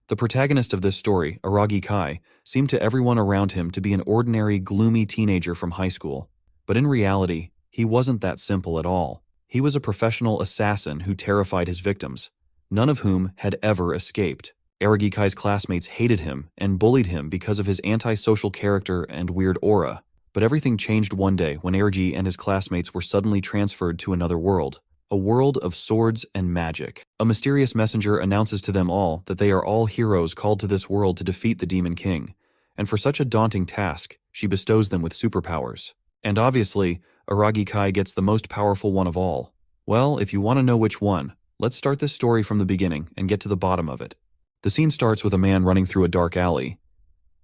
The protagonist of this story, Aragi Kai, seemed to everyone around him to be an ordinary, gloomy teenager from high school. But in reality, he wasn't that simple at all. He was a professional assassin who terrified his victims, none of whom had ever escaped. Aragi Kai's classmates hated him and bullied him because of his antisocial character and weird aura. But everything changed one day when Aragi and his classmates were suddenly transferred to another world. A world of swords and magic. A mysterious messenger announces to them all that they are all heroes called to this world to defeat the Demon King. And for such a daunting task, she bestows them with superpowers. And obviously, Aragi Kai gets the most powerful one of all. Well, if you want to know which one, let's start this story from the beginning and get to the bottom of it. The scene starts with a man running through a dark alley.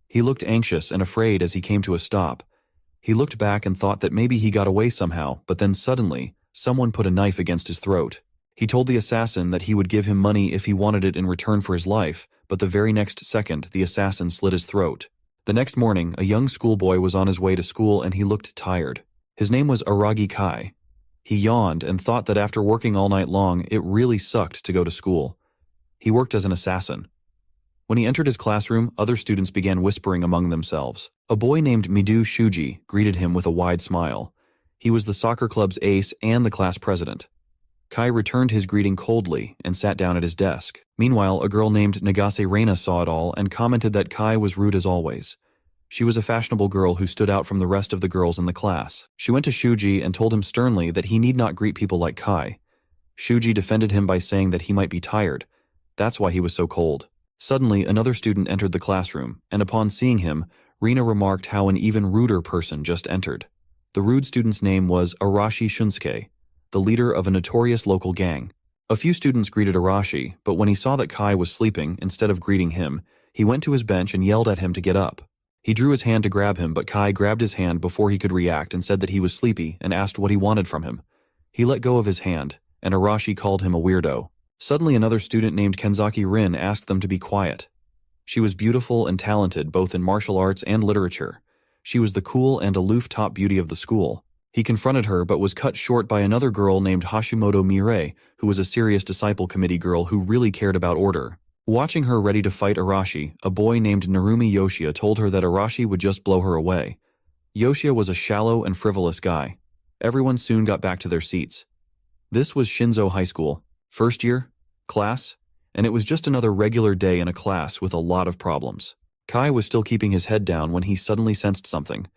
He looked anxious and afraid as he came to a stop. He looked back and thought that maybe he got away somehow, but then suddenly, someone put a knife against his throat. He told the assassin that he would give him money if he wanted it in return for his life, but the very next second, the assassin slit his throat. The next morning, a young schoolboy was on his way to school and he looked tired. His name was Aragi Kai. He yawned and thought that after working all night long, it really sucked to go to school. He worked as an assassin. When he entered his classroom, other students began whispering among themselves. A boy named Midu Shuji greeted him with a wide smile. He was the soccer club's ace and the class president. Kai returned his greeting coldly and sat down at his desk. Meanwhile, a girl named Nagase Reina saw it all and commented that Kai was rude as always. She was a fashionable girl who stood out from the rest of the girls in the class. She went to Shuji and told him sternly that he need not greet people like Kai. Shuji defended him by saying that he might be tired. That's why he was so cold. Suddenly, another student entered the classroom, and upon seeing him, Rina remarked how an even ruder person just entered. The rude student's name was Arashi Shunsuke, the leader of a notorious local gang. A few students greeted Arashi, but when he saw that Kai was sleeping, instead of greeting him, he went to his bench and yelled at him to get up. He drew his hand to grab him, but Kai grabbed his hand before he could react and said that he was sleepy and asked what he wanted from him. He let go of his hand, and Arashi called him a weirdo. Suddenly another student named Kenzaki Rin asked them to be quiet. She was beautiful and talented both in martial arts and literature. She was the cool and aloof top beauty of the school. He confronted her but was cut short by another girl named Hashimoto Mirei, who was a serious disciple committee girl who really cared about order. Watching her ready to fight Arashi, a boy named Narumi Yoshia told her that Arashi would just blow her away. Yoshia was a shallow and frivolous guy. Everyone soon got back to their seats. This was Shinzo High School. First year, class, and it was just another regular day in a class with a lot of problems. Kai was still keeping his head down when he suddenly sensed something.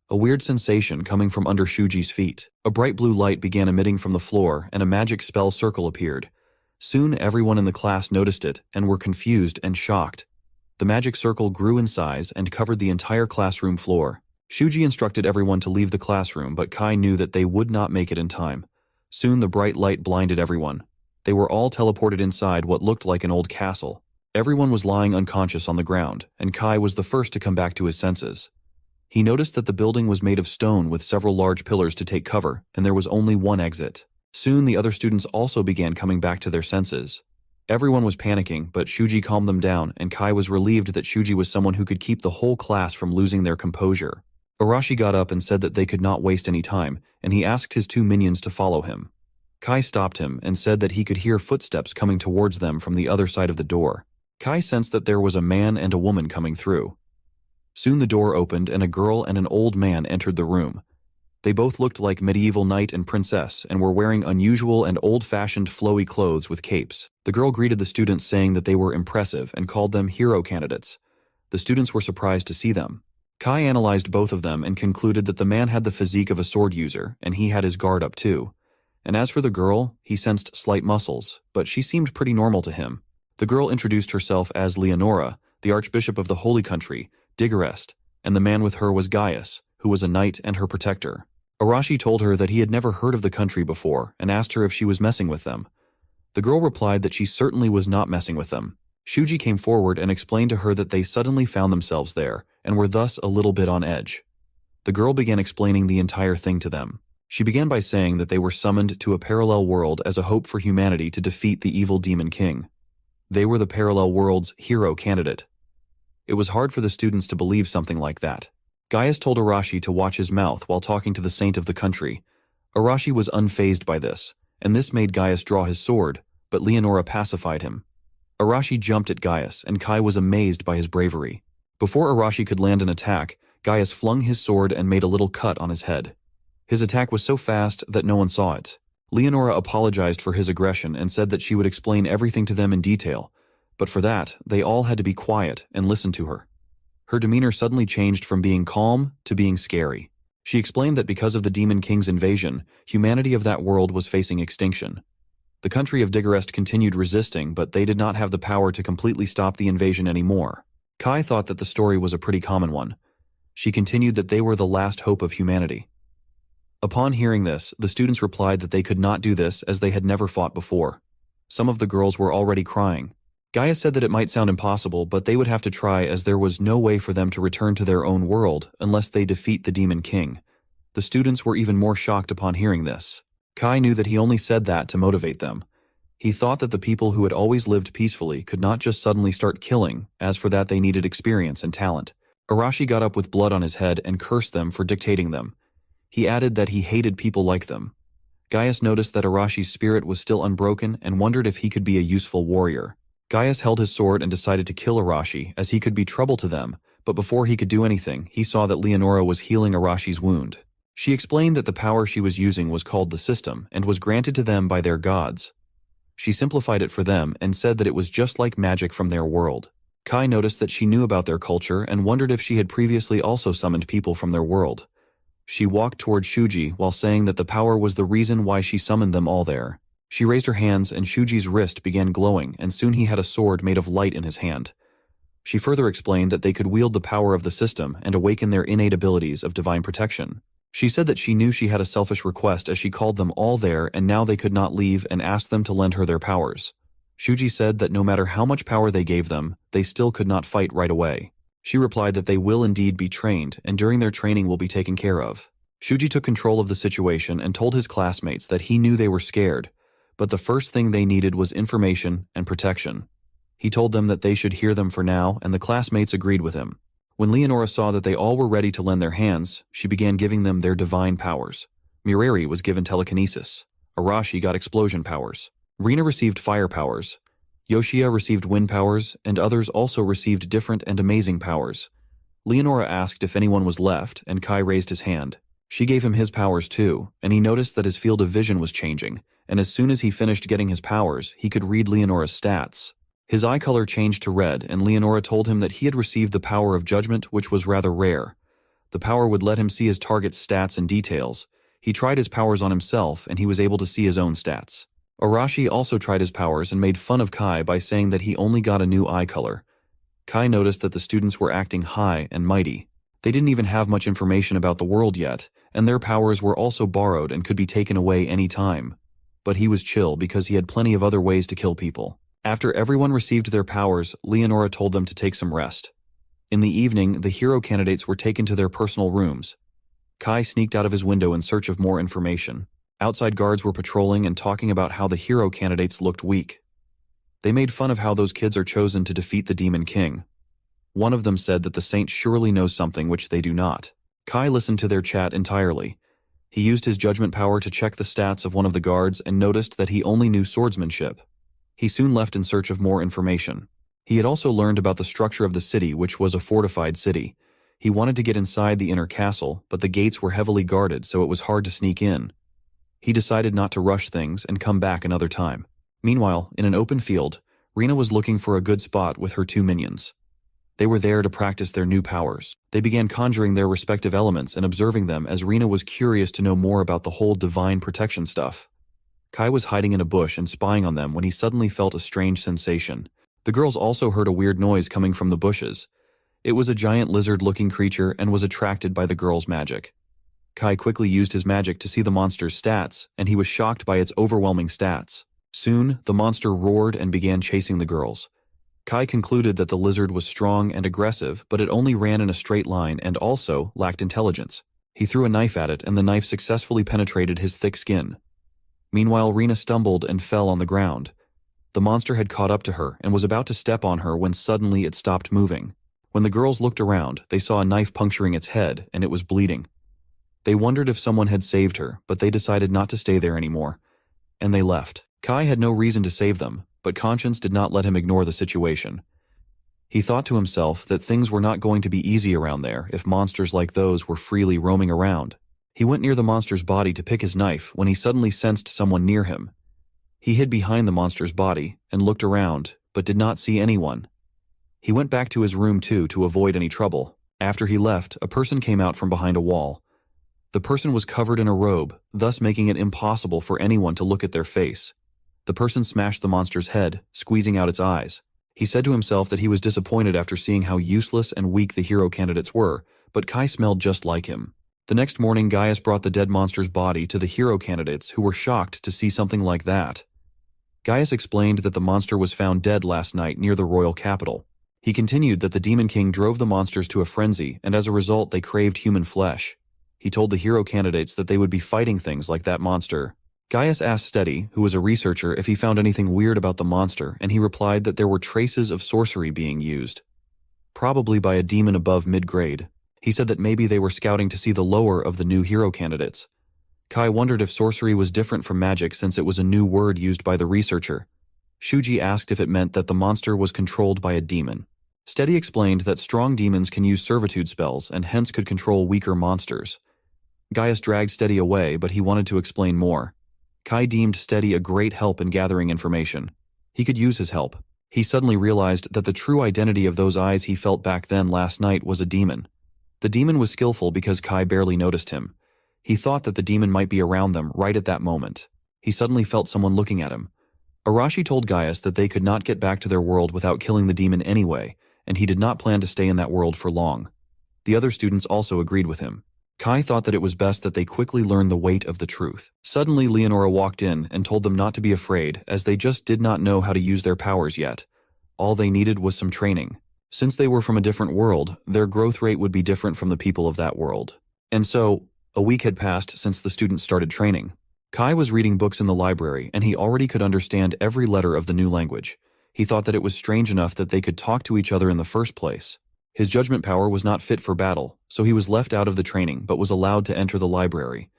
A weird sensation coming from under Shuji's feet. A bright blue light began emitting from the floor and a magic spell circle appeared. Soon everyone in the class noticed it and were confused and shocked. The magic circle grew in size and covered the entire classroom floor. Shuji instructed everyone to leave the classroom, but Kai knew that they would not make it in time. Soon the bright light blinded everyone. They were all teleported inside what looked like an old castle. Everyone was lying unconscious on the ground, and Kai was the first to come back to his senses. He noticed that the building was made of stone with several large pillars to take cover, and there was only one exit. Soon the other students also began coming back to their senses. Everyone was panicking, but Shuji calmed them down, and Kai was relieved that Shuji was someone who could keep the whole class from losing their composure. Arashi got up and said that they could not waste any time, and he asked his two minions to follow him. Kai stopped him and said that he could hear footsteps coming towards them from the other side of the door. Kai sensed that there was a man and a woman coming through. Soon the door opened and a girl and an old man entered the room. They both looked like medieval knight and princess and were wearing unusual and old-fashioned flowy clothes with capes. The girl greeted the students saying that they were impressive and called them hero candidates. The students were surprised to see them. Kai analyzed both of them and concluded that the man had the physique of a sword user and he had his guard up too. And as for the girl, he sensed slight muscles, but she seemed pretty normal to him. The girl introduced herself as Leonora, the Archbishop of the Holy Country, Digorest, and the man with her was Gaius, who was a knight and her protector. Arashi told her that he had never heard of the country before and asked her if she was messing with them. The girl replied that she certainly was not messing with them. Shuji came forward and explained to her that they suddenly found themselves there and were thus a little bit on edge. The girl began explaining the entire thing to them. She began by saying that they were summoned to a parallel world as a hope for humanity to defeat the evil Demon King. They were the parallel world's hero candidate. It was hard for the students to believe something like that. Gaius told Arashi to watch his mouth while talking to the saint of the country. Arashi was unfazed by this, and this made Gaius draw his sword, but Leonora pacified him. Arashi jumped at Gaius, and Kai was amazed by his bravery. Before Arashi could land an attack, Gaius flung his sword and made a little cut on his head. His attack was so fast that no one saw it. Leonora apologized for his aggression and said that she would explain everything to them in detail, but for that, they all had to be quiet and listen to her. Her demeanor suddenly changed from being calm to being scary. She explained that because of the Demon King's invasion, humanity of that world was facing extinction. The country of Digorest continued resisting, but they did not have the power to completely stop the invasion anymore. Kai thought that the story was a pretty common one. She continued that they were the last hope of humanity. Upon hearing this, the students replied that they could not do this as they had never fought before. Some of the girls were already crying. Gaia said that it might sound impossible, but they would have to try as there was no way for them to return to their own world unless they defeat the Demon King. The students were even more shocked upon hearing this. Kai knew that he only said that to motivate them. He thought that the people who had always lived peacefully could not just suddenly start killing, as for that they needed experience and talent. Arashi got up with blood on his head and cursed them for dictating them. He added that he hated people like them. Gaius noticed that Arashi's spirit was still unbroken and wondered if he could be a useful warrior. Gaius held his sword and decided to kill Arashi, as he could be trouble to them, but before he could do anything, he saw that Leonora was healing Arashi's wound. She explained that the power she was using was called the system and was granted to them by their gods. She simplified it for them and said that it was just like magic from their world. Kai noticed that she knew about their culture and wondered if she had previously also summoned people from their world. She walked toward Shuji while saying that the power was the reason why she summoned them all there. She raised her hands and Shuji's wrist began glowing, and soon he had a sword made of light in his hand. She further explained that they could wield the power of the system and awaken their innate abilities of divine protection. She said that she knew she had a selfish request as she called them all there and now they could not leave and asked them to lend her their powers. Shuji said that no matter how much power they gave them, they still could not fight right away. She replied that they will indeed be trained and during their training will be taken care of. Shuji took control of the situation and told his classmates that he knew they were scared, but the first thing they needed was information and protection. He told them that they should hear them for now, and the classmates agreed with him. When Leonora saw that they all were ready to lend their hands, she began giving them their divine powers. Mireri was given telekinesis. Arashi got explosion powers. Rina received fire powers. Yoshia received wind powers, and others also received different and amazing powers. Leonora asked if anyone was left, and Kai raised his hand. She gave him his powers too, and he noticed that his field of vision was changing, and as soon as he finished getting his powers, he could read Leonora's stats. His eye color changed to red, and Leonora told him that he had received the power of judgment, which was rather rare. The power would let him see his target's stats and details. He tried his powers on himself, and he was able to see his own stats. Arashi also tried his powers and made fun of Kai by saying that he only got a new eye color. Kai noticed that the students were acting high and mighty. They didn't even have much information about the world yet, and their powers were also borrowed and could be taken away any time. But he was chill because he had plenty of other ways to kill people. After everyone received their powers, Leonora told them to take some rest. In the evening, the hero candidates were taken to their personal rooms. Kai sneaked out of his window in search of more information. Outside guards were patrolling and talking about how the hero candidates looked weak. They made fun of how those kids are chosen to defeat the Demon King. One of them said that the saint surely knows something which they do not. Kai listened to their chat entirely. He used his judgment power to check the stats of one of the guards and noticed that he only knew swordsmanship. He soon left in search of more information. He had also learned about the structure of the city, which was a fortified city. He wanted to get inside the inner castle, but the gates were heavily guarded, so it was hard to sneak in. He decided not to rush things and come back another time. Meanwhile, in an open field, Rina was looking for a good spot with her two minions. They were there to practice their new powers. They began conjuring their respective elements and observing them as Rina was curious to know more about the whole divine protection stuff. Kai was hiding in a bush and spying on them when he suddenly felt a strange sensation. The girls also heard a weird noise coming from the bushes. It was a giant lizard-looking creature and was attracted by the girls' magic. Kai quickly used his magic to see the monster's stats, and he was shocked by its overwhelming stats. Soon, the monster roared and began chasing the girls. Kai concluded that the lizard was strong and aggressive, but it only ran in a straight line and also lacked intelligence. He threw a knife at it, and the knife successfully penetrated his thick skin. Meanwhile, Rina stumbled and fell on the ground. The monster had caught up to her and was about to step on her when suddenly it stopped moving. When the girls looked around, they saw a knife puncturing its head, and it was bleeding. They wondered if someone had saved her, but they decided not to stay there anymore, and they left. Kai had no reason to save them. but conscience did not let him ignore the situation. He thought to himself that things were not going to be easy around there if monsters like those were freely roaming around. He went near the monster's body to pick his knife when he suddenly sensed someone near him. He hid behind the monster's body and looked around, but did not see anyone. He went back to his room too to avoid any trouble. After he left, a person came out from behind a wall. The person was covered in a robe, thus making it impossible for anyone to look at their face. The person smashed the monster's head, squeezing out its eyes. He said to himself that he was disappointed after seeing how useless and weak the hero candidates were, but Kai smelled just like him. The next morning, Gaius brought the dead monster's body to the hero candidates, who were shocked to see something like that. Gaius explained that the monster was found dead last night near the royal capital. He continued that the Demon King drove the monsters to a frenzy, and as a result they craved human flesh. He told the hero candidates that they would be fighting things like that monster. Gaius asked Steady, who was a researcher, if he found anything weird about the monster, and he replied that there were traces of sorcery being used. Probably by a demon above mid-grade. He said that maybe they were scouting to see the lower of the new hero candidates. Kai wondered if sorcery was different from magic since it was a new word used by the researcher. Shuji asked if it meant that the monster was controlled by a demon. Steady explained that strong demons can use servitude spells and hence could control weaker monsters. Gaius dragged Steady away, but he wanted to explain more. Kai deemed Steady a great help in gathering information. He could use his help. He suddenly realized that the true identity of those eyes he felt back then last night was a demon. The demon was skillful because Kai barely noticed him. He thought that the demon might be around them right at that moment. He suddenly felt someone looking at him. Arashi told Gaius that they could not get back to their world without killing the demon anyway, and he did not plan to stay in that world for long. The other students also agreed with him. Kai thought that it was best that they quickly learn the weight of the truth. Suddenly, Leonora walked in and told them not to be afraid, as they just did not know how to use their powers yet. All they needed was some training. Since they were from a different world, their growth rate would be different from the people of that world. And so, a week had passed since the students started training. Kai was reading books in the library, and he already could understand every letter of the new language. He thought that it was strange enough that they could talk to each other in the first place. His judgment power was not fit for battle, so he was left out of the training but was allowed to enter the library.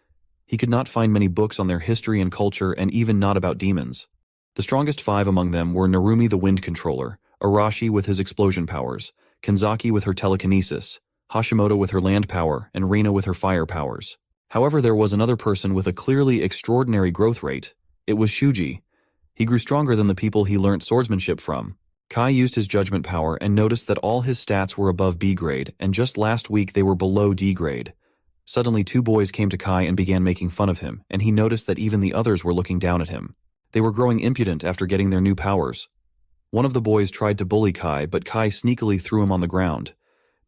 He could not find many books on their history and culture, and even not about demons. The strongest 5 among them were Narumi the Wind Controller, Arashi with his explosion powers, Kanzaki with her telekinesis, Hashimoto with her land power, and Rina with her fire powers. However, there was another person with a clearly extraordinary growth rate. It was Shuji. He grew stronger than the people he learnt swordsmanship from. Kai used his judgment power and noticed that all his stats were above B grade, and just last week they were below D grade. Suddenly 2 boys came to Kai and began making fun of him, and he noticed that even the others were looking down at him. They were growing impudent after getting their new powers. One of the boys tried to bully Kai, but Kai sneakily threw him on the ground.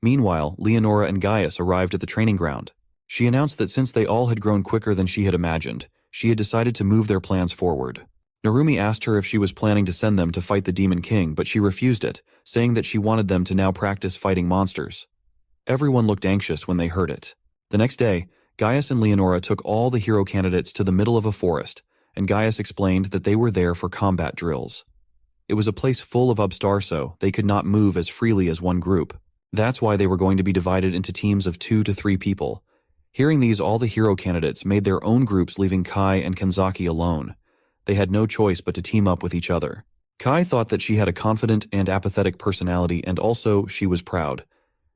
Meanwhile, Leonora and Gaius arrived at the training ground. She announced that since they all had grown quicker than she had imagined, she had decided to move their plans forward. Narumi asked her if she was planning to send them to fight the Demon King, but she refused it, saying that she wanted them to now practice fighting monsters. Everyone looked anxious when they heard it. The next day, Gaius and Leonora took all the hero candidates to the middle of a forest, and Gaius explained that they were there for combat drills. It was a place full of Ubstarso, they could not move as freely as one group. That's why they were going to be divided into teams of 2 to 3 people. Hearing these, all the hero candidates made their own groups, leaving Kai and Kanzaki alone. They had no choice but to team up with each other. Kai thought that she had a confident and apathetic personality, and also she was proud.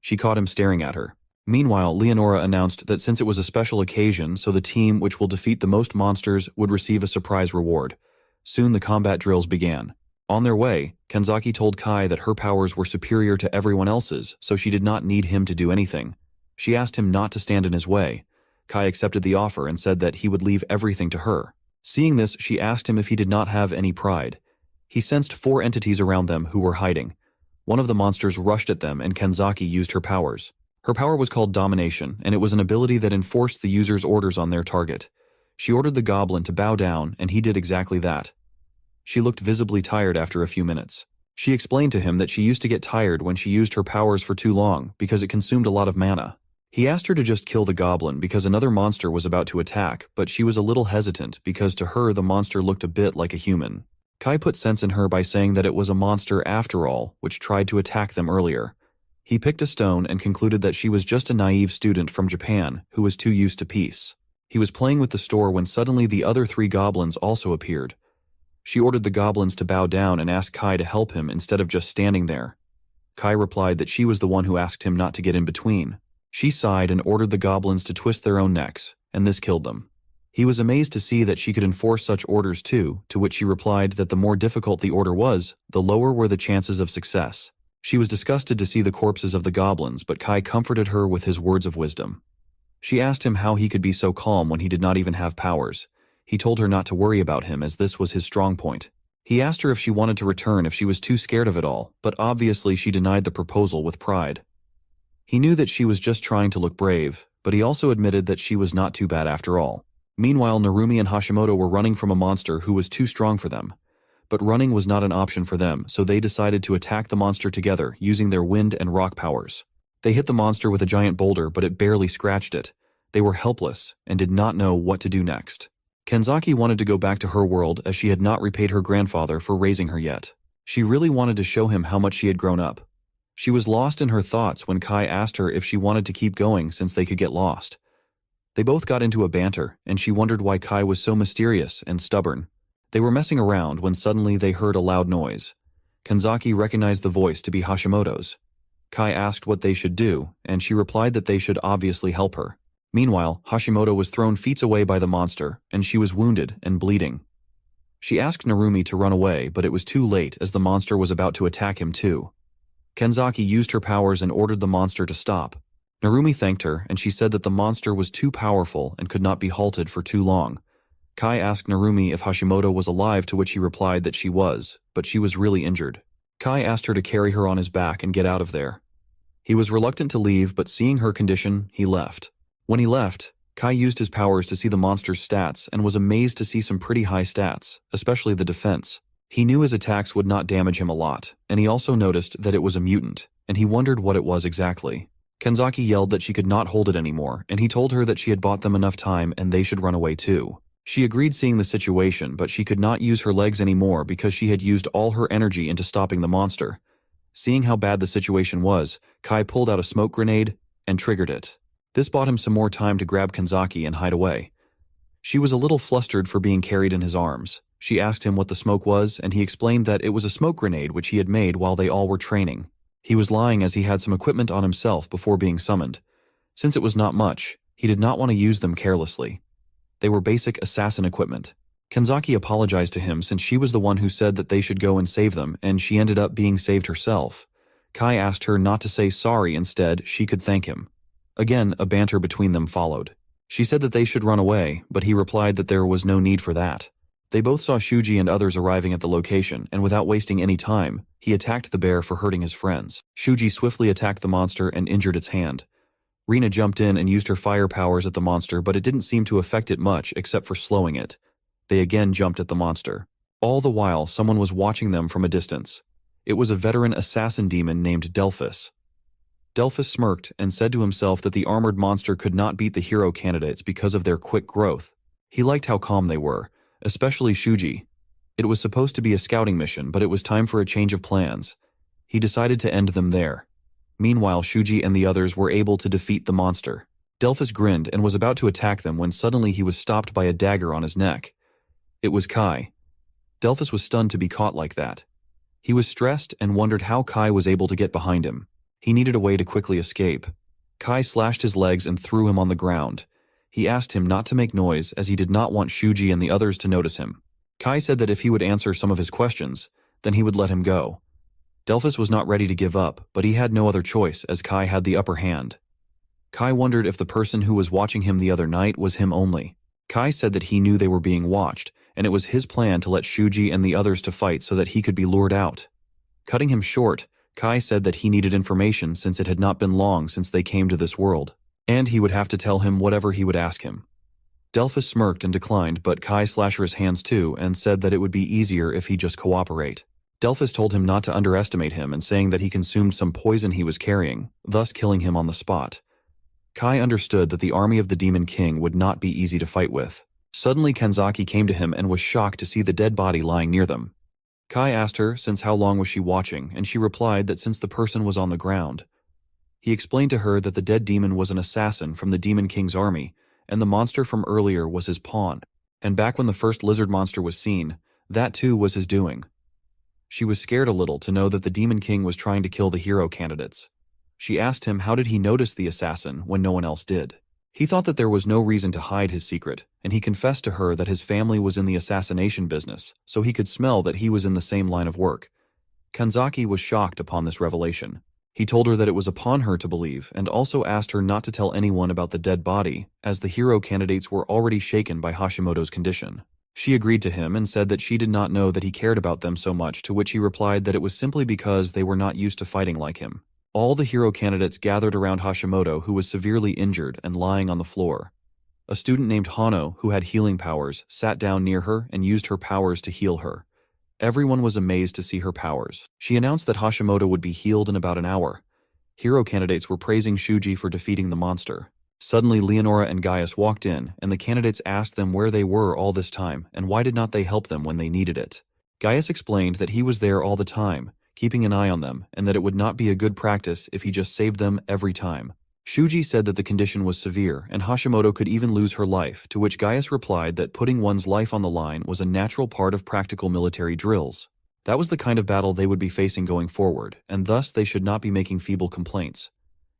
She caught him staring at her. Meanwhile, Leonora announced that since it was a special occasion, so the team which will defeat the most monsters would receive a surprise reward. Soon the combat drills began. On their way, Kanzaki told Kai that her powers were superior to everyone else's, so she did not need him to do anything. She asked him not to stand in his way. Kai accepted the offer and said that he would leave everything to her. Seeing this, she asked him if he did not have any pride. He sensed 4 entities around them who were hiding. One of the monsters rushed at them, and Kanzaki used her powers. Her power was called Domination, and it was an ability that enforced the user's orders on their target. She ordered the goblin to bow down, and he did exactly that. She looked visibly tired after a few minutes. She explained to him that she used to get tired when she used her powers for too long because it consumed a lot of mana. He asked her to just kill the goblin because another monster was about to attack, but she was a little hesitant because to her the monster looked a bit like a human. Kai put sense in her by saying that it was a monster after all, which tried to attack them earlier. He picked a stone and concluded that she was just a naive student from Japan who was too used to peace. He was playing with the store when suddenly the other 3 goblins also appeared. She ordered the goblins to bow down and ask Kai to help him instead of just standing there. Kai replied that she was the one who asked him not to get in between. She sighed and ordered the goblins to twist their own necks, and this killed them. He was amazed to see that she could enforce such orders too, to which she replied that the more difficult the order was, the lower were the chances of success. She was disgusted to see the corpses of the goblins, but Kai comforted her with his words of wisdom. She asked him how he could be so calm when he did not even have powers. He told her not to worry about him as this was his strong point. He asked her if she wanted to return if she was too scared of it all, but obviously she denied the proposal with pride. He knew that she was just trying to look brave, but he also admitted that she was not too bad after all. Meanwhile, Narumi and Hashimoto were running from a monster who was too strong for them. But running was not an option for them, so they decided to attack the monster together using their wind and rock powers. They hit the monster with a giant boulder, but it barely scratched it. They were helpless and did not know what to do next. Kenzaki wanted to go back to her world as she had not repaid her grandfather for raising her yet. She really wanted to show him how much she had grown up. She was lost in her thoughts when Kai asked her if she wanted to keep going since they could get lost. They both got into a banter, and she wondered why Kai was so mysterious and stubborn. They were messing around when suddenly they heard a loud noise. Kenzaki recognized the voice to be Hashimoto's. Kai asked what they should do, and she replied that they should obviously help her. Meanwhile, Hashimoto was thrown feet away by the monster, and she was wounded and bleeding. She asked Narumi to run away, but it was too late as the monster was about to attack him too. Kenzaki used her powers and ordered the monster to stop. Narumi thanked her, and she said that the monster was too powerful and could not be halted for too long. Kai asked Narumi if Hashimoto was alive, to which he replied that she was, but she was really injured. Kai asked her to carry her on his back and get out of there. He was reluctant to leave, but seeing her condition, he left. When he left, Kai used his powers to see the monster's stats and was amazed to see some pretty high stats, especially the defense. He knew his attacks would not damage him a lot, and he also noticed that it was a mutant, and he wondered what it was exactly. Kenzaki yelled that she could not hold it anymore, and he told her that she had bought them enough time and they should run away too. She agreed, seeing the situation, but she could not use her legs anymore because she had used all her energy into stopping the monster. Seeing how bad the situation was, Kai pulled out a smoke grenade and triggered it. This bought him some more time to grab Kenzaki and hide away. She was a little flustered for being carried in his arms. She asked him what the smoke was, and he explained that it was a smoke grenade which he had made while they all were training. He was lying as he had some equipment on himself before being summoned. Since it was not much, he did not want to use them carelessly. They were basic assassin equipment. Kenzaki apologized to him since she was the one who said that they should go and save them, and she ended up being saved herself. Kai asked her not to say sorry, instead she could thank him. Again, a banter between them followed. She said that they should run away, but he replied that there was no need for that. They both saw Shuji and others arriving at the location, and without wasting any time, he attacked the bear for hurting his friends. Shuji swiftly attacked the monster and injured its hand. Rina jumped in and used her fire powers at the monster, but it didn't seem to affect it much except for slowing it. They again jumped at the monster. All the while, someone was watching them from a distance. It was a veteran assassin demon named Delphus. Delphus smirked and said to himself that the armored monster could not beat the hero candidates because of their quick growth. He liked how calm they were, especially Shuji. It was supposed to be a scouting mission, but it was time for a change of plans. He decided to end them there. Meanwhile, Shuji and the others were able to defeat the monster. Delphus grinned and was about to attack them when suddenly he was stopped by a dagger on his neck. It was Kai. Delphus was stunned to be caught like that. He was stressed and wondered how Kai was able to get behind him. He needed a way to quickly escape. Kai slashed his legs and threw him on the ground. He asked him not to make noise as he did not want Shuji and the others to notice him. Kai said that if he would answer some of his questions, then he would let him go. Delphus was not ready to give up, but he had no other choice as Kai had the upper hand. Kai wondered if the person who was watching him the other night was him only. Kai said that he knew they were being watched, and it was his plan to let Shuji and the others to fight so that he could be lured out. Cutting him short, Kai said that he needed information since it had not been long since they came to this world, and he would have to tell him whatever he would ask him. Delphus smirked and declined, but Kai slashed his hands too and said that it would be easier if he just cooperate. Delphus told him not to underestimate him and saying that he consumed some poison he was carrying, thus killing him on the spot. Kai understood that the army of the Demon King would not be easy to fight with. Suddenly Kenzaki came to him and was shocked to see the dead body lying near them. Kai asked her since how long was she watching, and she replied that since the person was on the ground. He explained to her that the dead demon was an assassin from the Demon King's army, and the monster from earlier was his pawn. And back when the first lizard monster was seen, That too was his doing. She was scared a little to know that the Demon King was trying to kill the hero candidates. She asked him how did he notice the assassin when no one else did. He thought that there was no reason to hide his secret, and he confessed to her that his family was in the assassination business, so he could smell that he was in the same line of work. Kanzaki was shocked upon this revelation. He told her that it was upon her to believe, and also asked her not to tell anyone about the dead body, as the hero candidates were already shaken by Hashimoto's condition. She agreed to him and said that she did not know that he cared about them so much, to which he replied that it was simply because they were not used to fighting like him. All the hero candidates gathered around Hashimoto, who was severely injured and lying on the floor. A student named Hano, who had healing powers, sat down near her and used her powers to heal her. Everyone was amazed to see her powers. She announced that Hashimoto would be healed in about an hour. Hero candidates were praising Shuji for defeating the monster. Suddenly, Leonora and Gaius walked in, and the candidates asked them where they were all this time and why did not they help them when they needed it. Gaius explained that he was there all the time, keeping an eye on them, and that it would not be a good practice if he just saved them every time. Shuji said that the condition was severe, and Hashimoto could even lose her life, to which Gaius replied that putting one's life on the line was a natural part of practical military drills. That was the kind of battle they would be facing going forward, and thus they should not be making feeble complaints.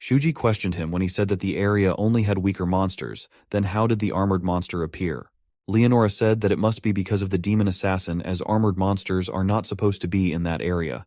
Shuji questioned him when he said that the area only had weaker monsters. Then how did the armored monster appear? Leonora said that it must be because of the demon assassin, as armored monsters are not supposed to be in that area.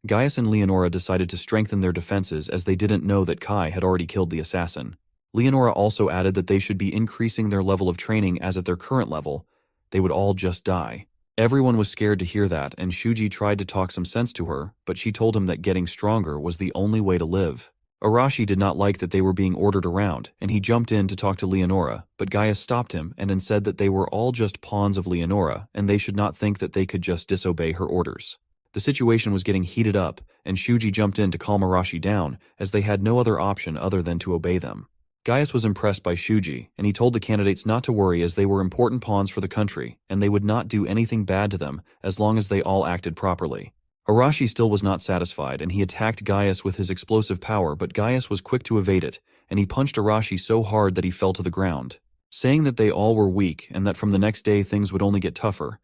Gaius and Leonora decided to strengthen their defenses as they didn't know that Kai had already killed the assassin. Leonora also added that they should be increasing their level of training, as at their current level, they would all just die. Everyone was scared to hear that, and Shuji tried to talk some sense to her, but she told him that getting stronger was the only way to live. Arashi did not like that they were being ordered around, and he jumped in to talk to Leonora, but Gaius stopped him and said that they were all just pawns of Leonora, and they should not think that they could just disobey her orders. The situation was getting heated up, and Shuji jumped in to calm Arashi down, as they had no other option other than to obey them. Gaius was impressed by Shuji, and he told the candidates not to worry, as they were important pawns for the country, and they would not do anything bad to them as long as they all acted properly. Arashi still was not satisfied, and he attacked Gaius with his explosive power, but Gaius was quick to evade it, and he punched Arashi so hard that he fell to the ground. Saying that they all were weak and that from the next day things would only get tougher,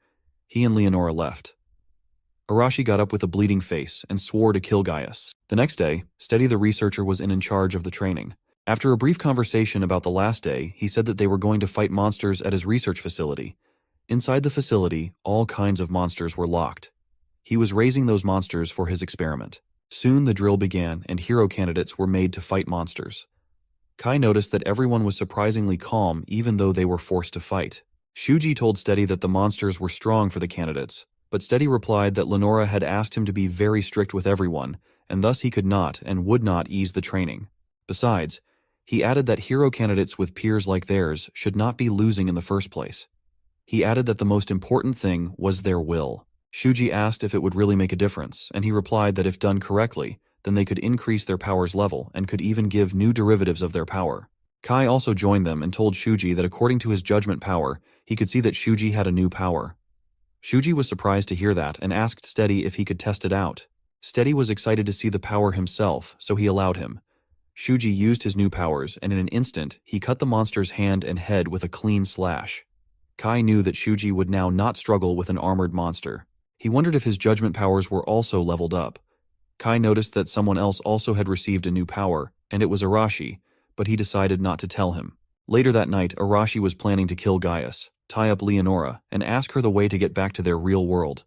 he and Leonora left. Arashi got up with a bleeding face and swore to kill Gaius. The next day, Steady the researcher was in charge of the training. After a brief conversation about the last day, he said that they were going to fight monsters at his research facility. Inside the facility, all kinds of monsters were locked. He was raising those monsters for his experiment. Soon the drill began, and hero candidates were made to fight monsters. Kai noticed that everyone was surprisingly calm even though they were forced to fight. Shuji told Steady that the monsters were strong for the candidates, but Steady replied that Lenora had asked him to be very strict with everyone, and thus he could not and would not ease the training. Besides, he added that hero candidates with peers like theirs should not be losing in the first place. He added that the most important thing was their will. Shuji asked if it would really make a difference, and he replied that if done correctly, then they could increase their power's level and could even give new derivatives of their power. Kai also joined them and told Shuji that according to his judgment power, he could see that Shuji had a new power. Shuji was surprised to hear that and asked Steady if he could test it out. Steady was excited to see the power himself, so he allowed him. Shuji used his new powers, and in an instant, he cut the monster's hand and head with a clean slash. Kai knew that Shuji would now not struggle with an armored monster. He wondered if his judgment powers were also leveled up. Kai noticed that someone else also had received a new power, and it was Arashi, but he decided not to tell him. Later that night, Arashi was planning to kill Gaius, tie up Leonora, and ask her the way to get back to their real world.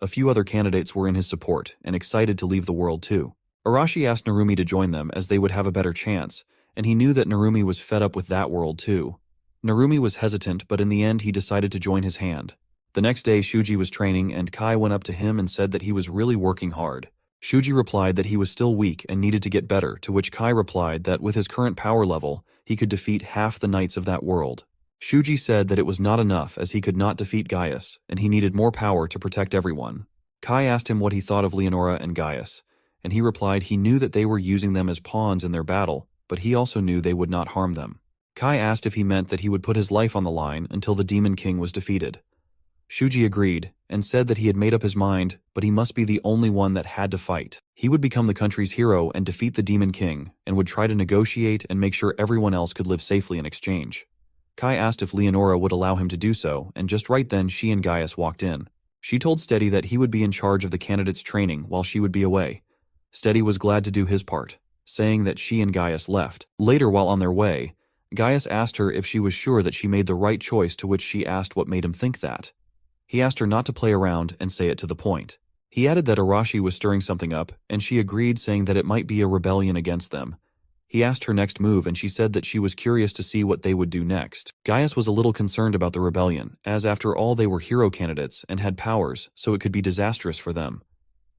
A few other candidates were in his support, and excited to leave the world too. Arashi asked Narumi to join them as they would have a better chance, and he knew that Narumi was fed up with that world too. Narumi was hesitant, but in the end he decided to join his hand. The next day Shuji was training, and Kai went up to him and said that he was really working hard. Shuji replied that he was still weak and needed to get better, to which Kai replied that with his current power level, he could defeat half the knights of that world. Shuji said that it was not enough, as he could not defeat Gaius, and he needed more power to protect everyone. Kai asked him what he thought of Leonora and Gaius, and he replied he knew that they were using them as pawns in their battle, but he also knew they would not harm them. Kai asked if he meant that he would put his life on the line until the Demon King was defeated. Shuji agreed, and said that he had made up his mind, but he must be the only one that had to fight. He would become the country's hero and defeat the Demon King, and would try to negotiate and make sure everyone else could live safely in exchange. Kai asked if Leonora would allow him to do so, and just right then she and Gaius walked in. She told Steady that he would be in charge of the candidates' training while she would be away. Steady was glad to do his part, saying that she and Gaius left. Later, while on their way, Gaius asked her if she was sure that she made the right choice, to which she asked what made him think that. He asked her not to play around and say it to the point. He added that Arashi was stirring something up, and she agreed, saying that it might be a rebellion against them. He asked her next move, and she said that she was curious to see what they would do next. Gaius was a little concerned about the rebellion, as after all they were hero candidates and had powers, so it could be disastrous for them.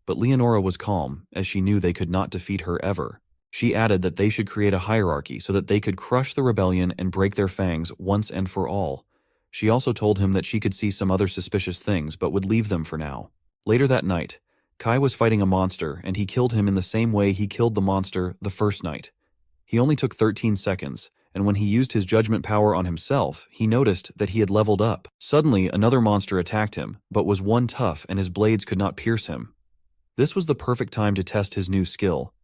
But Leonora was calm, as she knew they could not defeat her ever. She added that they should create a hierarchy so that they could crush the rebellion and break their fangs once and for all. She also told him that she could see some other suspicious things but would leave them for now. Later that night, Kai was fighting a monster, and he killed him in the same way he killed the monster the first night. He only took 13 seconds, and when he used his judgment power on himself, he noticed that he had leveled up. Suddenly, another monster attacked him, but was one tough and his blades could not pierce him. This was the perfect time to test his new skill.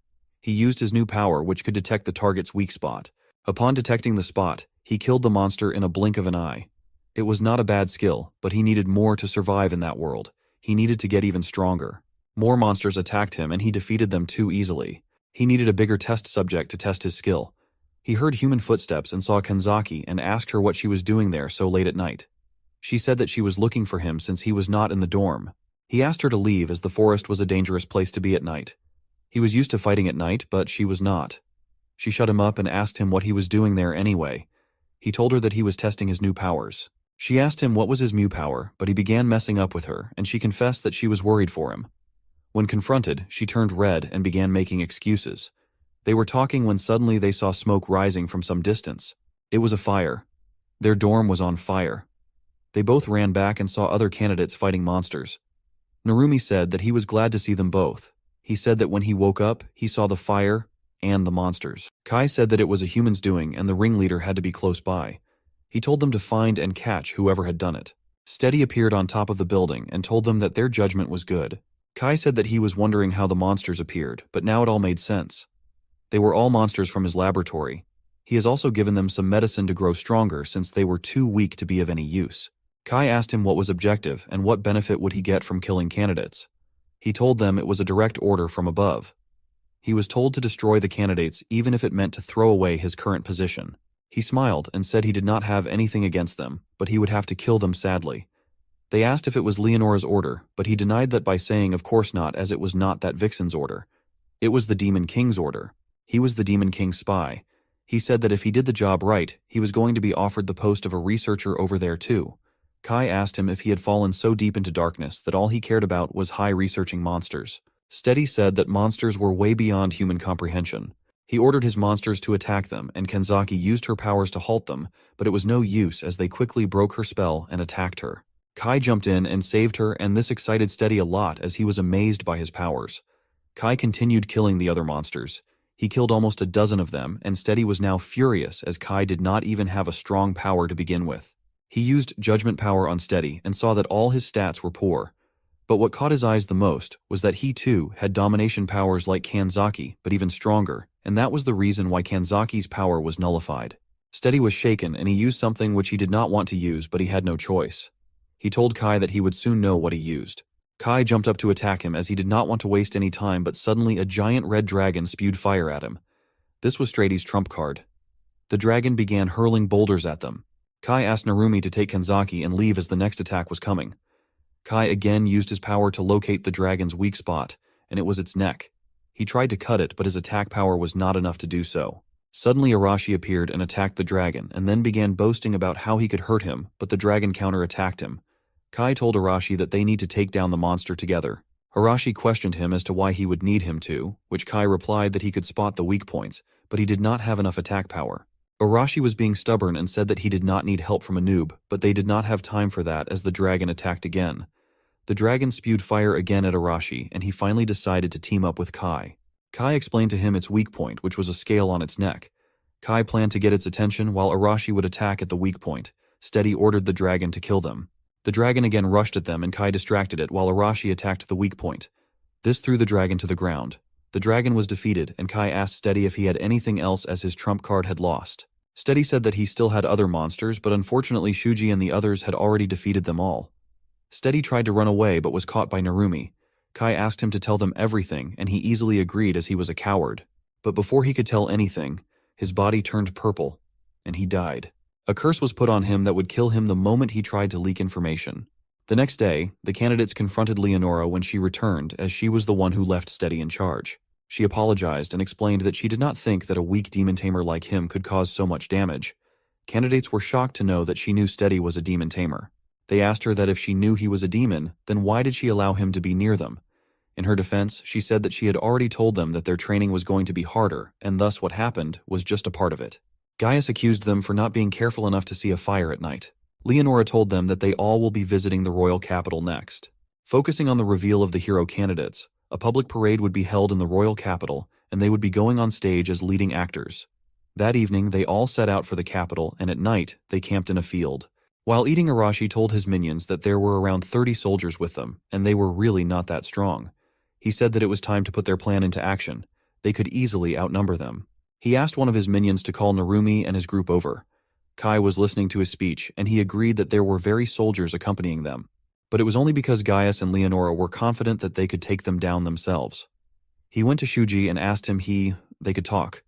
He used his new power, which could detect the target's weak spot. Upon detecting the spot, he killed the monster in a blink of an eye. It was not a bad skill, but he needed more to survive in that world. He needed to get even stronger. More monsters attacked him, and he defeated them too easily. He needed a bigger test subject to test his skill. He heard human footsteps and saw Kanzaki and asked her what she was doing there so late at night. She said that she was looking for him since he was not in the dorm. He asked her to leave, as the forest was a dangerous place to be at night. He was used to fighting at night, but she was not. She shut him up and asked him what he was doing there anyway. He told her that he was testing his new powers. She asked him what was his new power, but he began messing up with her, and she confessed that she was worried for him. When confronted, she turned red and began making excuses. They were talking when suddenly they saw smoke rising from some distance. It was a fire. Their dorm was on fire. They both ran back and saw other candidates fighting monsters. Narumi said that he was glad to see them both. He said that when he woke up, he saw the fire and the monsters. Kai said that it was a human's doing and the ringleader had to be close by. He told them to find and catch whoever had done it. Steady appeared on top of the building and told them that their judgment was good. Kai said that he was wondering how the monsters appeared, but now it all made sense. They were all monsters from his laboratory. He has also given them some medicine to grow stronger since they were too weak to be of any use. Kai asked him what was objective and what benefit would he get from killing candidates. He told them it was a direct order from above. He was told to destroy the candidates even if it meant to throw away his current position. He smiled and said he did not have anything against them, but he would have to kill them sadly. They asked if it was Leonora's order, but he denied that by saying of course not, as it was not that Vixen's order. It was the Demon King's order. He was the Demon King's spy. He said that if he did the job right, he was going to be offered the post of a researcher over there too. Kai asked him if he had fallen so deep into darkness that all he cared about was high researching monsters. Steady said that monsters were way beyond human comprehension. He ordered his monsters to attack them, and Kanzaki used her powers to halt them, but it was no use as they quickly broke her spell and attacked her. Kai jumped in and saved her, and this excited Steady a lot as he was amazed by his powers. Kai continued killing the other monsters. He killed almost a dozen of them, and Steady was now furious as Kai did not even have a strong power to begin with. He used judgment power on Steady and saw that all his stats were poor. But what caught his eyes the most was that he too had domination powers like Kanzaki, but even stronger, and that was the reason why Kanzaki's power was nullified. Steady was shaken, and he used something which he did not want to use, but he had no choice. He told Kai that he would soon know what he used. Kai jumped up to attack him as he did not want to waste any time, but suddenly a giant red dragon spewed fire at him. This was Steady's trump card. The dragon began hurling boulders at them. Kai asked Narumi to take Kanzaki and leave as the next attack was coming. Kai again used his power to locate the dragon's weak spot, and it was its neck. He tried to cut it, but his attack power was not enough to do so. Suddenly Arashi appeared and attacked the dragon, and then began boasting about how he could hurt him, but the dragon counter-attacked him. Kai told Arashi that they need to take down the monster together. Arashi questioned him as to why he would need him to, which Kai replied that he could spot the weak points, but he did not have enough attack power. Arashi was being stubborn and said that he did not need help from a noob, but they did not have time for that as the dragon attacked again. The dragon spewed fire again at Arashi, and he finally decided to team up with Kai. Kai explained to him its weak point, which was a scale on its neck. Kai planned to get its attention while Arashi would attack at the weak point. Steady ordered the dragon to kill them. The dragon again rushed at them and Kai distracted it while Arashi attacked the weak point. This threw the dragon to the ground. The dragon was defeated, and Kai asked Steady if he had anything else as his trump card had lost. Steady said that he still had other monsters, but unfortunately Shuji and the others had already defeated them all. Steady tried to run away but was caught by Narumi. Kai asked him to tell them everything, and he easily agreed as he was a coward. But before he could tell anything, his body turned purple, and he died. A curse was put on him that would kill him the moment he tried to leak information. The next day, the candidates confronted Leonora when she returned, as she was the one who left Steady in charge. She apologized and explained that she did not think that a weak demon tamer like him could cause so much damage. Candidates were shocked to know that she knew Steady was a demon tamer. They asked her that if she knew he was a demon, then why did she allow him to be near them? In her defense, she said that she had already told them that their training was going to be harder, and thus what happened was just a part of it. Gaius accused them for not being careful enough to see a fire at night. Leonora told them that they all will be visiting the royal capital next. Focusing on the reveal of the hero candidates, a public parade would be held in the royal capital, and they would be going on stage as leading actors. That evening, they all set out for the capital, and at night, they camped in a field. While eating, Arashi told his minions that there were around 30 soldiers with them, and they were really not that strong. He said that it was time to put their plan into action. They could easily outnumber them. He asked one of his minions to call Narumi and his group over. Kai was listening to his speech, and he agreed that there were very soldiers accompanying them. But it was only because Gaius and Leonora were confident that they could take them down themselves. He went to Shuji and asked him they could talk.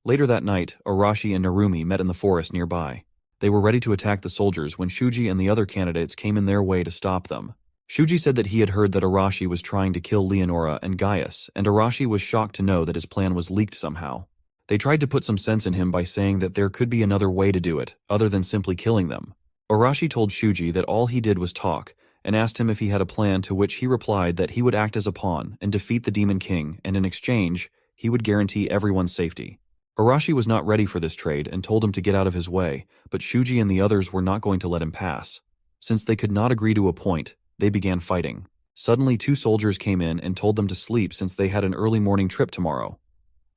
Later that night, Arashi and Narumi met in the forest nearby. They were ready to attack the soldiers when Shuji and the other candidates came in their way to stop them. Shuji said that he had heard that Arashi was trying to kill Leonora and Gaius, and Arashi was shocked to know that his plan was leaked somehow. They tried to put some sense in him by saying that there could be another way to do it, other than simply killing them. Arashi told Shuji that all he did was talk, and asked him if he had a plan, to which he replied that he would act as a pawn and defeat the Demon King, and in exchange, he would guarantee everyone's safety. Arashi was not ready for this trade and told him to get out of his way, but Shuji and the others were not going to let him pass. Since they could not agree to a point, they began fighting. Suddenly 2 soldiers came in and told them to sleep since they had an early morning trip tomorrow.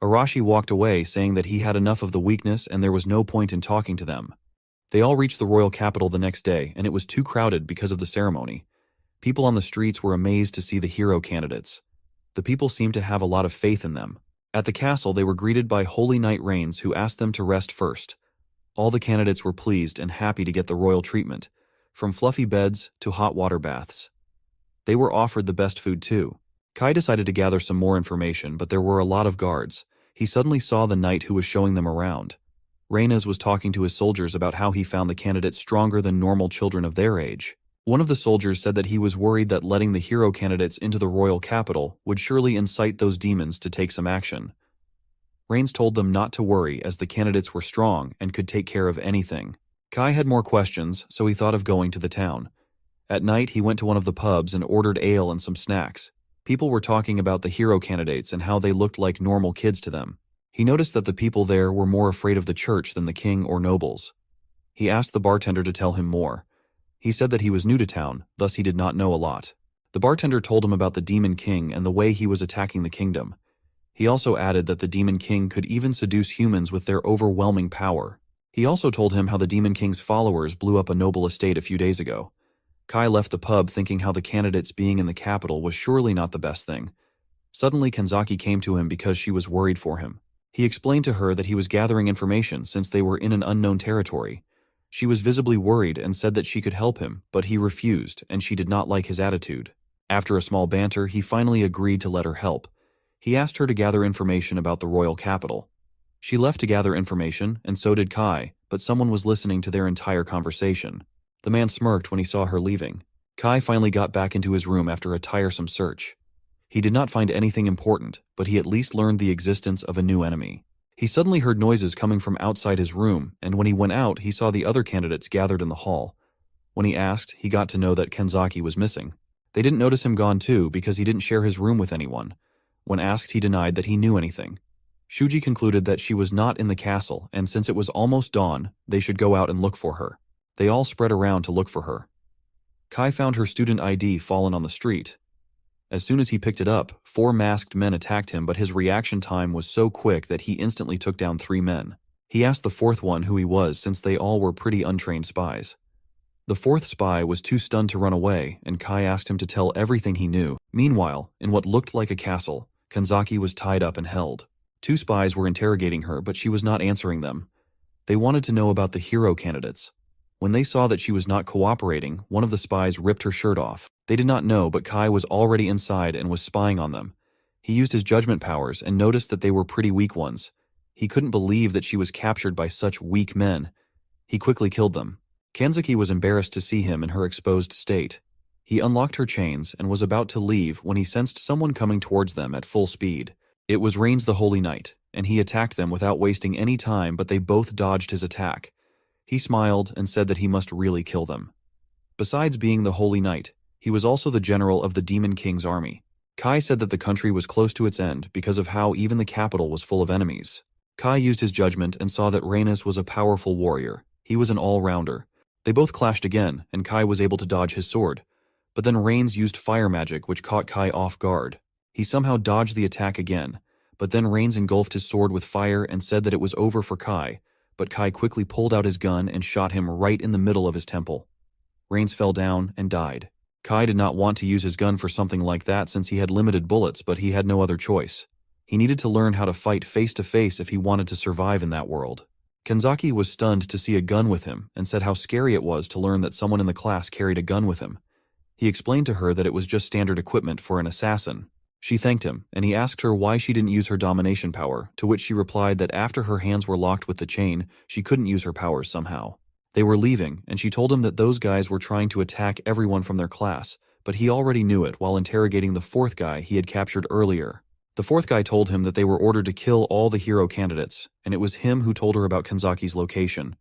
Arashi walked away saying that he had enough of the weakness and there was no point in talking to them. They all reached the royal capital the next day, and it was too crowded because of the ceremony. People on the streets were amazed to see the hero candidates. The people seemed to have a lot of faith in them. At the castle, they were greeted by Holy Knight Rains, who asked them to rest first. All the candidates were pleased and happy to get the royal treatment, from fluffy beds to hot water baths. They were offered the best food too. Kai decided to gather some more information, but there were a lot of guards. He suddenly saw the knight who was showing them around. Reynes was talking to his soldiers about how he found the candidates stronger than normal children of their age. One of the soldiers said that he was worried that letting the hero candidates into the royal capital would surely incite those demons to take some action. Reynes told them not to worry, as the candidates were strong and could take care of anything. Kai had more questions, so he thought of going to the town. At night, he went to one of the pubs and ordered ale and some snacks. People were talking about the hero candidates and how they looked like normal kids to them. He noticed that the people there were more afraid of the church than the king or nobles. He asked the bartender to tell him more. He said that he was new to town, thus he did not know a lot. The bartender told him about the Demon King and the way he was attacking the kingdom. He also added that the Demon King could even seduce humans with their overwhelming power. He also told him how the Demon King's followers blew up a noble estate a few days ago. Kai left the pub thinking how the candidates being in the capital was surely not the best thing. Suddenly Kenzaki came to him because she was worried for him. He explained to her that he was gathering information since they were in an unknown territory. She was visibly worried and said that she could help him, but he refused, and she did not like his attitude. After a small banter, he finally agreed to let her help. He asked her to gather information about the royal capital. She left to gather information, and so did Kai, but someone was listening to their entire conversation. The man smirked when he saw her leaving. Kai finally got back into his room after a tiresome search. He did not find anything important, but he at least learned the existence of a new enemy. He suddenly heard noises coming from outside his room, and when he went out, he saw the other candidates gathered in the hall. When he asked, he got to know that Kenzaki was missing. They didn't notice him gone too because he didn't share his room with anyone. When asked, he denied that he knew anything. Shuji concluded that she was not in the castle, and since it was almost dawn, they should go out and look for her. They all spread around to look for her. Kai found her student ID fallen on the street. As soon as he picked it up, 4 masked men attacked him, but his reaction time was so quick that he instantly took down 3 men. He asked the 4th one who he was, since they all were pretty untrained spies. The 4th spy was too stunned to run away, and Kai asked him to tell everything he knew. Meanwhile, in what looked like a castle, Kenzaki was tied up and held. 2 spies were interrogating her, but she was not answering them. They wanted to know about the hero candidates. When they saw that she was not cooperating, one of the spies ripped her shirt off. They did not know, but Kai was already inside and was spying on them. He used his judgment powers and noticed that they were pretty weak ones. He couldn't believe that she was captured by such weak men. He quickly killed them. Kanzaki was embarrassed to see him in her exposed state. He unlocked her chains and was about to leave when he sensed someone coming towards them at full speed. It was Rains the Holy Knight, and he attacked them without wasting any time, but they both dodged his attack. He smiled and said that he must really kill them. Besides being the Holy Knight, he was also the general of the Demon King's army. Kai said that the country was close to its end because of how even the capital was full of enemies. Kai used his judgment and saw that Rhaenys was a powerful warrior. He was an all-rounder. They both clashed again, and Kai was able to dodge his sword. But then Rains used fire magic, which caught Kai off guard. He somehow dodged the attack again, but then Rains engulfed his sword with fire and said that it was over for Kai, but Kai quickly pulled out his gun and shot him right in the middle of his temple. Rains fell down and died. Kai did not want to use his gun for something like that since he had limited bullets, but he had no other choice. He needed to learn how to fight face to face if he wanted to survive in that world. Kanzaki was stunned to see a gun with him and said how scary it was to learn that someone in the class carried a gun with him. He explained to her that it was just standard equipment for an assassin. She thanked him, and he asked her why she didn't use her domination power, to which she replied that after her hands were locked with the chain, she couldn't use her powers somehow. They were leaving, and she told him that those guys were trying to attack everyone from their class, but he already knew it while interrogating the fourth guy he had captured earlier. The fourth guy told him that they were ordered to kill all the hero candidates, and it was him who told her about Kanzaki's location.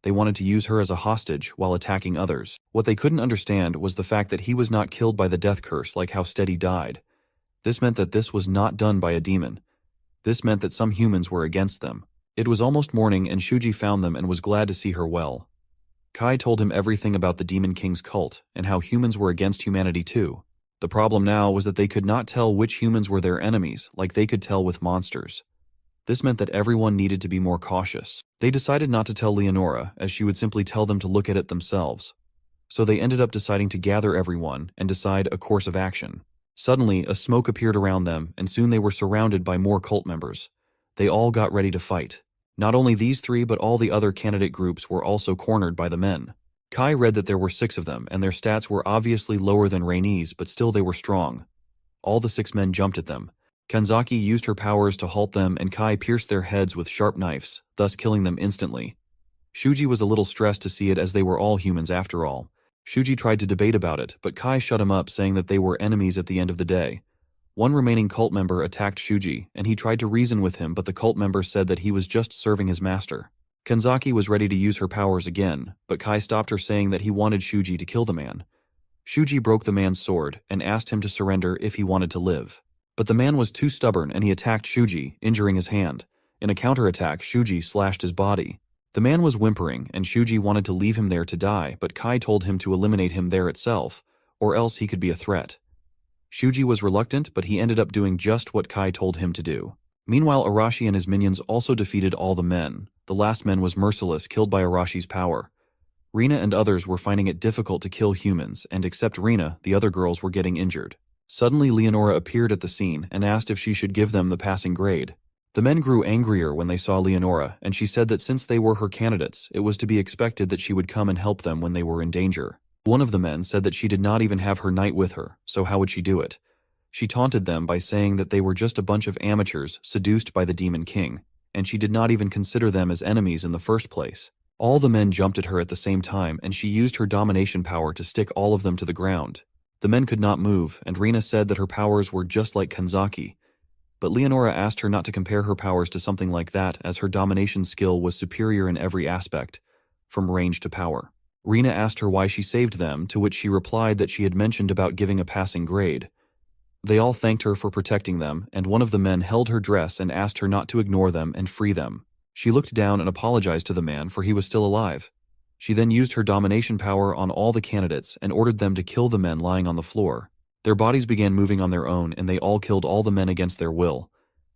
They wanted to use her as a hostage while attacking others. What they couldn't understand was the fact that he was not killed by the death curse like how Steady died. This meant that this was not done by a demon. This meant that some humans were against them. It was almost morning and Shuji found them and was glad to see her well. Kai told him everything about the Demon King's cult and how humans were against humanity too. The problem now was that they could not tell which humans were their enemies like they could tell with monsters. This meant that everyone needed to be more cautious. They decided not to tell Leonora, as she would simply tell them to look at it themselves. So they ended up deciding to gather everyone and decide a course of action. Suddenly, a smoke appeared around them, and soon they were surrounded by more cult members. They all got ready to fight. Not only these three, but all the other candidate groups were also cornered by the men. Kai read that there were 6 of them, and their stats were obviously lower than Rhaenys, but still they were strong. All the 6 men jumped at them. Kanzaki used her powers to halt them, and Kai pierced their heads with sharp knives, thus killing them instantly. Shuji was a little stressed to see it as they were all humans after all. Shuji tried to debate about it, but Kai shut him up, saying that they were enemies at the end of the day. One remaining cult member attacked Shuji, and he tried to reason with him, but the cult member said that he was just serving his master. Kanzaki was ready to use her powers again, but Kai stopped her, saying that he wanted Shuji to kill the man. Shuji broke the man's sword and asked him to surrender if he wanted to live. But the man was too stubborn and he attacked Shuji, injuring his hand. In a counterattack, Shuji slashed his body. The man was whimpering, and Shuji wanted to leave him there to die, but Kai told him to eliminate him there itself, or else he could be a threat. Shuji was reluctant, but he ended up doing just what Kai told him to do. Meanwhile, Arashi and his minions also defeated all the men. The last man was merciless, killed by Arashi's power. Rina and others were finding it difficult to kill humans, and except Rina, the other girls were getting injured. Suddenly, Leonora appeared at the scene and asked if she should give them the passing grade. The men grew angrier when they saw Leonora, and she said that since they were her candidates, it was to be expected that she would come and help them when they were in danger. One of the men said that she did not even have her knight with her, so how would she do it? She taunted them by saying that they were just a bunch of amateurs seduced by the Demon King, and she did not even consider them as enemies in the first place. All the men jumped at her at the same time, and she used her domination power to stick all of them to the ground. The men could not move, and Rina said that her powers were just like Kanzaki. But Leonora asked her not to compare her powers to something like that, as her domination skill was superior in every aspect, from range to power. Rina asked her why she saved them, to which she replied that she had mentioned about giving a passing grade. They all thanked her for protecting them, and one of the men held her dress and asked her not to ignore them and free them. She looked down and apologized to the man, for he was still alive. She then used her domination power on all the candidates and ordered them to kill the men lying on the floor. Their bodies began moving on their own, and they all killed all the men against their will.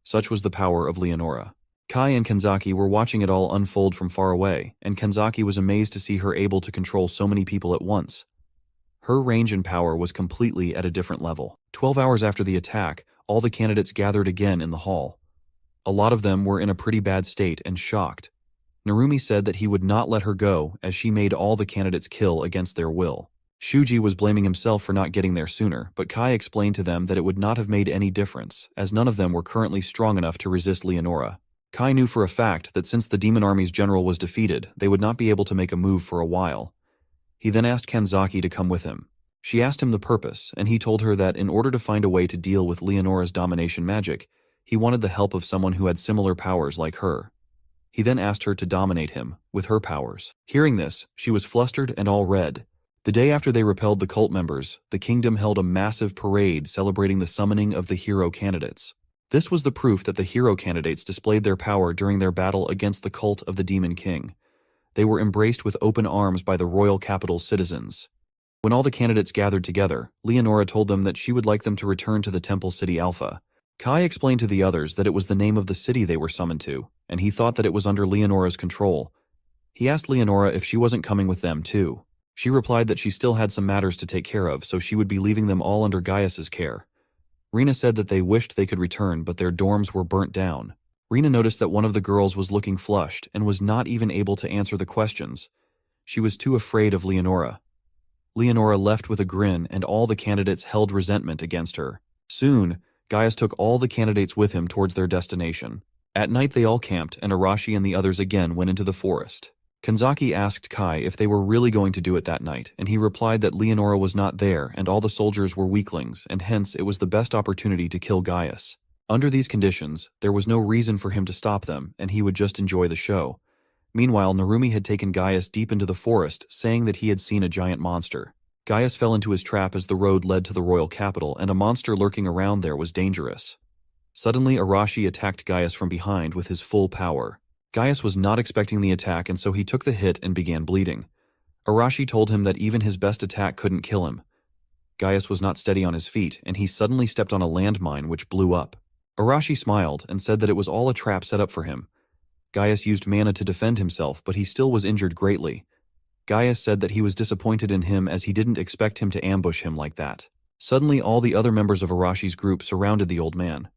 Such was the power of Leonora. Kai and Kanzaki were watching it all unfold from far away, and Kanzaki was amazed to see her able to control so many people at once. Her range and power was completely at a different level. 12 hours after the attack, all the candidates gathered again in the hall. A lot of them were in a pretty bad state and shocked. Narumi said that he would not let her go as she made all the candidates kill against their will. Shuji was blaming himself for not getting there sooner, but Kai explained to them that it would not have made any difference, as none of them were currently strong enough to resist Leonora. Kai knew for a fact that since the demon army's general was defeated, they would not be able to make a move for a while. He then asked Kanzaki to come with him. She asked him the purpose, and he told her that in order to find a way to deal with Leonora's domination magic, he wanted the help of someone who had similar powers like her. He then asked her to dominate him, with her powers. Hearing this, she was flustered and all red. The day after they repelled the cult members, the kingdom held a massive parade celebrating the summoning of the hero candidates. This was the proof that the hero candidates displayed their power during their battle against the cult of the Demon King. They were embraced with open arms by the royal capital's citizens. When all the candidates gathered together, Leonora told them that she would like them to return to the Temple City Alpha. Kai explained to the others that it was the name of the city they were summoned to, and he thought that it was under Leonora's control. He asked Leonora if she wasn't coming with them too. She replied that she still had some matters to take care of, so she would be leaving them all under Gaius's care. Rina said that they wished they could return, but their dorms were burnt down. Rina noticed that one of the girls was looking flushed and was not even able to answer the questions. She was too afraid of Leonora. Leonora left with a grin, and all the candidates held resentment against her. Soon, Gaius took all the candidates with him towards their destination. At night they all camped, and Arashi and the others again went into the forest. Kanzaki asked Kai if they were really going to do it that night, and he replied that Leonora was not there and all the soldiers were weaklings, and hence it was the best opportunity to kill Gaius. Under these conditions, there was no reason for him to stop them, and he would just enjoy the show. Meanwhile, Narumi had taken Gaius deep into the forest, saying that he had seen a giant monster. Gaius fell into his trap as the road led to the royal capital, and a monster lurking around there was dangerous. Suddenly, Arashi attacked Gaius from behind with his full power. Gaius was not expecting the attack, and so he took the hit and began bleeding. Arashi told him that even his best attack couldn't kill him. Gaius was not steady on his feet, and he suddenly stepped on a landmine which blew up. Arashi smiled and said that it was all a trap set up for him. Gaius used mana to defend himself, but he still was injured greatly. Gaius said that he was disappointed in him as he didn't expect him to ambush him like that. Suddenly, all the other members of Arashi's group surrounded the old man.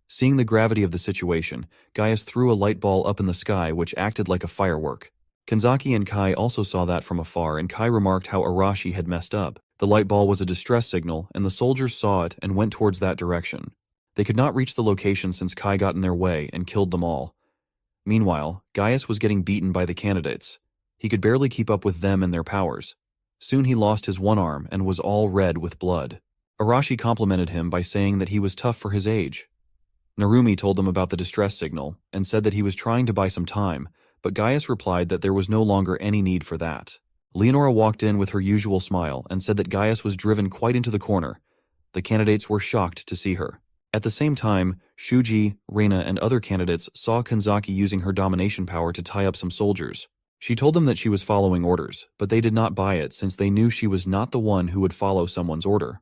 Seeing the gravity of the situation, Gaius threw a light ball up in the sky which acted like a firework. Kanzaki and Kai also saw that from afar, and Kai remarked how Arashi had messed up. The light ball was a distress signal, and the soldiers saw it and went towards that direction. They could not reach the location since Kai got in their way and killed them all. Meanwhile, Gaius was getting beaten by the candidates. He could barely keep up with them and their powers. Soon he lost his one arm and was all red with blood. Arashi complimented him by saying that he was tough for his age. Narumi told them about the distress signal and said that he was trying to buy some time, but Gaius replied that there was no longer any need for that. Leonora walked in with her usual smile and said that Gaius was driven quite into the corner. The candidates were shocked to see her. At the same time, Shuji, Reina, and other candidates saw Kanzaki using her domination power to tie up some soldiers. She told them that she was following orders, but they did not buy it since they knew she was not the one who would follow someone's order.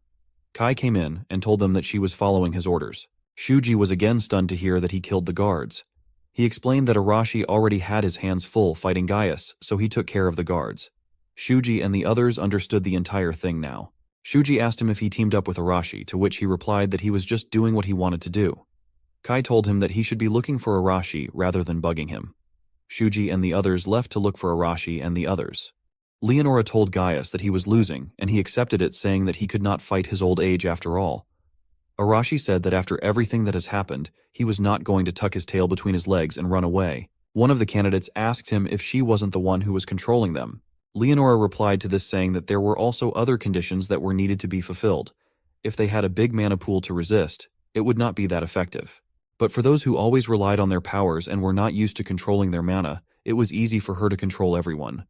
Kai came in and told them that she was following his orders. Shuji was again stunned to hear that he killed the guards. He explained that Arashi already had his hands full fighting Gaius, so he took care of the guards. Shuji and the others understood the entire thing now. Shuji asked him if he teamed up with Arashi, to which he replied that he was just doing what he wanted to do. Kai told him that he should be looking for Arashi rather than bugging him. Shuji and the others left to look for Arashi and the others. Leonora told Gaius that he was losing, and he accepted it, saying that he could not fight his old age after all. Arashi said that after everything that has happened, he was not going to tuck his tail between his legs and run away. One of the candidates asked him if she wasn't the one who was controlling them. Leonora replied to this saying that there were also other conditions that were needed to be fulfilled. If they had a big mana pool to resist, it would not be that effective. But for those who always relied on their powers and were not used to controlling their mana, it was easy for her to control everyone.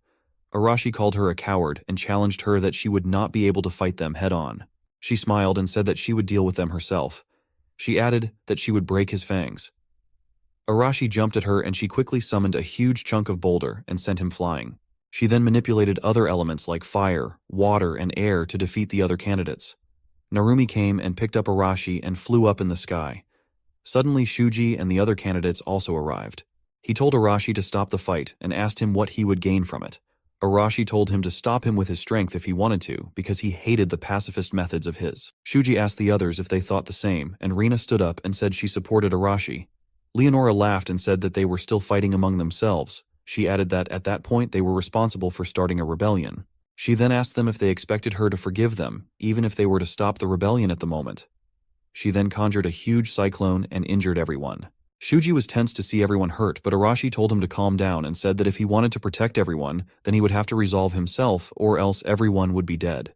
Arashi called her a coward and challenged her that she would not be able to fight them head-on. She smiled and said that she would deal with them herself. She added that she would break his fangs. Arashi jumped at her and she quickly summoned a huge chunk of boulder and sent him flying. She then manipulated other elements like fire, water, and air to defeat the other candidates. Narumi came and picked up Arashi and flew up in the sky. Suddenly, Shuji and the other candidates also arrived. He told Arashi to stop the fight and asked him what he would gain from it. Arashi told him to stop him with his strength if he wanted to, because he hated the pacifist methods of his. Shuji asked the others if they thought the same, and Rina stood up and said she supported Arashi. Leonora laughed and said that they were still fighting among themselves. She added that at that point they were responsible for starting a rebellion. She then asked them if they expected her to forgive them, even if they were to stop the rebellion at the moment. She then conjured a huge cyclone and injured everyone. Shuji was tense to see everyone hurt, but Arashi told him to calm down and said that if he wanted to protect everyone, then he would have to resolve himself or else everyone would be dead.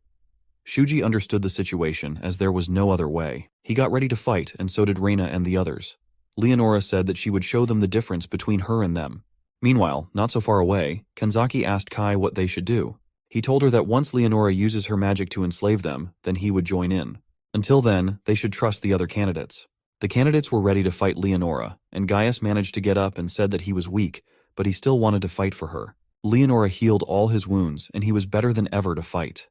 Shuji understood the situation as there was no other way. He got ready to fight, and so did Reina and the others. Leonora said that she would show them the difference between her and them. Meanwhile, not so far away, Kanzaki asked Kai what they should do. He told her that once Leonora uses her magic to enslave them, then he would join in. Until then, they should trust the other candidates. The candidates were ready to fight Leonora, and Gaius managed to get up and said that he was weak, but he still wanted to fight for her. Leonora healed all his wounds, and he was better than ever to fight.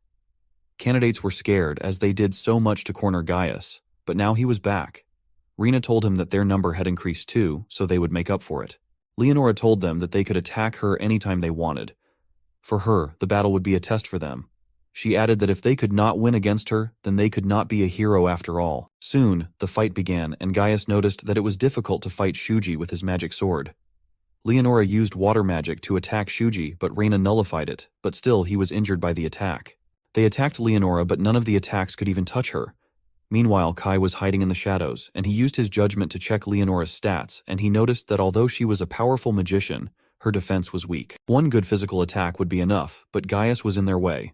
Candidates were scared as they did so much to corner Gaius, but now he was back. Rena told him that their number had increased too, so they would make up for it. Leonora told them that they could attack her anytime they wanted. For her, the battle would be a test for them. She added that if they could not win against her, then they could not be a hero after all. Soon, the fight began, and Gaius noticed that it was difficult to fight Shuji with his magic sword. Leonora used water magic to attack Shuji, but Reina nullified it, but still he was injured by the attack. They attacked Leonora, but none of the attacks could even touch her. Meanwhile, Kai was hiding in the shadows, and he used his judgment to check Leonora's stats, and he noticed that although she was a powerful magician, her defense was weak. One good physical attack would be enough, but Gaius was in their way.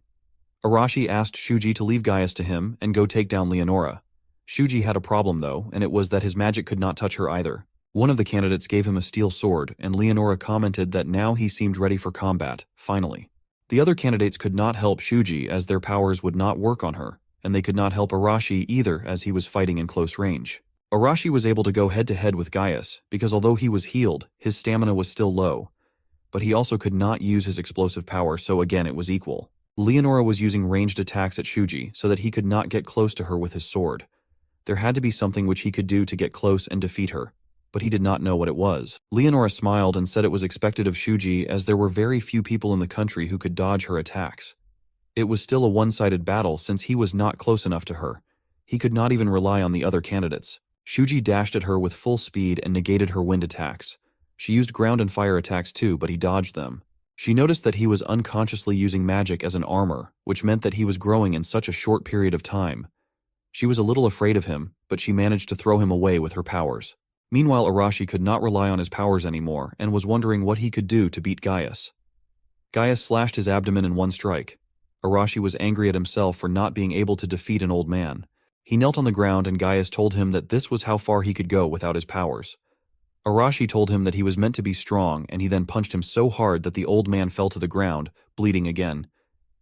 Arashi asked Shuji to leave Gaius to him and go take down Leonora. Shuji had a problem though, and it was that his magic could not touch her either. One of the candidates gave him a steel sword, and Leonora commented that now he seemed ready for combat, finally. The other candidates could not help Shuji as their powers would not work on her, and they could not help Arashi either as he was fighting in close range. Arashi was able to go head-to-head with Gaius, because although he was healed, his stamina was still low. But he also could not use his explosive power, so again it was equal. Leonora was using ranged attacks at Shuji so that he could not get close to her with his sword. There had to be something which he could do to get close and defeat her, but he did not know what it was. Leonora smiled and said it was expected of Shuji as there were very few people in the country who could dodge her attacks. It was still a one-sided battle since he was not close enough to her. He could not even rely on the other candidates. Shuji dashed at her with full speed and negated her wind attacks. She used ground and fire attacks too, but he dodged them. She noticed that he was unconsciously using magic as an armor, which meant that he was growing in such a short period of time. She was a little afraid of him, but she managed to throw him away with her powers. Meanwhile, Arashi could not rely on his powers anymore and was wondering what he could do to beat Gaius. Gaius slashed his abdomen in one strike. Arashi was angry at himself for not being able to defeat an old man. He knelt on the ground and Gaius told him that this was how far he could go without his powers. Arashi told him that he was meant to be strong, and he then punched him so hard that the old man fell to the ground, bleeding again.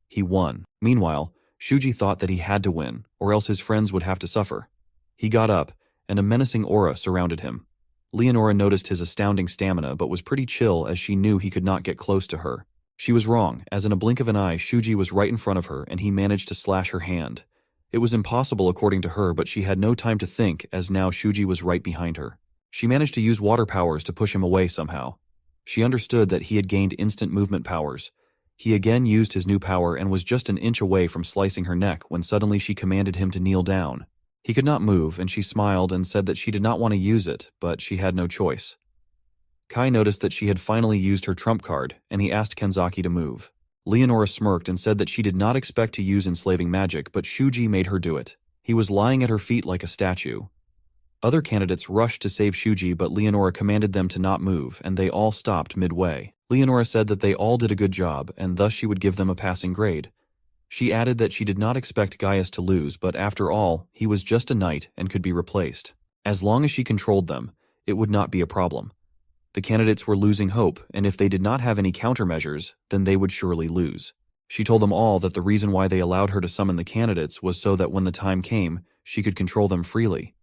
He won. Meanwhile, Shuji thought that he had to win, or else his friends would have to suffer. He got up, and a menacing aura surrounded him. Leonora noticed his astounding stamina but was pretty chill as she knew he could not get close to her. She was wrong, as in a blink of an eye Shuji was right in front of her and he managed to slash her hand. It was impossible according to her, but she had no time to think as now Shuji was right behind her. She managed to use water powers to push him away somehow. She understood that he had gained instant movement powers. He again used his new power and was just an inch away from slicing her neck when suddenly she commanded him to kneel down. He could not move, and she smiled and said that she did not want to use it, but she had no choice. Kai noticed that she had finally used her trump card, and he asked Kanzaki to move. Leonora smirked and said that she did not expect to use enslaving magic, but Shuji made her do it. He was lying at her feet like a statue. Other candidates rushed to save Shuji, but Leonora commanded them to not move, and they all stopped midway. Leonora said that they all did a good job, and thus she would give them a passing grade. She added that she did not expect Gaius to lose, but after all, he was just a knight and could be replaced. As long as she controlled them, it would not be a problem. The candidates were losing hope, and if they did not have any countermeasures, then they would surely lose. She told them all that the reason why they allowed her to summon the candidates was so that when the time came, she could control them freely.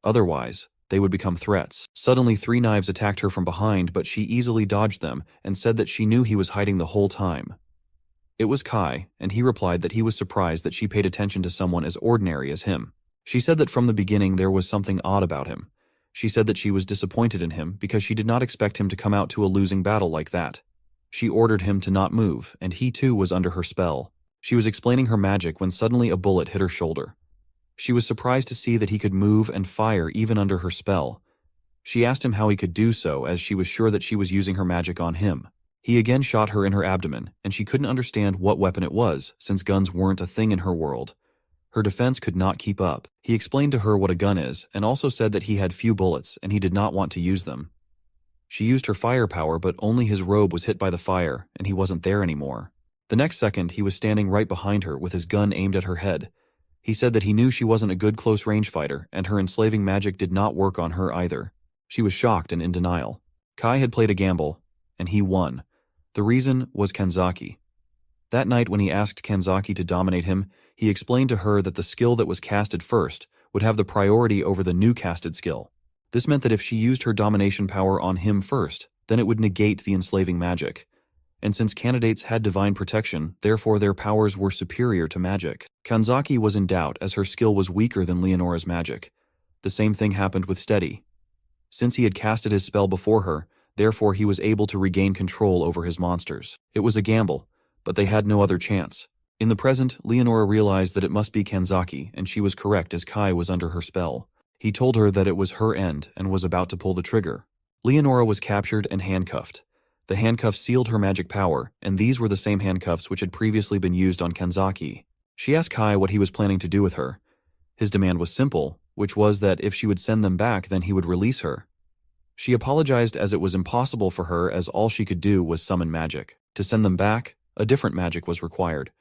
Otherwise, they would become threats. Suddenly 3 knives attacked her from behind, but she easily dodged them and said that she knew he was hiding the whole time. It was Kai, and he replied that he was surprised that she paid attention to someone as ordinary as him. She said that from the beginning there was something odd about him. She said that she was disappointed in him because she did not expect him to come out to a losing battle like that. She ordered him to not move, and he too was under her spell. She was explaining her magic when suddenly a bullet hit her shoulder. She was surprised to see that he could move and fire even under her spell. She asked him how he could do so, as she was sure that she was using her magic on him. He again shot her in her abdomen, and she couldn't understand what weapon it was, since guns weren't a thing in her world. Her defense could not keep up. He explained to her what a gun is, and also said that he had few bullets, and he did not want to use them. She used her firepower, but only his robe was hit by the fire, and he wasn't there anymore. The next second, he was standing right behind her with his gun aimed at her head. He said that he knew she wasn't a good close-range fighter, and her enslaving magic did not work on her either. She was shocked and in denial. Kai had played a gamble, and he won. The reason was Kanzaki. That night when he asked Kanzaki to dominate him, he explained to her that the skill that was casted first would have the priority over the new casted skill. This meant that if she used her domination power on him first, then it would negate the enslaving magic. And since candidates had divine protection, therefore their powers were superior to magic. Kanzaki was in doubt as her skill was weaker than Leonora's magic. The same thing happened with Steady. Since he had casted his spell before her, therefore he was able to regain control over his monsters. It was a gamble, but they had no other chance. In the present, Leonora realized that it must be Kanzaki, and she was correct as Kai was under her spell. He told her that it was her end and was about to pull the trigger. Leonora was captured and handcuffed. The handcuffs sealed her magic power, and these were the same handcuffs which had previously been used on Kanzaki. She asked Kai what he was planning to do with her. His demand was simple, which was that if she would send them back, then he would release her. She apologized as it was impossible for her as all she could do was summon magic. To send them back, a different magic was required.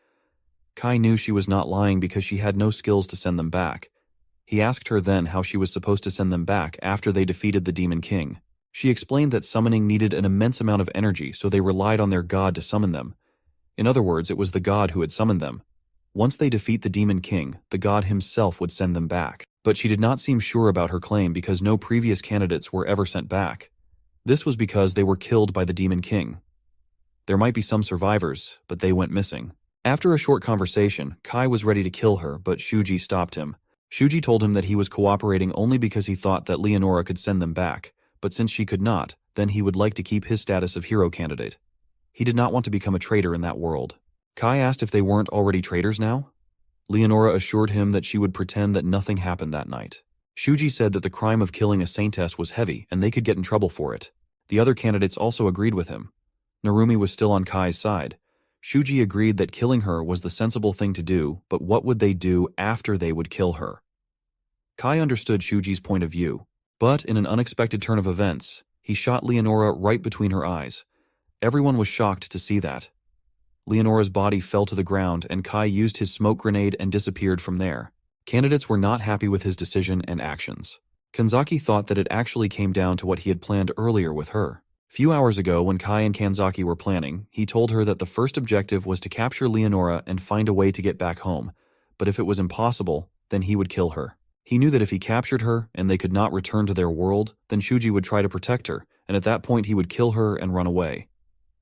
Kai knew she was not lying because she had no skills to send them back. He asked her then how she was supposed to send them back after they defeated the Demon King. She explained that summoning needed an immense amount of energy, so they relied on their god to summon them. In other words, it was the god who had summoned them. Once they defeat the Demon King, the god himself would send them back. But she did not seem sure about her claim because no previous candidates were ever sent back. This was because they were killed by the Demon King. There might be some survivors, but they went missing. After a short conversation, Kai was ready to kill her, but Shuji stopped him. Shuji told him that he was cooperating only because he thought that Leonora could send them back, but since she could not, then he would like to keep his status of hero candidate. He did not want to become a traitor in that world. Kai asked if they weren't already traitors now. Leonora assured him that she would pretend that nothing happened that night. Shuji said that the crime of killing a saintess was heavy and they could get in trouble for it. The other candidates also agreed with him. Narumi was still on Kai's side. Shuji agreed that killing her was the sensible thing to do, but what would they do after they would kill her? Kai understood Shuji's point of view, but in an unexpected turn of events, he shot Leonora right between her eyes. Everyone was shocked to see that. Leonora's body fell to the ground and Kai used his smoke grenade and disappeared from there. Candidates were not happy with his decision and actions. Kanzaki thought that it actually came down to what he had planned earlier with her. Few hours ago, when Kai and Kanzaki were planning, he told her that the first objective was to capture Leonora and find a way to get back home, but if it was impossible, then he would kill her. He knew that if he captured her and they could not return to their world, then Shuji would try to protect her, and at that point he would kill her and run away.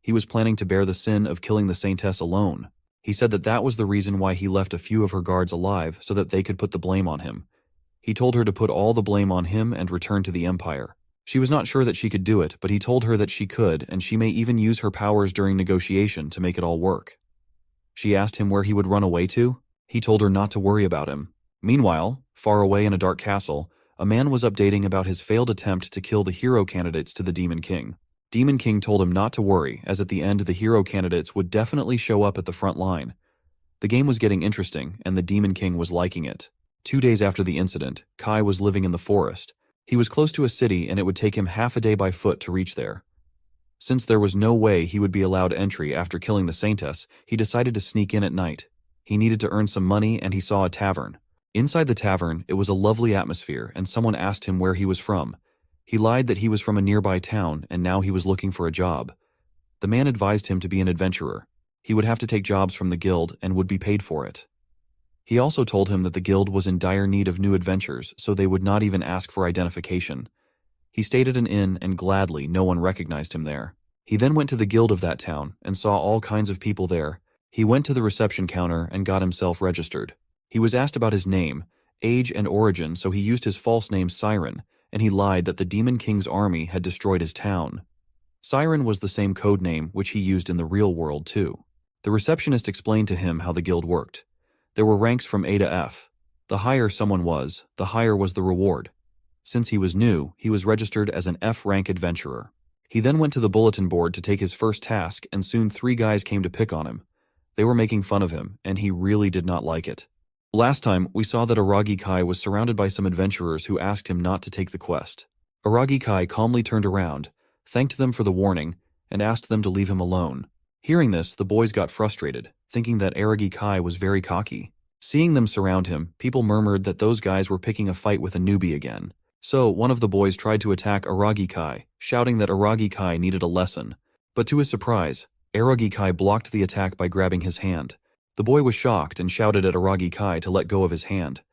He was planning to bear the sin of killing the saintess alone. He said that that was the reason why he left a few of her guards alive so that they could put the blame on him. He told her to put all the blame on him and return to the Empire. She was not sure that she could do it, but he told her that she could, and she may even use her powers during negotiation to make it all work. She asked him where he would run away to. He told her not to worry about him. Meanwhile, far away in a dark castle, a man was updating about his failed attempt to kill the hero candidates to the Demon King. Demon King told him not to worry, as at the end the hero candidates would definitely show up at the front line. The game was getting interesting, and the Demon King was liking it. 2 days after the incident, Kai was living in the forest. He was close to a city and it would take him half a day by foot to reach there. Since there was no way he would be allowed entry after killing the saintess, he decided to sneak in at night. He needed to earn some money and he saw a tavern. Inside the tavern, it was a lovely atmosphere and someone asked him where he was from. He lied that he was from a nearby town and now he was looking for a job. The man advised him to be an adventurer. He would have to take jobs from the guild and would be paid for it. He also told him that the guild was in dire need of new adventures, so they would not even ask for identification. He stayed at an inn and gladly no one recognized him there. He then went to the guild of that town and saw all kinds of people there. He went to the reception counter and got himself registered. He was asked about his name, age, and origin, so he used his false name Siren, and he lied that the Demon King's army had destroyed his town. Siren was the same code name which he used in the real world too. The receptionist explained to him how the guild worked. There were ranks from A to F. The higher someone was, the higher was the reward. Since he was new, he was registered as an F-rank adventurer. He then went to the bulletin board to take his first task, and soon 3 guys came to pick on him. They were making fun of him, and he really did not like it. Last time, we saw that Aragi Kai was surrounded by some adventurers who asked him not to take the quest. Aragi Kai calmly turned around, thanked them for the warning, and asked them to leave him alone. Hearing this, the boys got frustrated, thinking that Aragi Kai was very cocky. Seeing them surround him, people murmured that those guys were picking a fight with a newbie again. So, one of the boys tried to attack Aragi Kai, shouting that Aragi Kai needed a lesson. But to his surprise, Aragi Kai blocked the attack by grabbing his hand. The boy was shocked and shouted at Aragi Kai to let go of his hand.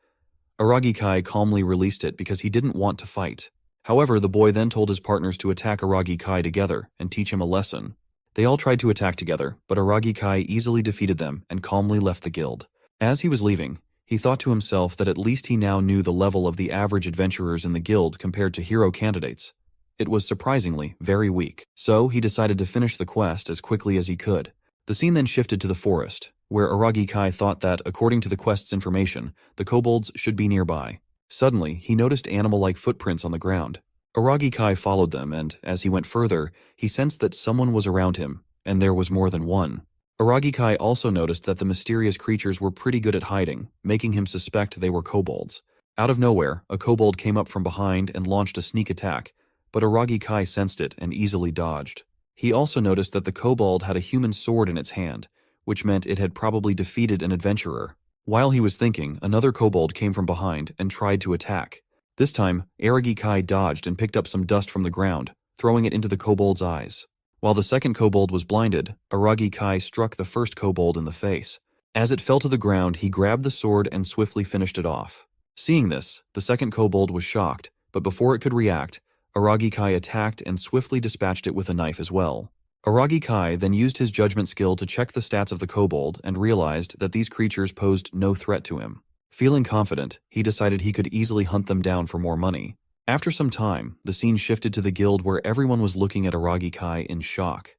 Aragi Kai calmly released it because he didn't want to fight. However, the boy then told his partners to attack Aragi Kai together and teach him a lesson. They all tried to attack together, but Aragi Kai easily defeated them and calmly left the guild. As he was leaving, he thought to himself that at least he now knew the level of the average adventurers in the guild compared to hero candidates. It was surprisingly very weak, so he decided to finish the quest as quickly as he could. The scene then shifted to the forest, where Aragi Kai thought that, according to the quest's information, the kobolds should be nearby. Suddenly, he noticed animal-like footprints on the ground. Aragi Kai followed them, and as he went further, he sensed that someone was around him, and there was more than one. Aragi Kai also noticed that the mysterious creatures were pretty good at hiding, making him suspect they were kobolds. Out of nowhere, a kobold came up from behind and launched a sneak attack, but Aragi Kai sensed it and easily dodged. He also noticed that the kobold had a human sword in its hand, which meant it had probably defeated an adventurer. While he was thinking, another kobold came from behind and tried to attack. This time, Aragi Kai dodged and picked up some dust from the ground, throwing it into the kobold's eyes. While the second kobold was blinded, Aragi Kai struck the first kobold in the face. As it fell to the ground, he grabbed the sword and swiftly finished it off. Seeing this, the second kobold was shocked, but before it could react, Aragi Kai attacked and swiftly dispatched it with a knife as well. Aragi Kai then used his judgment skill to check the stats of the kobold and realized that these creatures posed no threat to him. Feeling confident, he decided he could easily hunt them down for more money. After some time, the scene shifted to the guild where everyone was looking at Aragi Kai in shock.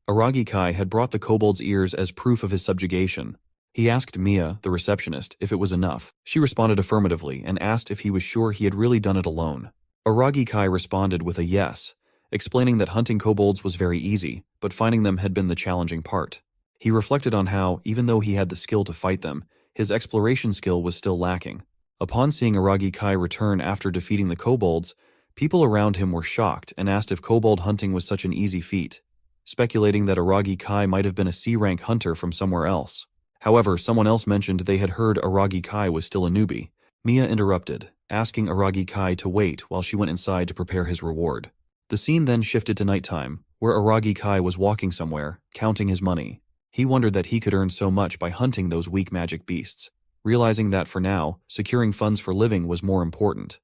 Aragi Kai had brought the kobold's ears as proof of his subjugation. He asked Mia, the receptionist, if it was enough. She responded affirmatively and asked if he was sure he had really done it alone. Aragi Kai responded with a yes, explaining that hunting kobolds was very easy, but finding them had been the challenging part. He reflected on how, even though he had the skill to fight them, his exploration skill was still lacking. Upon seeing Aragi Kai return after defeating the kobolds, people around him were shocked and asked if kobold hunting was such an easy feat, speculating that Aragi Kai might have been a C-rank hunter from somewhere else. However, someone else mentioned they had heard Aragi Kai was still a newbie. Mia interrupted, asking Aragi Kai to wait while she went inside to prepare his reward. The scene then shifted to nighttime, where Aragi Kai was walking somewhere, counting his money. He wondered that he could earn so much by hunting those weak magic beasts, realizing that for now, securing funds for living was more important.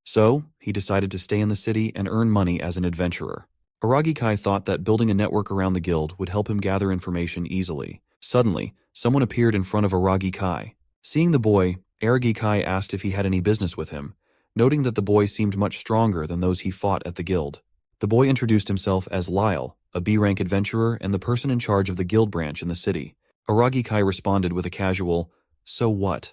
So, he decided to stay in the city and earn money as an adventurer. Aragi Kai thought that building a network around the guild would help him gather information easily. Suddenly, someone appeared in front of Aragi Kai. Seeing the boy, Aragi Kai asked if he had any business with him, noting that the boy seemed much stronger than those he fought at the guild. The boy introduced himself as Lyle, a B-rank adventurer and the person in charge of the guild branch in the city. Aragi Kai responded with a casual, "So what?"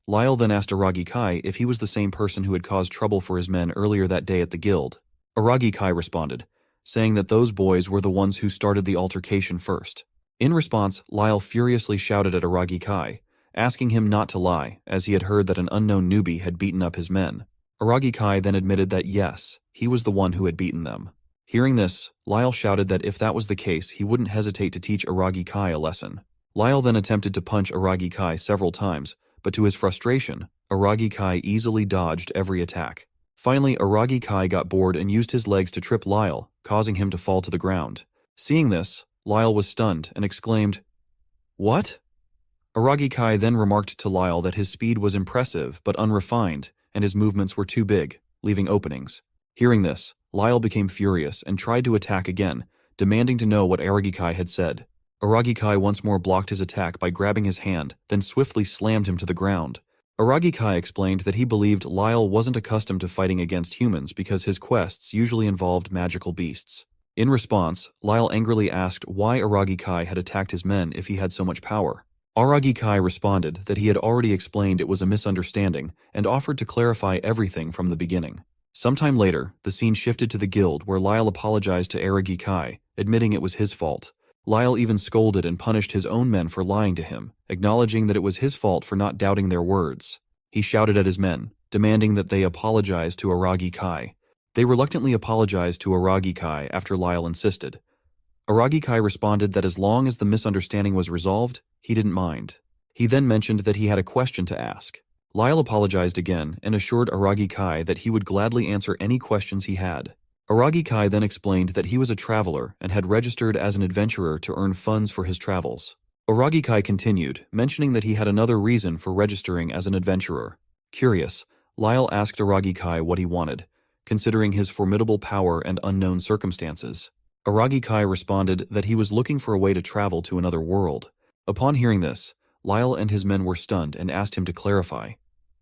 Lyle then asked Aragi Kai if he was the same person who had caused trouble for his men earlier that day at the guild. Aragi Kai responded, saying that those boys were the ones who started the altercation first. In response, Lyle furiously shouted at Aragi Kai, asking him not to lie, as he had heard that an unknown newbie had beaten up his men. Aragi Kai then admitted that yes, he was the one who had beaten them. Hearing this, Lyle shouted that if that was the case, he wouldn't hesitate to teach Aragi Kai a lesson. Lyle then attempted to punch Aragi Kai several times, but to his frustration, Aragi Kai easily dodged every attack. Finally, Aragi Kai got bored and used his legs to trip Lyle, causing him to fall to the ground. Seeing this, Lyle was stunned and exclaimed, "What?" Aragi Kai then remarked to Lyle that his speed was impressive but unrefined, and his movements were too big, leaving openings. Hearing this, Lyle became furious and tried to attack again, demanding to know what Aragi Kai had said. Aragi Kai once more blocked his attack by grabbing his hand, then swiftly slammed him to the ground. Aragi Kai explained that he believed Lyle wasn't accustomed to fighting against humans because his quests usually involved magical beasts. In response, Lyle angrily asked why Aragi Kai had attacked his men if he had so much power. Aragi Kai responded that he had already explained it was a misunderstanding and offered to clarify everything from the beginning. Sometime later, the scene shifted to the guild where Lyle apologized to Aragi Kai, admitting it was his fault. Lyle even scolded and punished his own men for lying to him, acknowledging that it was his fault for not doubting their words. He shouted at his men, demanding that they apologize to Aragi Kai. They reluctantly apologized to Aragi Kai after Lyle insisted. Aragi Kai responded that as long as the misunderstanding was resolved, he didn't mind. He then mentioned that he had a question to ask. Lyle apologized again and assured Aragi Kai that he would gladly answer any questions he had. Aragi Kai then explained that he was a traveler and had registered as an adventurer to earn funds for his travels. Aragi Kai continued, mentioning that he had another reason for registering as an adventurer. Curious, Lyle asked Aragi Kai what he wanted, considering his formidable power and unknown circumstances. Aragi Kai responded that he was looking for a way to travel to another world. Upon hearing this, Lyle and his men were stunned and asked him to clarify.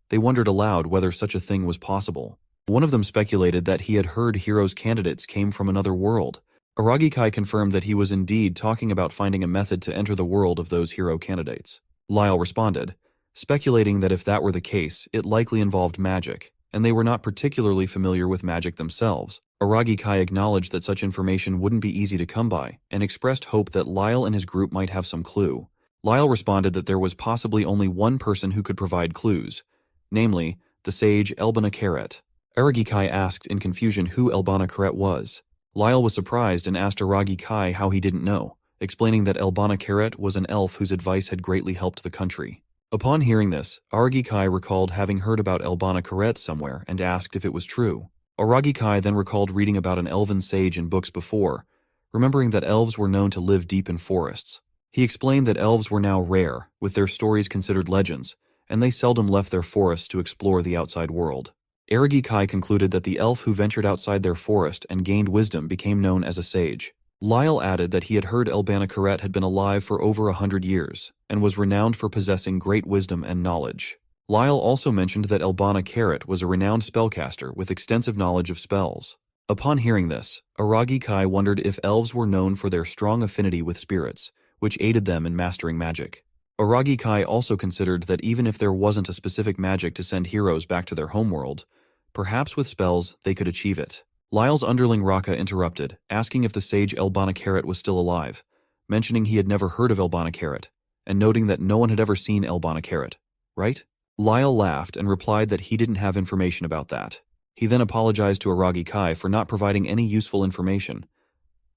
They wondered aloud whether such a thing was possible. One of them speculated that he had heard heroes' candidates came from another world. Aragi Kai confirmed that he was indeed talking about finding a method to enter the world of those hero candidates. Lyle responded, speculating that if that were the case, it likely involved magic, and they were not particularly familiar with magic themselves. Aragi Kai acknowledged that such information wouldn't be easy to come by, and expressed hope that Lyle and his group might have some clue. Lyle responded that there was possibly only one person who could provide clues, namely, the sage Elbana Karet. Aragi Kai asked in confusion who Elbana Karet was. Lyle was surprised and asked Aragi Kai how he didn't know, explaining that Elbana Karet was an elf whose advice had greatly helped the country. Upon hearing this, Aragi Kai recalled having heard about Elbana Karet somewhere and asked if it was true. Aragi Kai then recalled reading about an elven sage in books before, remembering that elves were known to live deep in forests. He explained that elves were now rare, with their stories considered legends, and they seldom left their forests to explore the outside world. Aragi Kai concluded that the elf who ventured outside their forest and gained wisdom became known as a sage. Lyle added that he had heard Elbana Karet had been alive for over 100 years, and was renowned for possessing great wisdom and knowledge. Lyle also mentioned that Elbana Karet was a renowned spellcaster with extensive knowledge of spells. Upon hearing this, Aragi Kai wondered if elves were known for their strong affinity with spirits, which aided them in mastering magic. Aragi Kai also considered that even if there wasn't a specific magic to send heroes back to their homeworld, perhaps with spells they could achieve it. Lyle's underling Raka interrupted, asking if the sage Elbana Karet was still alive, mentioning he had never heard of Elbana Karet, and noting that no one had ever seen Elbana Karet, right? Lyle laughed and replied that he didn't have information about that. He then apologized to Aragi Kai for not providing any useful information.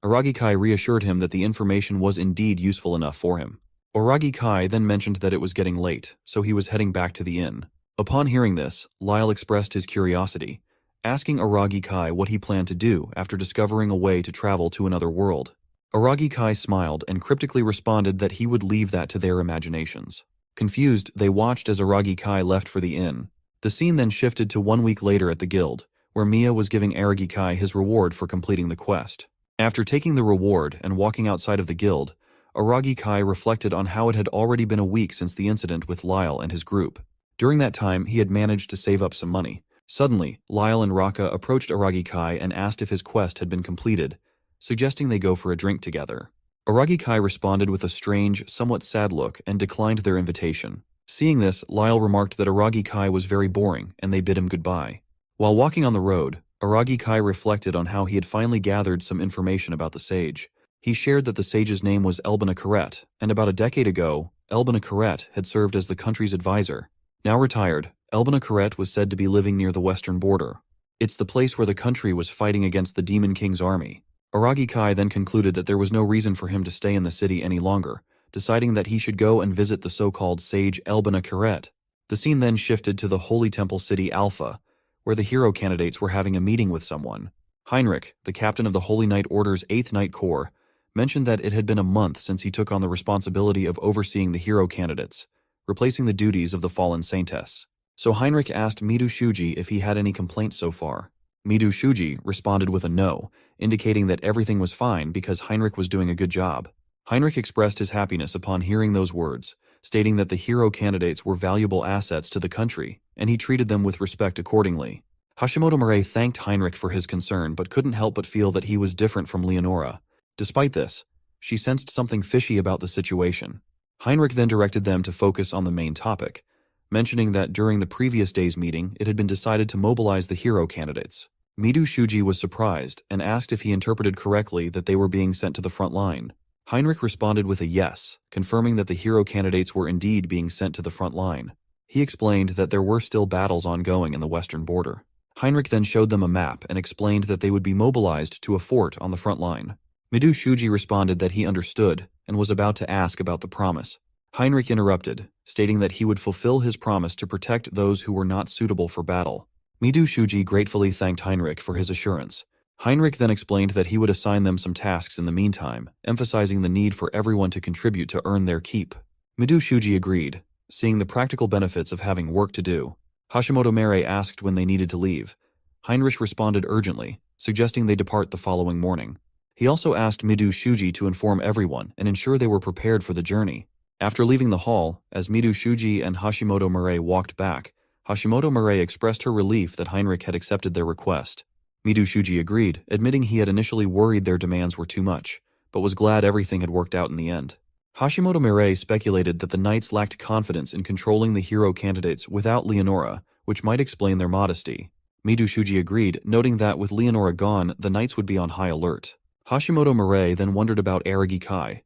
Aragi Kai reassured him that the information was indeed useful enough for him. Aragi Kai then mentioned that it was getting late, so he was heading back to the inn. Upon hearing this, Lyle expressed his curiosity, asking Aragi Kai what he planned to do after discovering a way to travel to another world. Aragi Kai smiled and cryptically responded that he would leave that to their imaginations. Confused, they watched as Aragi Kai left for the inn. The scene then shifted to 1 week later at the guild, where Mia was giving Aragi Kai his reward for completing the quest. After taking the reward and walking outside of the guild, Aragi Kai reflected on how it had already been a week since the incident with Lyle and his group. During that time, he had managed to save up some money. Suddenly, Lyle and Raka approached Aragi Kai and asked if his quest had been completed, suggesting they go for a drink together. Aragi Kai responded with a strange, somewhat sad look and declined their invitation. Seeing this, Lyle remarked that Aragi Kai was very boring, and they bid him goodbye. While walking on the road, Aragi Kai reflected on how he had finally gathered some information about the sage. He shared that the sage's name was Elbana Karet, and about a decade ago, Elbana Karet had served as the country's advisor. Now retired, Elbana Karet was said to be living near the western border. It's the place where the country was fighting against the Demon King's army. Aragi Kai then concluded that there was no reason for him to stay in the city any longer, deciding that he should go and visit the so-called sage Elbana Karet. The scene then shifted to the Holy Temple City Alpha, where the hero candidates were having a meeting with someone. Heinrich, the captain of the Holy Knight Order's 8th Knight Corps, mentioned that it had been a month since he took on the responsibility of overseeing the hero candidates, replacing the duties of the fallen saintess. So Heinrich asked Midu Shuji if he had any complaints so far. Midu Shuji responded with a no, indicating that everything was fine because Heinrich was doing a good job. Heinrich expressed his happiness upon hearing those words, stating that the hero candidates were valuable assets to the country, and he treated them with respect accordingly. Hashimoto Murray thanked Heinrich for his concern but couldn't help but feel that he was different from Leonora. Despite this, she sensed something fishy about the situation. Heinrich then directed them to focus on the main topic, mentioning that during the previous day's meeting it had been decided to mobilize the hero candidates. Midu Shuji was surprised and asked if he interpreted correctly that they were being sent to the front line. Heinrich responded with a yes, confirming that the hero candidates were indeed being sent to the front line. He explained that there were still battles ongoing in the western border. Heinrich then showed them a map and explained that they would be mobilized to a fort on the front line. Midu Shuji responded that he understood and was about to ask about the promise. Heinrich interrupted, stating that he would fulfill his promise to protect those who were not suitable for battle. Midu Shuji gratefully thanked Heinrich for his assurance. Heinrich then explained that he would assign them some tasks in the meantime, emphasizing the need for everyone to contribute to earn their keep. Midu Shuji agreed, seeing the practical benefits of having work to do. Hashimoto Mere asked when they needed to leave. Heinrich responded urgently, suggesting they depart the following morning. He also asked Midu Shuji to inform everyone and ensure they were prepared for the journey. After leaving the hall, as Midu Shuji and Hashimoto Mere walked back, Hashimoto Mere expressed her relief that Heinrich had accepted their request. Midu Shuji agreed, admitting he had initially worried their demands were too much, but was glad everything had worked out in the end. Hashimoto Mere speculated that the knights lacked confidence in controlling the hero candidates without Leonora, which might explain their modesty. Midu Shuji agreed, noting that with Leonora gone, the knights would be on high alert. Hashimoto Mere then wondered about Aragi Kai,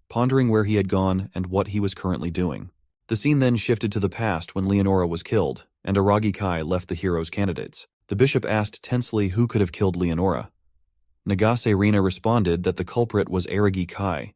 pondering where he had gone and what he was currently doing. The scene then shifted to the past when Leonora was killed, and Aragi Kai left the hero's candidates. The bishop asked tensely who could have killed Leonora. Nagase Rina responded that the culprit was Aragi Kai,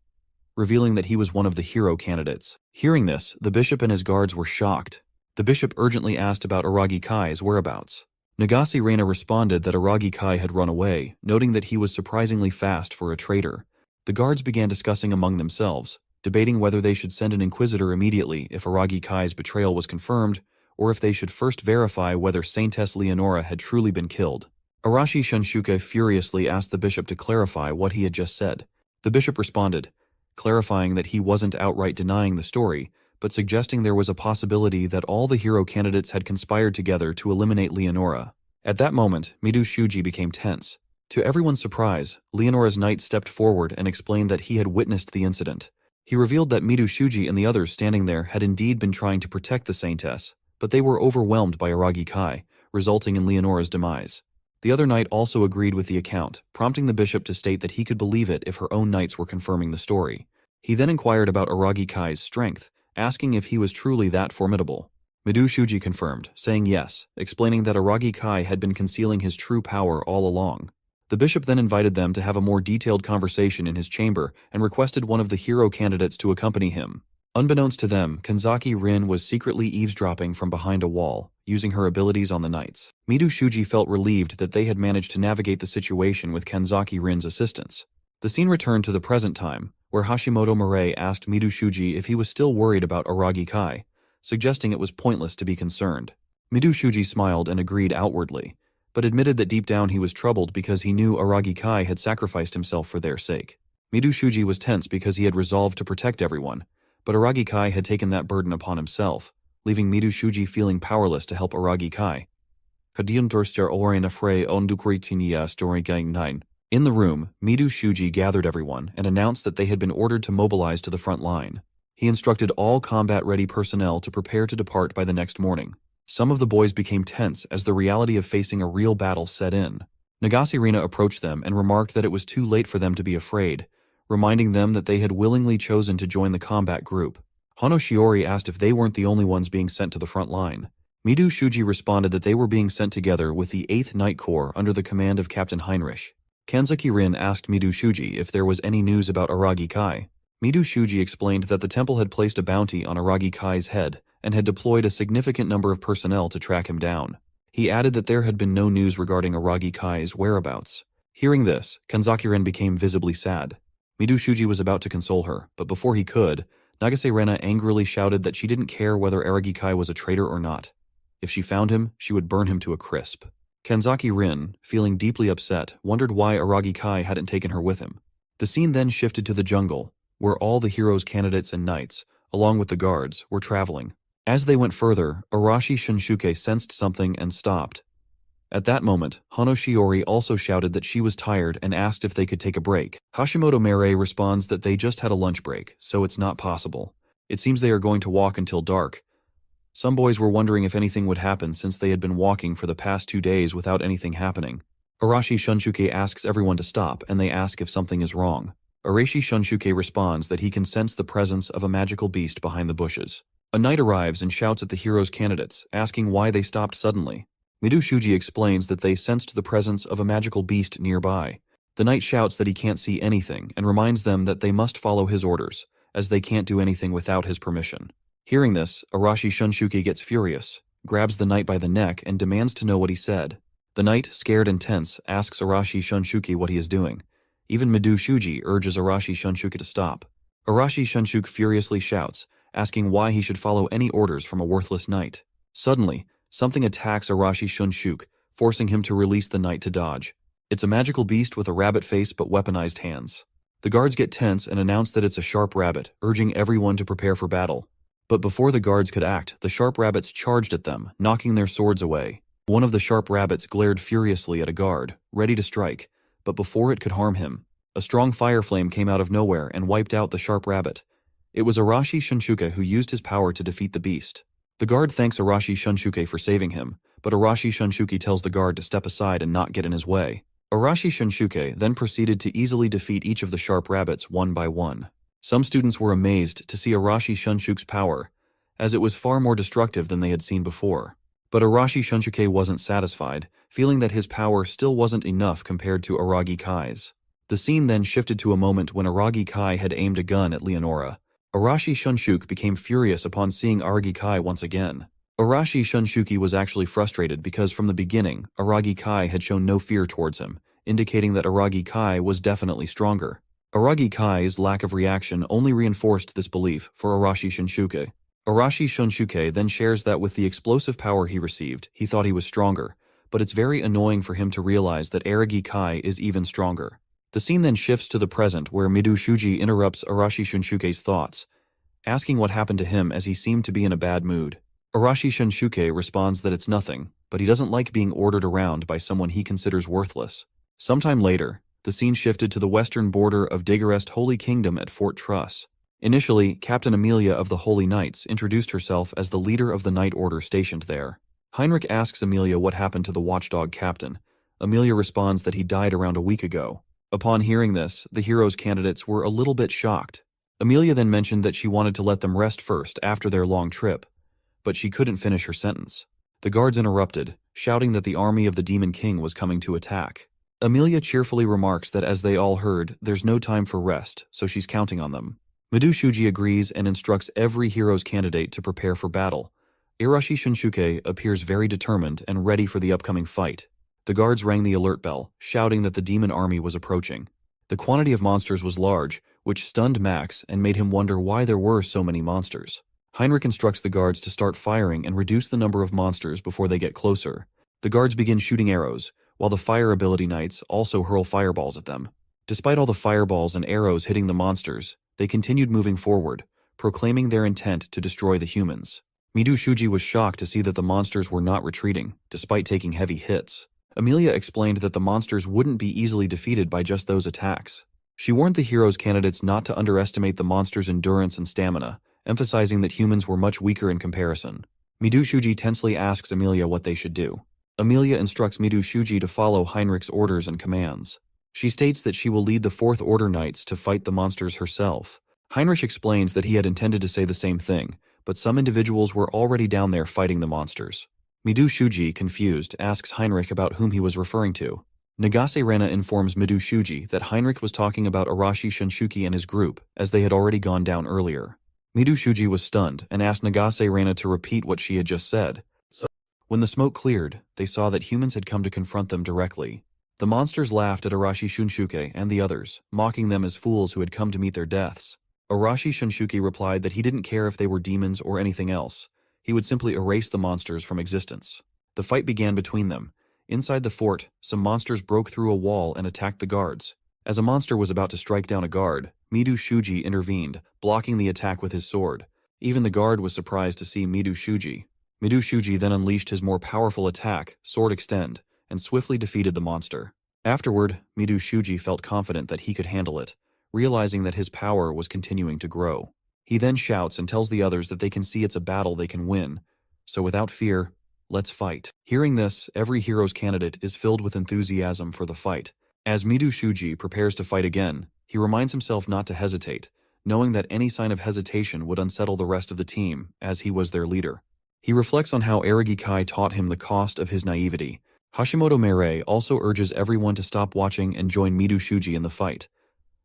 revealing that he was one of the hero candidates. Hearing this, the bishop and his guards were shocked. The bishop urgently asked about Aragi Kai's whereabouts. Nagase Rina responded that Aragi Kai had run away, noting that he was surprisingly fast for a traitor. The guards began discussing among themselves, debating whether they should send an inquisitor immediately if Aragi Kai's betrayal was confirmed, or if they should first verify whether Saintess Leonora had truly been killed. Arashi Shunshuke furiously asked the bishop to clarify what he had just said. The bishop responded, clarifying that he wasn't outright denying the story, but suggesting there was a possibility that all the hero candidates had conspired together to eliminate Leonora. At that moment, Midu Shuji became tense. To everyone's surprise, Leonora's knight stepped forward and explained that he had witnessed the incident. He revealed that Midu Shuji and the others standing there had indeed been trying to protect the Saintess, but they were overwhelmed by Aragi Kai, resulting in Leonora's demise. The other knight also agreed with the account, prompting the bishop to state that he could believe it if her own knights were confirming the story. He then inquired about Aragi Kai's strength, asking if he was truly that formidable. Midu Shuji confirmed, saying yes, explaining that Aragi Kai had been concealing his true power all along. The bishop then invited them to have a more detailed conversation in his chamber and requested one of the hero candidates to accompany him. Unbeknownst to them, Kanzaki Rin was secretly eavesdropping from behind a wall, using her abilities on the knights. Midu Shuji felt relieved that they had managed to navigate the situation with Kanzaki Rin's assistance. The scene returned to the present time, where Hashimoto Mere asked Midu Shuji if he was still worried about Aragi Kai, suggesting it was pointless to be concerned. Midu Shuji smiled and agreed outwardly, but admitted that deep down he was troubled because he knew Aragi Kai had sacrificed himself for their sake. Midu Shuji was tense because he had resolved to protect everyone, but Aragi Kai had taken that burden upon himself, leaving Midu Shuji feeling powerless to help Aragi Kai. In the room, Midu Shuji gathered everyone and announced that they had been ordered to mobilize to the front line. He instructed all combat-ready personnel to prepare to depart by the next morning. Some of the boys became tense as the reality of facing a real battle set in. Nagase Rina approached them and remarked that it was too late for them to be afraid, reminding them that they had willingly chosen to join the combat group. Hano Shiori asked if they weren't the only ones being sent to the front line. Midu Shuji responded that they were being sent together with the 8th Night Corps under the command of Captain Heinrich. Kanzaki Rin asked Midu Shuji if there was any news about Aragi Kai. Midu Shuji explained that the temple had placed a bounty on Aragi Kai's head and had deployed a significant number of personnel to track him down. He added that there had been no news regarding Aragi Kai's whereabouts. Hearing this, Kanzaki Rin became visibly sad. Midu Shuji was about to console her, but before he could, Nagase Rena angrily shouted that she didn't care whether Aragi Kai was a traitor or not. If she found him, she would burn him to a crisp. Kanzaki Rin, feeling deeply upset, wondered why Aragi Kai hadn't taken her with him. The scene then shifted to the jungle, where all the heroes' candidates and knights, along with the guards, were traveling. As they went further, Arashi Shunshuke sensed something and stopped. At that moment, Hano Shiori also shouted that she was tired and asked if they could take a break. Hashimoto Mere responds that they just had a lunch break, so it's not possible. It seems they are going to walk until dark, Some boys were wondering if anything would happen since they had been walking for the past 2 days without anything happening. Arashi Shunsuke asks everyone to stop, and they ask if something is wrong. Arashi Shunsuke responds that he can sense the presence of a magical beast behind the bushes. A knight arrives and shouts at the hero's candidates, asking why they stopped suddenly. Midoshuji explains that they sensed the presence of a magical beast nearby. The knight shouts that he can't see anything and reminds them that they must follow his orders, as they can't do anything without his permission. Hearing this, Arashi Shunsuke gets furious, grabs the knight by the neck, and demands to know what he said. The knight, scared and tense, asks Arashi Shunsuke what he is doing. Even Midoshuji urges Arashi Shunsuke to stop. Arashi Shunsuke furiously shouts, asking why he should follow any orders from a worthless knight. Suddenly, something attacks Arashi Shunsuke, forcing him to release the knight to dodge. It's a magical beast with a rabbit face but weaponized hands. The guards get tense and announce that it's a sharp rabbit, urging everyone to prepare for battle. But before the guards could act, the sharp rabbits charged at them, knocking their swords away. One of the sharp rabbits glared furiously at a guard, ready to strike, but before it could harm him, a strong fire flame came out of nowhere and wiped out the sharp rabbit. It was Arashi Shunsuke who used his power to defeat the beast. The guard thanks Arashi Shunsuke for saving him, but Arashi Shunsuke tells the guard to step aside and not get in his way. Arashi Shunsuke then proceeded to easily defeat each of the sharp rabbits one by one. Some students were amazed to see Arashi Shunsuke's power, as it was far more destructive than they had seen before. But Arashi Shunsuke wasn't satisfied, feeling that his power still wasn't enough compared to Aragi Kai's. The scene then shifted to a moment when Aragi Kai had aimed a gun at Leonora. Arashi Shunsuke became furious upon seeing Aragi Kai once again. Arashi Shunsuke was actually frustrated because from the beginning, Aragi Kai had shown no fear towards him, indicating that Aragi Kai was definitely stronger. Aragi Kai's lack of reaction only reinforced this belief for Arashi Shunsuke. Arashi Shunsuke then shares that with the explosive power he received, he thought he was stronger, but it's very annoying for him to realize that Aragi Kai is even stronger. The scene then shifts to the present where Midoshuji interrupts Arashi Shunsuke's thoughts, asking what happened to him as he seemed to be in a bad mood. Arashi Shunsuke responds that it's nothing, but he doesn't like being ordered around by someone he considers worthless. Sometime later, the scene shifted to the western border of Daguerest Holy Kingdom at Fort Truss. Initially, Captain Amelia of the Holy Knights introduced herself as the leader of the Knight Order stationed there. Heinrich asks Amelia what happened to the watchdog captain. Amelia responds that he died around a week ago. Upon hearing this, the hero's candidates were a little bit shocked. Amelia then mentioned that she wanted to let them rest first after their long trip, but she couldn't finish her sentence. The guards interrupted, shouting that the army of the Demon King was coming to attack. Amelia cheerfully remarks that as they all heard, there's no time for rest, so she's counting on them. Midoshuji agrees and instructs every hero's candidate to prepare for battle. Arashi Shunsuke appears very determined and ready for the upcoming fight. The guards rang the alert bell, shouting that the demon army was approaching. The quantity of monsters was large, which stunned Max and made him wonder why there were so many monsters. Heinrich instructs the guards to start firing and reduce the number of monsters before they get closer. The guards begin shooting arrows, while the fire ability knights also hurl fireballs at them. Despite all the fireballs and arrows hitting the monsters, they continued moving forward, proclaiming their intent to destroy the humans. Midoshuji was shocked to see that the monsters were not retreating, despite taking heavy hits. Amelia explained that the monsters wouldn't be easily defeated by just those attacks. She warned the hero's candidates not to underestimate the monsters' endurance and stamina, emphasizing that humans were much weaker in comparison. Midoshuji tensely asks Amelia what they should do. Amelia instructs Midoshuji to follow Heinrich's orders and commands. She states that she will lead the Fourth Order Knights to fight the monsters herself. Heinrich explains that he had intended to say the same thing, but some individuals were already down there fighting the monsters. Midoshuji, confused, asks Heinrich about whom he was referring to. Nagase Rena informs Midoshuji that Heinrich was talking about Arashi Shunsuke and his group, as they had already gone down earlier. Midoshuji was stunned and asked Nagase Rena to repeat what she had just said. When the smoke cleared, they saw that humans had come to confront them directly. The monsters laughed at Arashi Shunsuke and the others, mocking them as fools who had come to meet their deaths. Arashi Shunsuke replied that he didn't care if they were demons or anything else. He would simply erase the monsters from existence. The fight began between them. Inside the fort, some monsters broke through a wall and attacked the guards. As a monster was about to strike down a guard, Midoshuji intervened, blocking the attack with his sword. Even the guard was surprised to see Midoshuji. Midoshuji then unleashed his more powerful attack, Sword Extend, and swiftly defeated the monster. Afterward, Midoshuji felt confident that he could handle it, realizing that his power was continuing to grow. He then shouts and tells the others that they can see it's a battle they can win, so without fear, let's fight. Hearing this, every hero's candidate is filled with enthusiasm for the fight. As Mido Shuji prepares to fight again, he reminds himself not to hesitate, knowing that any sign of hesitation would unsettle the rest of the team, as he was their leader. He reflects on how Aragi Kai taught him the cost of his naivety. Hashimoto Meirei also urges everyone to stop watching and join Mido Shuji in the fight.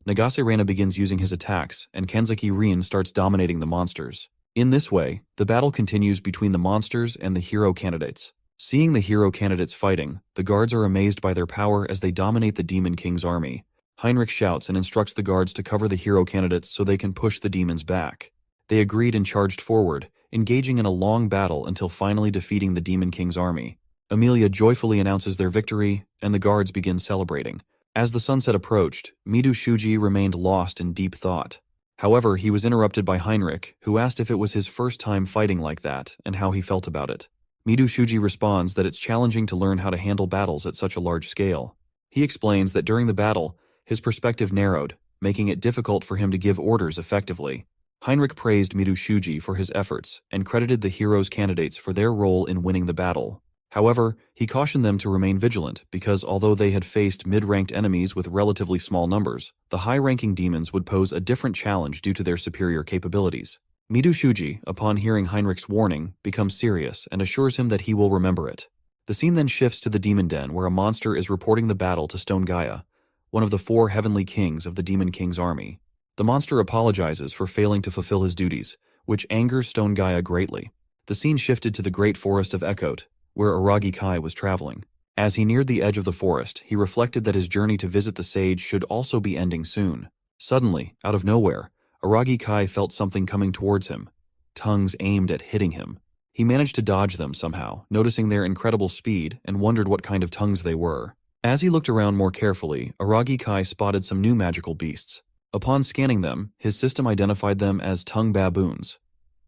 Nagase Reina begins using his attacks, and Kenzaki Rin starts dominating the monsters. In this way, the battle continues between the monsters and the hero candidates. Seeing the hero candidates fighting, the guards are amazed by their power as they dominate the Demon King's army. Heinrich shouts and instructs the guards to cover the hero candidates so they can push the demons back. They agreed and charged forward, engaging in a long battle until finally defeating the Demon King's army. Emilia joyfully announces their victory, and the guards begin celebrating. As the sunset approached, Mido Shuji remained lost in deep thought. However, he was interrupted by Heinrich, who asked if it was his first time fighting like that and how he felt about it. Mido Shuji responds that it's challenging to learn how to handle battles at such a large scale. He explains that during the battle, his perspective narrowed, making it difficult for him to give orders effectively. Heinrich praised Mido Shuji for his efforts and credited the heroes' candidates for their role in winning the battle. However, he cautioned them to remain vigilant because although they had faced mid-ranked enemies with relatively small numbers, the high-ranking demons would pose a different challenge due to their superior capabilities. Mido Shuji, upon hearing Heinrich's warning, becomes serious and assures him that he will remember it. The scene then shifts to the Demon Den where a monster is reporting the battle to Stone Gaia, one of the 4 heavenly kings of the Demon King's army. The monster apologizes for failing to fulfill his duties, which angers Stone Gaia greatly. The scene shifted to the great forest of Ekot, where Aragi Kai was traveling. As he neared the edge of the forest, he reflected that his journey to visit the sage should also be ending soon. Suddenly, out of nowhere, Aragi Kai felt something coming towards him, tongues aimed at hitting him. He managed to dodge them somehow, noticing their incredible speed, and wondered what kind of tongues they were. As he looked around more carefully, Aragi Kai spotted some new magical beasts. Upon scanning them, his system identified them as tongue baboons.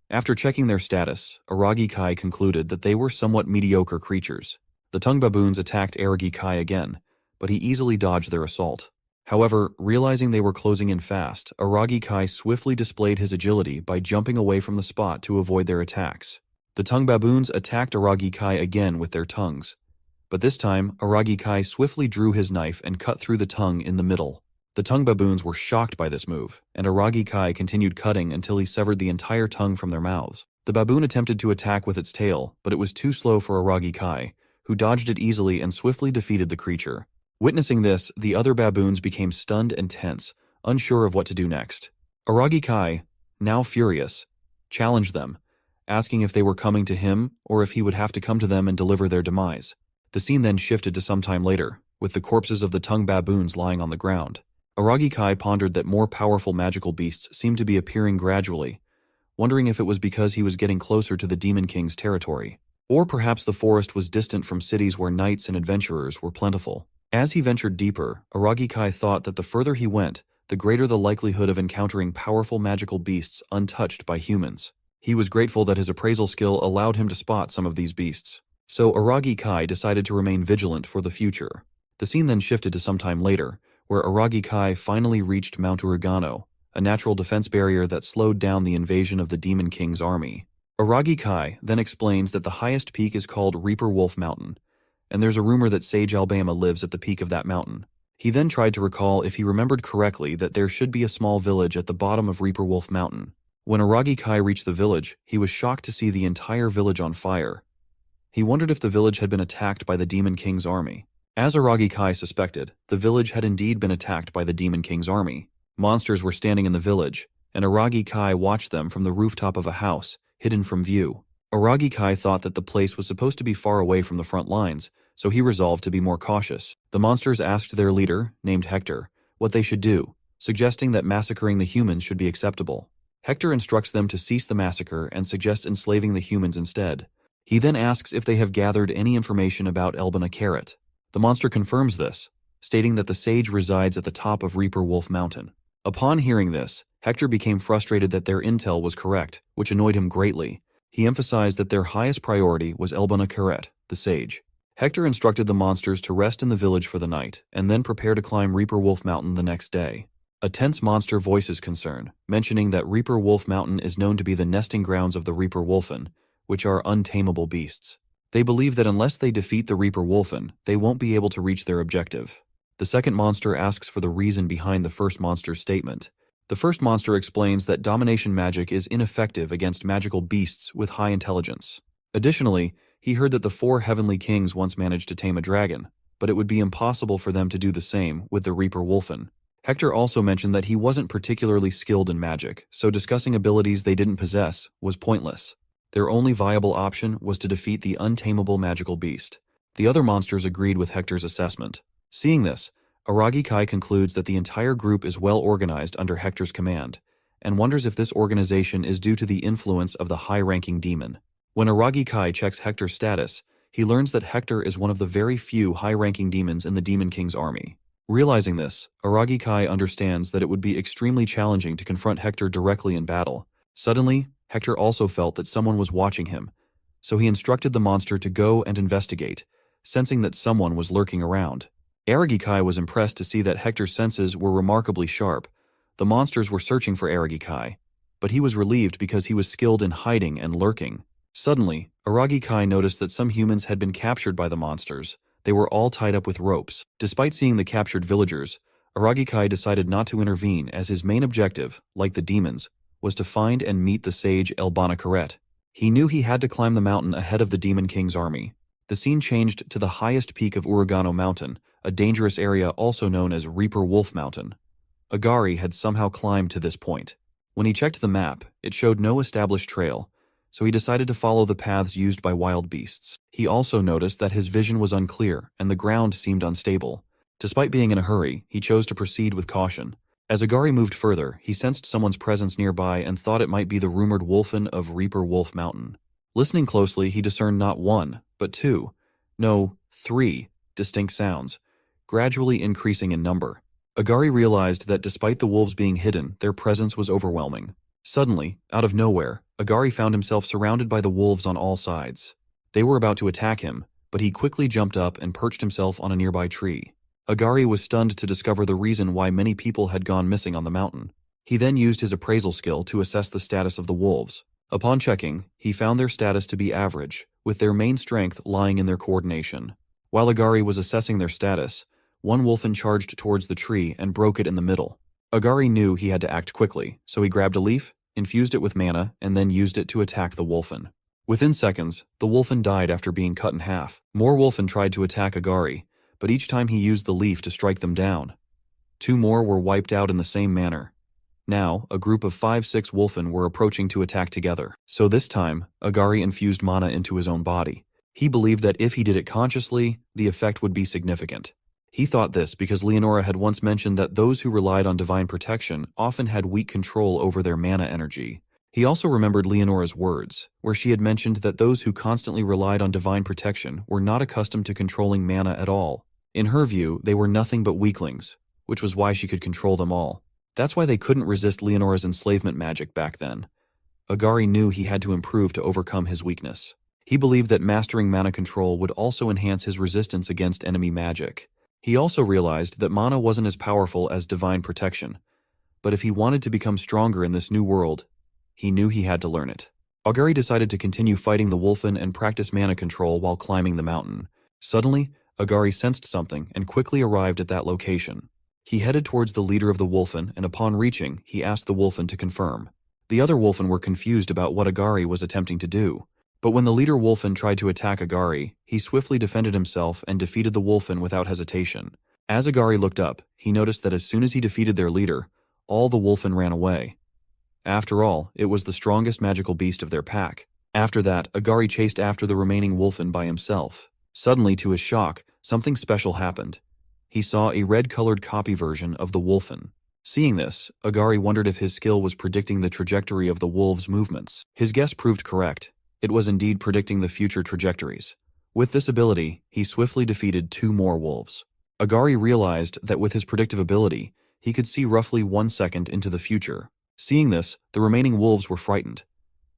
After checking their status, Aragi Kai concluded that they were somewhat mediocre creatures. The tongue baboons attacked Aragi Kai again, but he easily dodged their assault. However, realizing they were closing in fast, Aragi Kai swiftly displayed his agility by jumping away from the spot to avoid their attacks. The tongue baboons attacked Aragi Kai again with their tongues. But this time, Aragi Kai swiftly drew his knife and cut through the tongue in the middle. The tongue baboons were shocked by this move, and Aragi Kai continued cutting until he severed the entire tongue from their mouths. The baboon attempted to attack with its tail, but it was too slow for Aragi Kai, who dodged it easily and swiftly defeated the creature. Witnessing this, the other baboons became stunned and tense, unsure of what to do next. Aragi Kai, now furious, challenged them, asking if they were coming to him or if he would have to come to them and deliver their demise. The scene then shifted to some time later, with the corpses of the tongue baboons lying on the ground. Aragi Kai pondered that more powerful magical beasts seemed to be appearing gradually, wondering if it was because he was getting closer to the Demon King's territory. Or perhaps the forest was distant from cities where knights and adventurers were plentiful. As he ventured deeper, Aragi Kai thought that the further he went, the greater the likelihood of encountering powerful magical beasts untouched by humans. He was grateful that his appraisal skill allowed him to spot some of these beasts. So Aragi Kai decided to remain vigilant for the future. The scene then shifted to some time later, where Aragi Kai finally reached Mount Urugano, a natural defense barrier that slowed down the invasion of the Demon King's army. Aragi Kai then explains that the highest peak is called Reaper Wolf Mountain, and there's a rumor that Sage Alabama lives at the peak of that mountain. He then tried to recall if he remembered correctly that there should be a small village at the bottom of Reaper Wolf Mountain. When Aragi Kai reached the village, he was shocked to see the entire village on fire. He wondered if the village had been attacked by the Demon King's army. As Aragi Kai suspected, the village had indeed been attacked by the Demon King's army. Monsters were standing in the village, and Aragi Kai watched them from the rooftop of a house, hidden from view. Aragi Kai thought that the place was supposed to be far away from the front lines, so he resolved to be more cautious. The monsters asked their leader, named Hector, what they should do, suggesting that massacring the humans should be acceptable. Hector instructs them to cease the massacre and suggests enslaving the humans instead. He then asks if they have gathered any information about Elbana Carrot. The monster confirms this, stating that the sage resides at the top of Reaper Wolf Mountain. Upon hearing this, Hector became frustrated that their intel was correct, which annoyed him greatly. He emphasized that their highest priority was Elbana Carrot, the sage. Hector instructed the monsters to rest in the village for the night, and then prepare to climb Reaper Wolf Mountain the next day. A tense monster voices concern, mentioning that Reaper Wolf Mountain is known to be the nesting grounds of the Reaper Wolfen, which are untamable beasts. They believe that unless they defeat the Reaper Wolfen, they won't be able to reach their objective. The second monster asks for the reason behind the first monster's statement. The first monster explains that domination magic is ineffective against magical beasts with high intelligence. Additionally, he heard that the 4 heavenly kings once managed to tame a dragon, but it would be impossible for them to do the same with the Reaper Wolfen. Hector also mentioned that he wasn't particularly skilled in magic, so discussing abilities they didn't possess was pointless. Their only viable option was to defeat the untamable magical beast. The other monsters agreed with Hector's assessment. Seeing this, Aragi Kai concludes that the entire group is well organized under Hector's command, and wonders if this organization is due to the influence of the high-ranking demon. When Aragi Kai checks Hector's status, he learns that Hector is one of the very few high-ranking demons in the Demon King's army. Realizing this, Aragi Kai understands that it would be extremely challenging to confront Hector directly in battle. Suddenly, Hector also felt that someone was watching him, so he instructed the monster to go and investigate, sensing that someone was lurking around. Aragi Kai was impressed to see that Hector's senses were remarkably sharp. The monsters were searching for Aragi Kai, but he was relieved because he was skilled in hiding and lurking. Suddenly, Aragi Kai noticed that some humans had been captured by the monsters. They were all tied up with ropes. Despite seeing the captured villagers, Aragi Kai decided not to intervene as his main objective, like the demons, was to find and meet the sage Elbana Karet. He knew he had to climb the mountain ahead of the Demon King's army. The scene changed to the highest peak of Urugano Mountain, a dangerous area also known as Reaper Wolf Mountain. Agari had somehow climbed to this point. When he checked the map, it showed no established trail, so he decided to follow the paths used by wild beasts. He also noticed that his vision was unclear and the ground seemed unstable. Despite being in a hurry, he chose to proceed with caution. As Agari moved further, he sensed someone's presence nearby and thought it might be the rumored Wolfen of Reaper Wolf Mountain. Listening closely, he discerned not 1, but 2, no, 3 distinct sounds, gradually increasing in number. Agari realized that despite the wolves being hidden, their presence was overwhelming. Suddenly, out of nowhere, Agari found himself surrounded by the wolves on all sides. They were about to attack him, but he quickly jumped up and perched himself on a nearby tree. Agari was stunned to discover the reason why many people had gone missing on the mountain. He then used his appraisal skill to assess the status of the wolves. Upon checking, he found their status to be average, with their main strength lying in their coordination. While Agari was assessing their status, one wolfen charged towards the tree and broke it in the middle. Agari knew he had to act quickly, so he grabbed a leaf, infused it with mana, and then used it to attack the wolfen. Within seconds, the wolfen died after being cut in half. More wolfen tried to attack Agari, but each time he used the leaf to strike them down. 2 more were wiped out in the same manner. Now, a group of 5-6 wolfen were approaching to attack together. So this time, Agari infused mana into his own body. He believed that if he did it consciously, the effect would be significant. He thought this because Leonora had once mentioned that those who relied on divine protection often had weak control over their mana energy. He also remembered Leonora's words, where she had mentioned that those who constantly relied on divine protection were not accustomed to controlling mana at all. In her view, they were nothing but weaklings, which was why she could control them all. That's why they couldn't resist Leonora's enslavement magic back then. Agari knew he had to improve to overcome his weakness. He believed that mastering mana control would also enhance his resistance against enemy magic. He also realized that mana wasn't as powerful as divine protection, but if he wanted to become stronger in this new world, he knew he had to learn it. Agari decided to continue fighting the wolfen and practice mana control while climbing the mountain. Suddenly, Agari sensed something and quickly arrived at that location. He headed towards the leader of the wolfen, and upon reaching, he asked the wolfen to confirm. The other wolfen were confused about what Agari was attempting to do. But when the leader wolfen tried to attack Agari, he swiftly defended himself and defeated the wolfen without hesitation. As Agari looked up, he noticed that as soon as he defeated their leader, all the wolfen ran away. After all, it was the strongest magical beast of their pack. After that, Agari chased after the remaining wolfen by himself. Suddenly, to his shock, something special happened. He saw a red-colored copy version of the wolfen. Seeing this, Agari wondered if his skill was predicting the trajectory of the wolves' movements. His guess proved correct. It was indeed predicting the future trajectories. With this ability, he swiftly defeated 2 more wolves. Agari realized that with his predictive ability, he could see roughly 1 second into the future. Seeing this, the remaining wolves were frightened.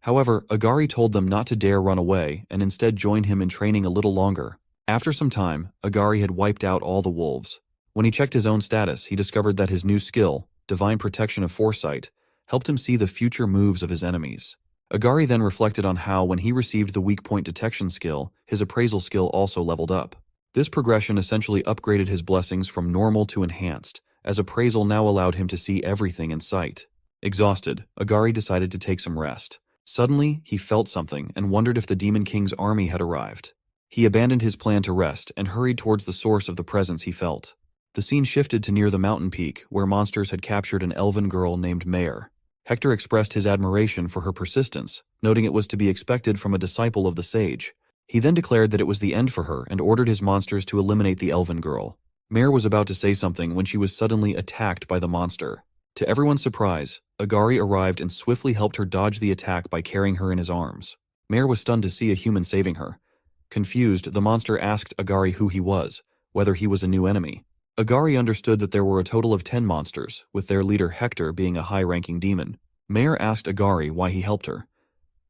However, Agari told them not to dare run away and instead join him in training a little longer. After some time, Agari had wiped out all the wolves. When he checked his own status, he discovered that his new skill, Divine Protection of Foresight, helped him see the future moves of his enemies. Agari then reflected on how, when he received the weak point detection skill, his appraisal skill also leveled up. This progression essentially upgraded his blessings from normal to enhanced, as appraisal now allowed him to see everything in sight. Exhausted, Agari decided to take some rest. Suddenly, he felt something and wondered if the Demon King's army had arrived. He abandoned his plan to rest and hurried towards the source of the presence he felt. The scene shifted to near the mountain peak, where monsters had captured an elven girl named Mare. Hector expressed his admiration for her persistence, noting it was to be expected from a disciple of the sage. He then declared that it was the end for her and ordered his monsters to eliminate the elven girl. Mare was about to say something when she was suddenly attacked by the monster. To everyone's surprise, Agari arrived and swiftly helped her dodge the attack by carrying her in his arms. Mare was stunned to see a human saving her. Confused, the monster asked Agari who he was, whether he was a new enemy. Agari understood that there were a total of 10 monsters, with their leader Hector being a high-ranking demon. Mare asked Agari why he helped her.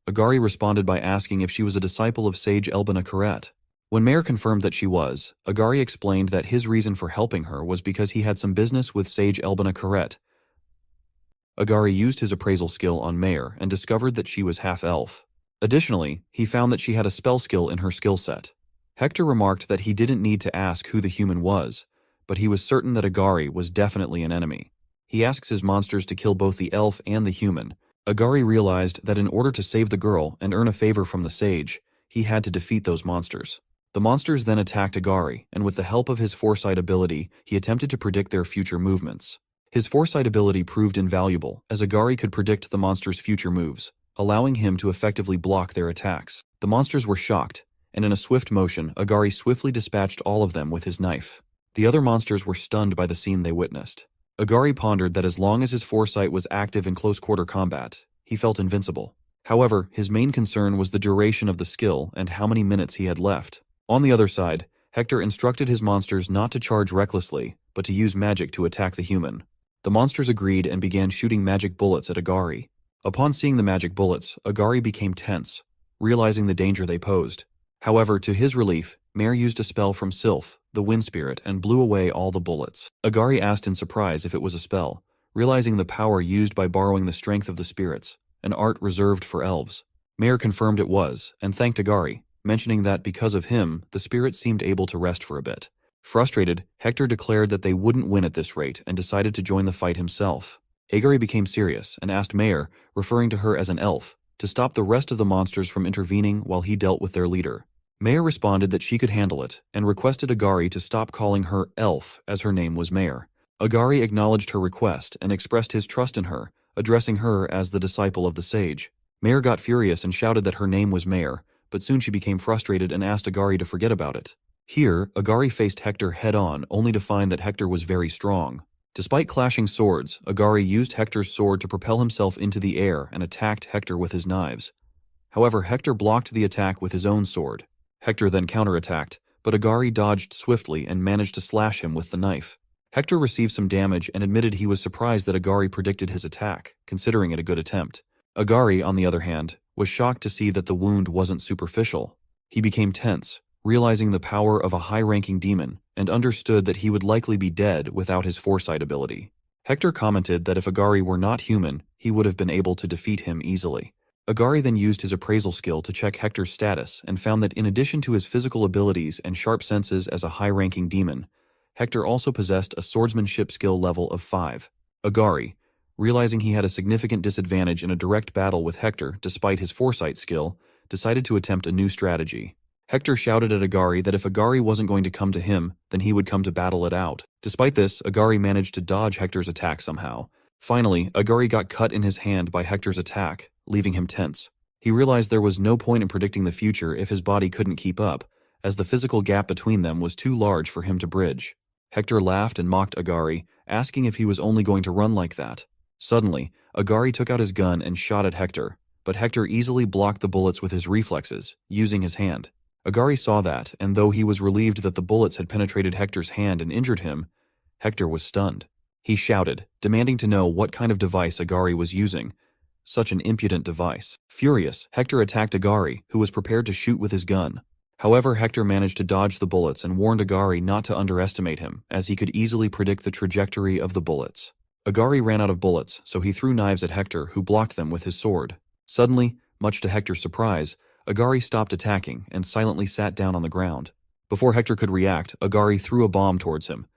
Agari responded by asking if she was a disciple of Sage Elbina Karet. When Mare confirmed that she was, Agari explained that his reason for helping her was because he had some business with Sage Elbina Karet. Agari used his appraisal skill on Mare and discovered that she was half-elf. Additionally, he found that she had a spell skill in her skill set. Hector remarked that he didn't need to ask who the human was, but he was certain that Agari was definitely an enemy. He asks his monsters to kill both the elf and the human. Agari realized that in order to save the girl and earn a favor from the sage, he had to defeat those monsters. The monsters then attacked Agari, and with the help of his foresight ability, he attempted to predict their future movements. His foresight ability proved invaluable, as Agari could predict the monsters' future moves, allowing him to effectively block their attacks. The monsters were shocked, and in a swift motion, Agari swiftly dispatched all of them with his knife. The other monsters were stunned by the scene they witnessed. Agari pondered that as long as his foresight was active in close-quarter combat, he felt invincible. However, his main concern was the duration of the skill and how many minutes he had left. On the other side, Hector instructed his monsters not to charge recklessly, but to use magic to attack the human. The monsters agreed and began shooting magic bullets at Agari. Upon seeing the magic bullets, Agari became tense, realizing the danger they posed. However, to his relief, Mare used a spell from Sylph, the wind spirit, and blew away all the bullets. Agari asked in surprise if it was a spell, realizing the power used by borrowing the strength of the spirits, an art reserved for elves. Mare confirmed it was, and thanked Agari, mentioning that because of him, the spirits seemed able to rest for a bit. Frustrated, Hector declared that they wouldn't win at this rate and decided to join the fight himself. Agari became serious and asked Mare, referring to her as an elf, to stop the rest of the monsters from intervening while he dealt with their leader. Mare responded that she could handle it and requested Agari to stop calling her elf as her name was Mare. Agari acknowledged her request and expressed his trust in her, addressing her as the disciple of the sage. Mare got furious and shouted that her name was Mare, but soon she became frustrated and asked Agari to forget about it. Here, Agari faced Hector head-on, only to find that Hector was very strong. Despite clashing swords, Agari used Hector's sword to propel himself into the air and attacked Hector with his knives. However, Hector blocked the attack with his own sword. Hector then counterattacked, but Agari dodged swiftly and managed to slash him with the knife. Hector received some damage and admitted he was surprised that Agari predicted his attack, considering it a good attempt. Agari, on the other hand, was shocked to see that the wound wasn't superficial. He became tense, realizing the power of a high-ranking demon, and understood that he would likely be dead without his foresight ability. Hector commented that if Agari were not human, he would have been able to defeat him easily. Agari then used his appraisal skill to check Hector's status and found that in addition to his physical abilities and sharp senses as a high-ranking demon, Hector also possessed a swordsmanship skill level of 5. Agari, realizing he had a significant disadvantage in a direct battle with Hector despite his foresight skill, decided to attempt a new strategy. Hector shouted at Agari that if Agari wasn't going to come to him, then he would come to battle it out. Despite this, Agari managed to dodge Hector's attack somehow. Finally, Agari got cut in his hand by Hector's attack, leaving him tense. He realized there was no point in predicting the future if his body couldn't keep up, as the physical gap between them was too large for him to bridge. Hector laughed and mocked Agari, asking if he was only going to run like that. Suddenly, Agari took out his gun and shot at Hector, but Hector easily blocked the bullets with his reflexes, using his hand. Agari saw that, and though he was relieved that the bullets had penetrated Hector's hand and injured him, Hector was stunned. He shouted, demanding to know what kind of device Agari was using. Such an impudent device. Furious, Hector attacked Agari, who was prepared to shoot with his gun. However, Hector managed to dodge the bullets and warned Agari not to underestimate him, as he could easily predict the trajectory of the bullets. Agari ran out of bullets, so he threw knives at Hector, who blocked them with his sword. Suddenly, Much to Hector's surprise, Agari stopped attacking and silently sat down on the ground. Before Hector could react, Agari threw a bomb towards him.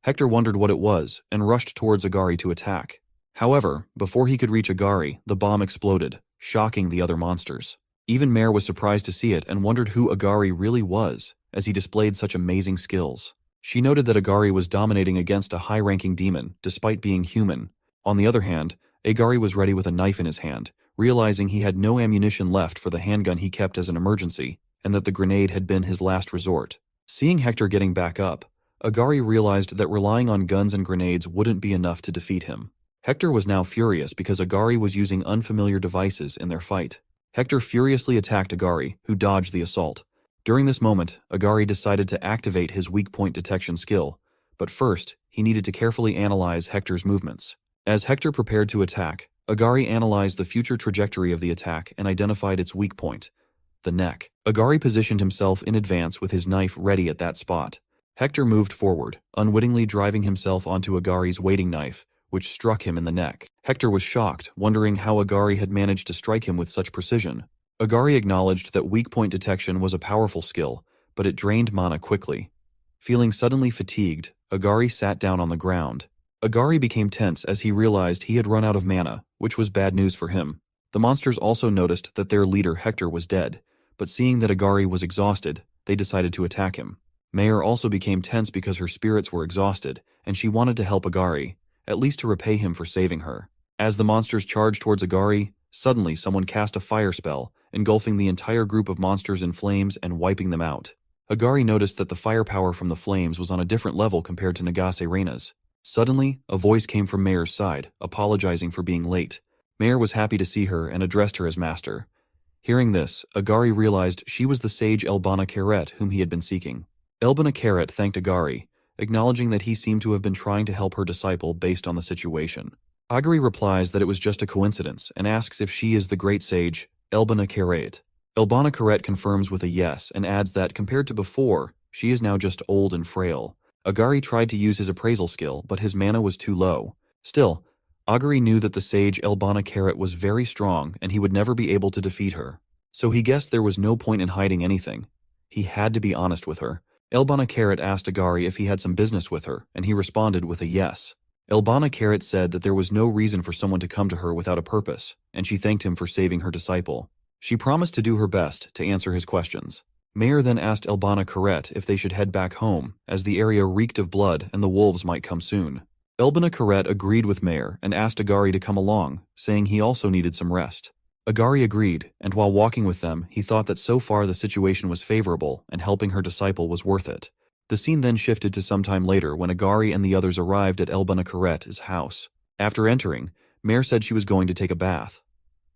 Hector wondered what it was and rushed towards Agari to attack. However, before he could reach Agari, the bomb exploded, shocking the other monsters. Even Mare was surprised to see it and wondered who Agari really was, as he displayed such amazing skills. She noted that Agari was dominating against a high-ranking demon, despite being human. On the other hand, Agari was ready with a knife in his hand, realizing he had no ammunition left for the handgun he kept as an emergency, and that the grenade had been his last resort. Seeing Hector getting back up, Agari realized that relying on guns and grenades wouldn't be enough to defeat him. Hector was now furious because Agari was using unfamiliar devices in their fight. Hector furiously attacked Agari, who dodged the assault. During this moment, Agari decided to activate his weak point detection skill, but first, he needed to carefully analyze Hector's movements. As Hector prepared to attack, Agari analyzed the future trajectory of the attack and identified its weak point, the neck. Agari positioned himself in advance with his knife ready at that spot. Hector moved forward, unwittingly driving himself onto Agari's waiting knife, which struck him in the neck. Hector was shocked, wondering how Agari had managed to strike him with such precision. Agari acknowledged that weak point detection was a powerful skill, but it drained mana quickly. Feeling suddenly fatigued, Agari sat down on the ground. Agari became tense as he realized he had run out of mana, which was bad news for him. The monsters also noticed that their leader Hector was dead, but seeing that Agari was exhausted, they decided to attack him. Mare also became tense because her spirits were exhausted, and she wanted to help Agari, at least to repay him for saving her. As the monsters charged towards Agari, suddenly someone cast a fire spell, engulfing the entire group of monsters in flames and wiping them out. Agari noticed that the firepower from the flames was on a different level compared to Nagase Reina's. Suddenly, a voice came from Mare's side, apologizing for being late. Mare was happy to see her and addressed her as master. Hearing this, Agari realized she was the sage Elbana Karet whom he had been seeking. Elbana Karet thanked Agari, acknowledging that he seemed to have been trying to help her disciple based on the situation. Agari replies that it was just a coincidence and asks if she is the great sage Elbana Karet. Elbana Karet confirms with a yes and adds that compared to before, she is now just old and frail. Agari tried to use his appraisal skill, but his mana was too low. Still, Agari knew that the sage Elbana Karet was very strong and he would never be able to defeat her. So he guessed there was no point in hiding anything. He had to be honest with her. Elbana Karet asked Agari if he had some business with her, and he responded with a yes. Elbana Karet said that there was no reason for someone to come to her without a purpose, and she thanked him for saving her disciple. She promised to do her best to answer his questions. Mare then asked Elbana Karet if they should head back home, as the area reeked of blood and the wolves might come soon. Elbana Karet agreed with Mare and asked Agari to come along, saying he also needed some rest. Agari agreed, and while walking with them, he thought that so far the situation was favorable and helping her disciple was worth it. The scene then shifted to some time later when Agari and the others arrived at Elbana Karet's house. After entering, Mare said she was going to take a bath.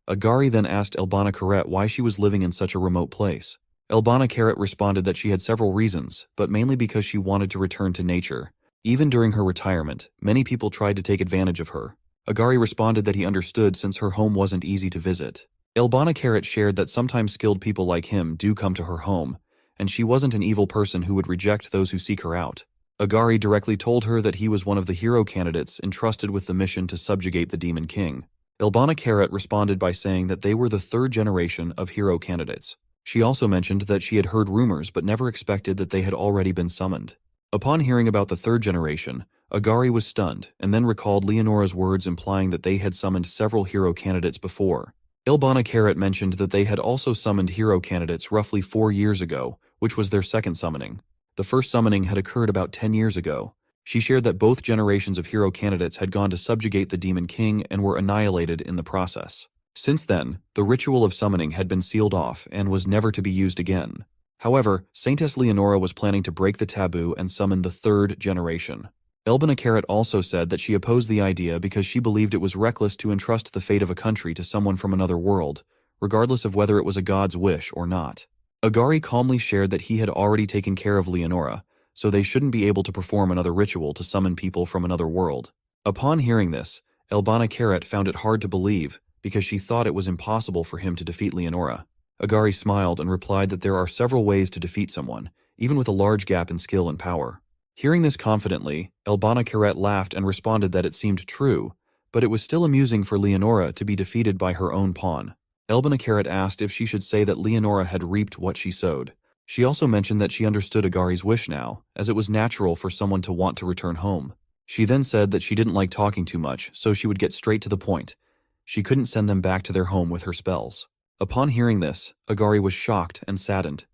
Agari then asked Elbana Karet why she was living in such a remote place. Elbana Karet responded that she had several reasons, but mainly because she wanted to return to nature. Even during her retirement, many people tried to take advantage of her. Agari responded that he understood since her home wasn't easy to visit. Elbana Karet shared that sometimes skilled people like him do come to her home, and she wasn't an evil person who would reject those who seek her out. Agari directly told her that he was one of the hero candidates entrusted with the mission to subjugate the Demon King. Elbana Karet responded by saying that they were the third generation of hero candidates. She also mentioned that she had heard rumors but never expected that they had already been summoned. Upon hearing about the third generation, Agari was stunned and then recalled Leonora's words implying that they had summoned several hero candidates before. Elbana Karet mentioned that they had also summoned hero candidates roughly 4 years ago, which was their second summoning. The first summoning had occurred about 10 years ago. She shared that both generations of hero candidates had gone to subjugate the Demon King and were annihilated in the process. Since then, the ritual of summoning had been sealed off and was never to be used again. However, Saintess Leonora was planning to break the taboo and summon the third generation. Elbana Karet also said that she opposed the idea because she believed it was reckless to entrust the fate of a country to someone from another world, regardless of whether it was a god's wish or not. Agari calmly shared that he had already taken care of Leonora, so they shouldn't be able to perform another ritual to summon people from another world. Upon hearing this, Elbana Karet found it hard to believe because she thought it was impossible for him to defeat Leonora. Agari smiled and replied that there are several ways to defeat someone, even with a large gap in skill and power. Hearing this confidently, Elbana Karet laughed and responded that it seemed true, but it was still amusing for Leonora to be defeated by her own pawn. Elbina asked if she should say that Leonora had reaped what she sowed. She also mentioned that she understood Agari's wish now, as it was natural for someone to want to return home. She then said that she didn't like talking too much, so she would get straight to the point. She couldn't send them back to their home with her spells. Upon hearing this, Agari was shocked and saddened.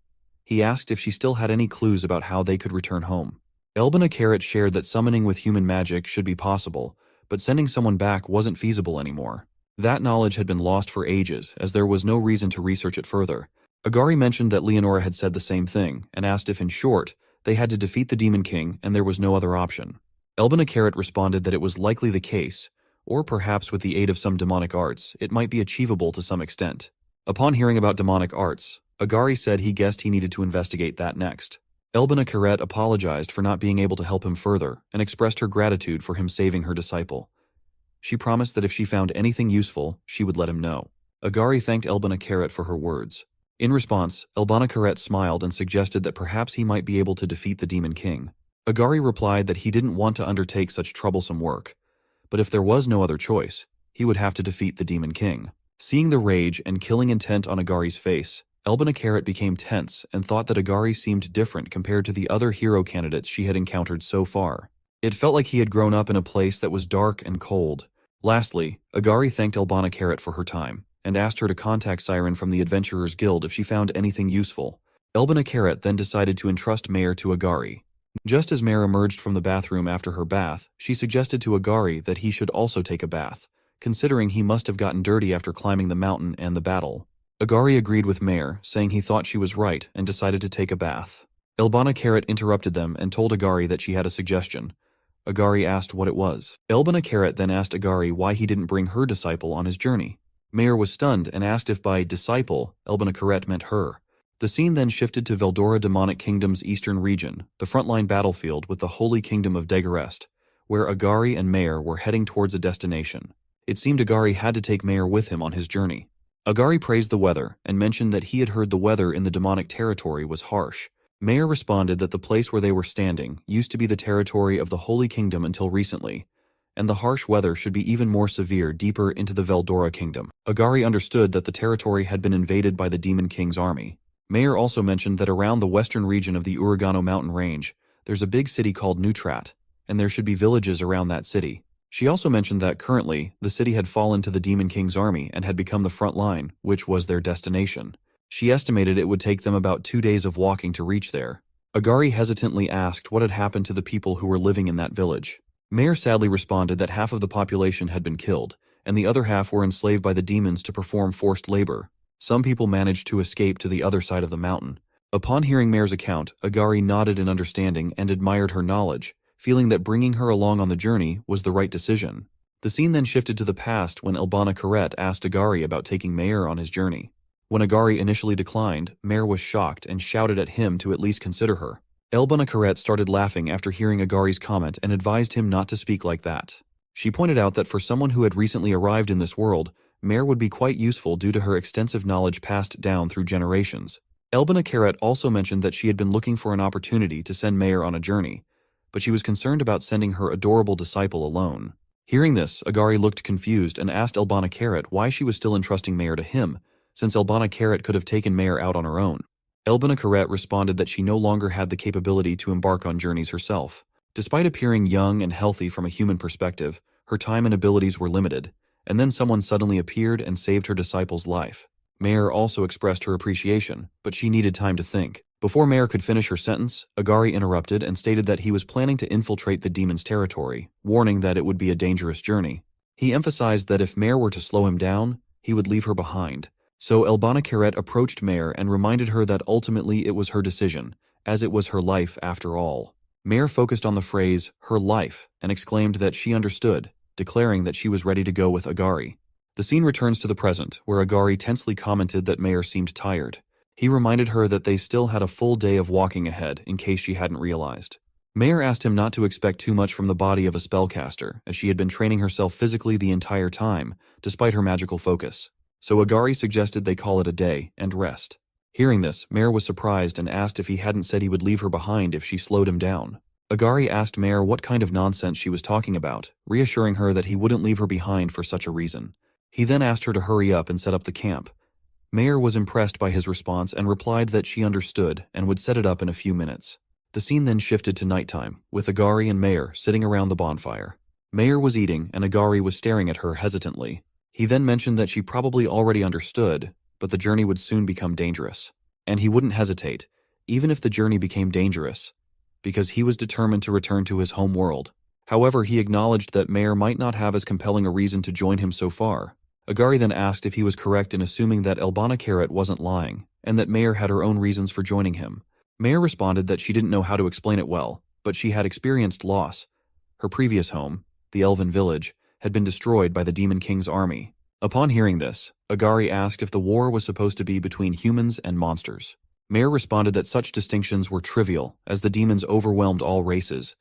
He asked if she still had any clues about how they could return home. Elbina shared that summoning with human magic should be possible, but sending someone back wasn't feasible anymore. That knowledge had been lost for ages, as there was no reason to research it further. Agari mentioned that Leonora had said the same thing, and asked if, in short, they had to defeat the Demon King and there was no other option. Elbina responded that it was likely the case, or perhaps with the aid of some demonic arts, it might be achievable to some extent. Upon hearing about demonic arts, Agari said he guessed he needed to investigate that next. Elbina apologized for not being able to help him further and expressed her gratitude for him saving her disciple. She promised that if she found anything useful, she would let him know. Agari thanked Elbina for her words. In response, Elbina smiled and suggested that perhaps he might be able to defeat the Demon King. Agari replied that he didn't want to undertake such troublesome work, but if there was no other choice, he would have to defeat the Demon King. Seeing the rage and killing intent on Agari's face, Elbina became tense and thought that Agari seemed different compared to the other hero candidates she had encountered so far. It felt like he had grown up in a place that was dark and cold. Lastly, Agari thanked Elbina for her time, and asked her to contact Siren from the Adventurers Guild if she found anything useful. Elbina then decided to entrust Mare to Agari. Just as Mare emerged from the bathroom after her bath, she suggested to Agari that he should also take a bath, considering he must have gotten dirty after climbing the mountain and the battle. Agari agreed with Mare, saying he thought she was right and decided to take a bath. Elbina interrupted them and told Agari that she had a suggestion. Agari asked what it was. Elbina then asked Agari why he didn't bring her disciple on his journey. Mare was stunned and asked if by disciple, Elbina meant her. The scene then shifted to Veldora Demonic Kingdom's eastern region, the frontline battlefield with the Holy Kingdom of Degarest, where Agari and Mare were heading towards a destination. It seemed Agari had to take Mare with him on his journey. Agari praised the weather and mentioned that he had heard the weather in the demonic territory was harsh. Mare responded that the place where they were standing used to be the territory of the Holy Kingdom until recently, and the harsh weather should be even more severe deeper into the Veldora Kingdom. Agari understood that the territory had been invaded by the Demon King's army. Mare also mentioned that around the western region of the Uragano mountain range, there's a big city called Neutrat, and there should be villages around that city. She also mentioned that currently, the city had fallen to the Demon King's army and had become the front line, which was their destination. She estimated it would take them about 2 days of walking to reach there. Agari hesitantly asked what had happened to the people who were living in that village. Mare sadly responded that half of the population had been killed, and the other half were enslaved by the demons to perform forced labor. Some people managed to escape to the other side of the mountain. Upon hearing Mare's account, Agari nodded in understanding and admired her knowledge, feeling that bringing her along on the journey was the right decision. The scene then shifted to the past when Elbina asked Agari about taking Mare on his journey. When Agari initially declined, Mare was shocked and shouted at him to at least consider her. Elbina started laughing after hearing Agari's comment and advised him not to speak like that. She pointed out that for someone who had recently arrived in this world, Mare would be quite useful due to her extensive knowledge passed down through generations. Elbina also mentioned that she had been looking for an opportunity to send Mare on a journey, but she was concerned about sending her adorable disciple alone. Hearing this, Agari looked confused and asked Elbina why she was still entrusting Mare to him, since Elbina could have taken Mare out on her own. Elbina responded that she no longer had the capability to embark on journeys herself. Despite appearing young and healthy from a human perspective, her time and abilities were limited, and then someone suddenly appeared and saved her disciple's life. Mare also expressed her appreciation, but she needed time to think. Before Mare could finish her sentence, Agari interrupted and stated that he was planning to infiltrate the demon's territory, warning that it would be a dangerous journey. He emphasized that if Mare were to slow him down, he would leave her behind. So Elbina approached Mare and reminded her that ultimately it was her decision, as it was her life after all. Mare focused on the phrase, her life, and exclaimed that she understood, declaring that she was ready to go with Agari. The scene returns to the present, where Agari tensely commented that Mare seemed tired. He reminded her that they still had a full day of walking ahead, in case she hadn't realized. Mare asked him not to expect too much from the body of a spellcaster, as she had been training herself physically the entire time, despite her magical focus. So Agari suggested they call it a day and rest. Hearing this, Mare was surprised and asked if he hadn't said he would leave her behind if she slowed him down. Agari asked Mare what kind of nonsense she was talking about, reassuring her that he wouldn't leave her behind for such a reason. He then asked her to hurry up and set up the camp, Mayor was impressed by his response and replied that she understood and would set it up in a few minutes. The scene then shifted to nighttime, with Agari and Mayor sitting around the bonfire. Mayor was eating and Agari was staring at her hesitantly. He then mentioned that she probably already understood, but the journey would soon become dangerous. And he wouldn't hesitate, even if the journey became dangerous, because he was determined to return to his home world. However, he acknowledged that Mayor might not have as compelling a reason to join him so far. Agari then asked if he was correct in assuming that Elbana Carrot wasn't lying, and that Mayor had her own reasons for joining him. Mayor responded that she didn't know how to explain it well, but she had experienced loss. Her previous home, the Elven village, had been destroyed by the Demon King's army. Upon hearing this, Agari asked if the war was supposed to be between humans and monsters. Mayor responded that such distinctions were trivial, as the demons overwhelmed all races.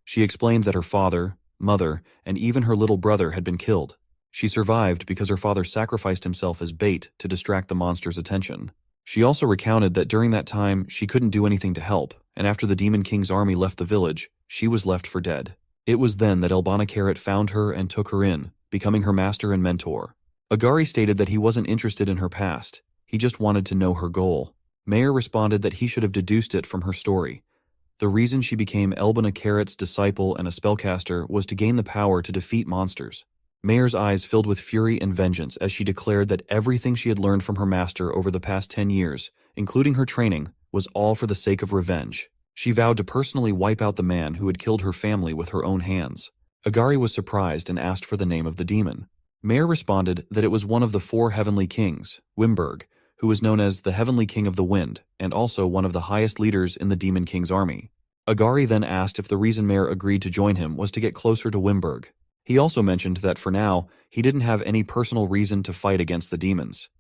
She explained that her father, mother, and even her little brother had been killed. She survived because her father sacrificed himself as bait to distract the monster's attention. She also recounted that during that time she couldn't do anything to help, and after the Demon King's army left the village, she was left for dead. It was then that Elbana Carrot found her and took her in, becoming her master and mentor. Agari stated that he wasn't interested in her past, he just wanted to know her goal. Mayor responded that he should have deduced it from her story. The reason she became Elbana Carrot's disciple and a spellcaster was to gain the power to defeat monsters. Mayor's eyes filled with fury and vengeance as she declared that everything she had learned from her master over the past 10 years, including her training, was all for the sake of revenge. She vowed to personally wipe out the man who had killed her family with her own hands. Agari was surprised and asked for the name of the demon. Mayor responded that it was one of the 4 heavenly kings, Wimberg, who was known as the Heavenly King of the Wind, and also one of the highest leaders in the Demon King's army. Agari then asked if the reason Mayor agreed to join him was to get closer to Wimberg. He also mentioned that for now, he didn't have any personal reason to fight against the demons.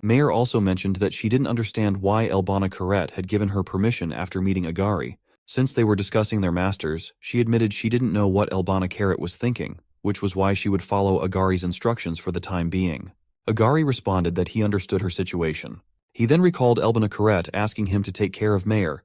Mayor also mentioned that she didn't understand why Elbana Carrot had given her permission after meeting Agari. Since they were discussing their masters, she admitted she didn't know what Elbana Carrot was thinking, which was why she would follow Agari's instructions for the time being. Agari responded that he understood her situation. He then recalled Elbana Carrot asking him to take care of Mayor,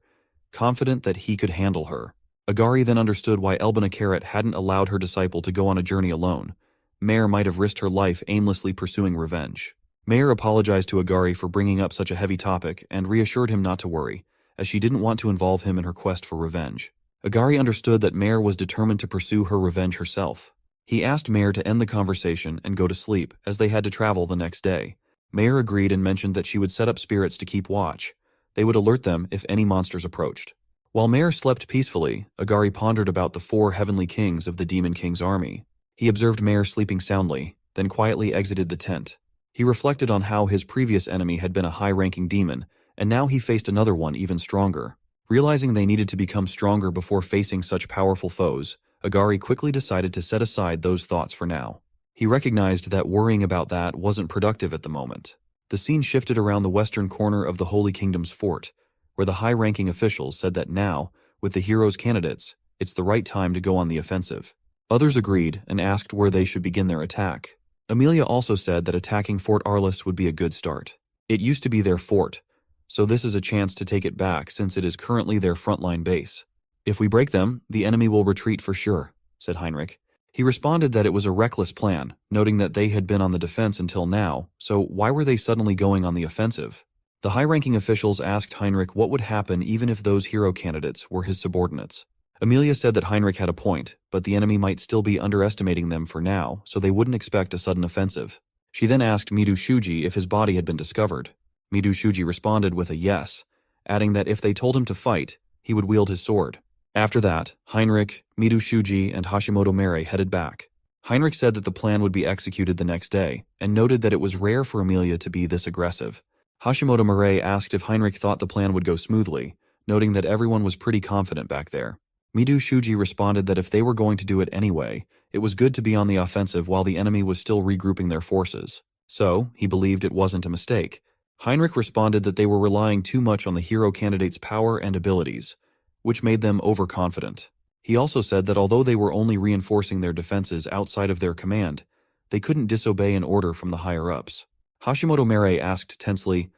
confident that he could handle her. Agari then understood why Elbana Carrot hadn't allowed her disciple to go on a journey alone. Mayor might have risked her life aimlessly pursuing revenge. Mayor apologized to Agari for bringing up such a heavy topic and reassured him not to worry, as she didn't want to involve him in her quest for revenge. Agari understood that Mayor was determined to pursue her revenge herself. He asked Mayor to end the conversation and go to sleep, as they had to travel the next day. Mayor agreed and mentioned that she would set up spirits to keep watch. They would alert them if any monsters approached. While Mayor slept peacefully, Agari pondered about the 4 heavenly kings of the Demon King's army. He observed Mayor sleeping soundly, then quietly exited the tent. He reflected on how his previous enemy had been a high-ranking demon, and now he faced another one even stronger. Realizing they needed to become stronger before facing such powerful foes, Agari quickly decided to set aside those thoughts for now. He recognized that worrying about that wasn't productive at the moment. The scene shifted around the western corner of the Holy Kingdom's fort, where the high-ranking officials said that now, with the heroes' candidates, it's the right time to go on the offensive. Others agreed and asked where they should begin their attack. Amelia also said that attacking Fort Arliss would be a good start. It used to be their fort, so this is a chance to take it back since it is currently their frontline base. If we break them, the enemy will retreat for sure, said Heinrich. He responded that it was a reckless plan, noting that they had been on the defense until now, so why were they suddenly going on the offensive? The high-ranking officials asked Heinrich what would happen even if those hero candidates were his subordinates. Amelia said that Heinrich had a point, but the enemy might still be underestimating them for now, so they wouldn't expect a sudden offensive. She then asked Midu Shuji if his body had been discovered. Midu Shuji responded with a yes, adding that if they told him to fight, he would wield his sword. After that, Heinrich, Midu Shuji, and Hashimoto Mere headed back. Heinrich said that the plan would be executed the next day, and noted that it was rare for Amelia to be this aggressive. Hashimoto Mere asked if Heinrich thought the plan would go smoothly, noting that everyone was pretty confident back there. Midu Shuji responded that if they were going to do it anyway, it was good to be on the offensive while the enemy was still regrouping their forces. So, he believed it wasn't a mistake. Heinrich responded that they were relying too much on the hero candidate's power and abilities, which made them overconfident. He also said that although they were only reinforcing their defenses outside of their command, they couldn't disobey an order from the higher-ups. Hashimoto Mere asked tensely,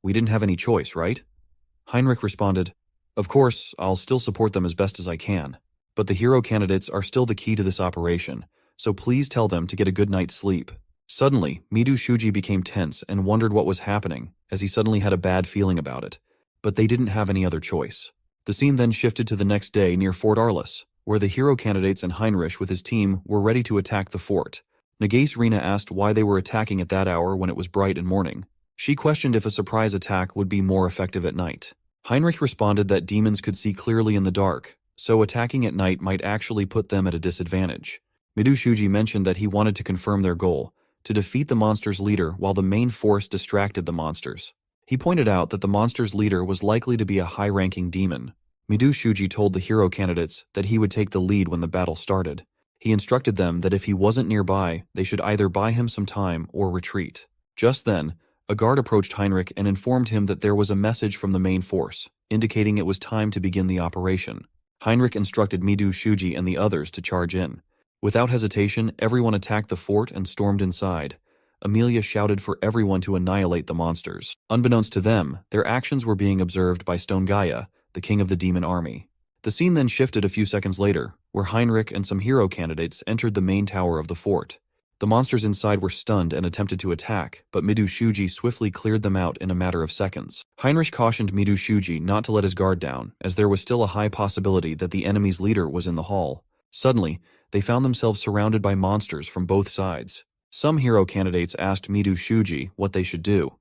"We didn't have any choice, right?" Heinrich responded, "Of course, I'll still support them as best as I can, but the hero candidates are still the key to this operation, so please tell them to get a good night's sleep." Suddenly, Midu Shuji became tense and wondered what was happening, as he suddenly had a bad feeling about it. But they didn't have any other choice. The scene then shifted to the next day near Fort Arliss, where the hero candidates and Heinrich with his team were ready to attack the fort. Nagase Rena asked why they were attacking at that hour when it was bright and morning. She questioned if a surprise attack would be more effective at night. Heinrich responded that demons could see clearly in the dark, so attacking at night might actually put them at a disadvantage. Midu Shuji mentioned that he wanted to confirm their goal, to defeat the monster's leader while the main force distracted the monsters. He pointed out that the monster's leader was likely to be a high-ranking demon. Midu Shuji told the hero candidates that he would take the lead when the battle started. He instructed them that if he wasn't nearby, they should either buy him some time or retreat. Just then, a guard approached Heinrich and informed him that there was a message from the main force, indicating it was time to begin the operation. Heinrich instructed Midu Shuji and the others to charge in. Without hesitation, everyone attacked the fort and stormed inside. Amelia shouted for everyone to annihilate the monsters. Unbeknownst to them, their actions were being observed by Stone Gaia, the king of the demon army. The scene then shifted a few seconds later, where Heinrich and some hero candidates entered the main tower of the fort. The monsters inside were stunned and attempted to attack, but Midu Shuji swiftly cleared them out in a matter of seconds. Heinrich cautioned Midu Shuji not to let his guard down, as there was still a high possibility that the enemy's leader was in the hall. Suddenly, they found themselves surrounded by monsters from both sides. Some hero candidates asked Midu Shuji what they should do.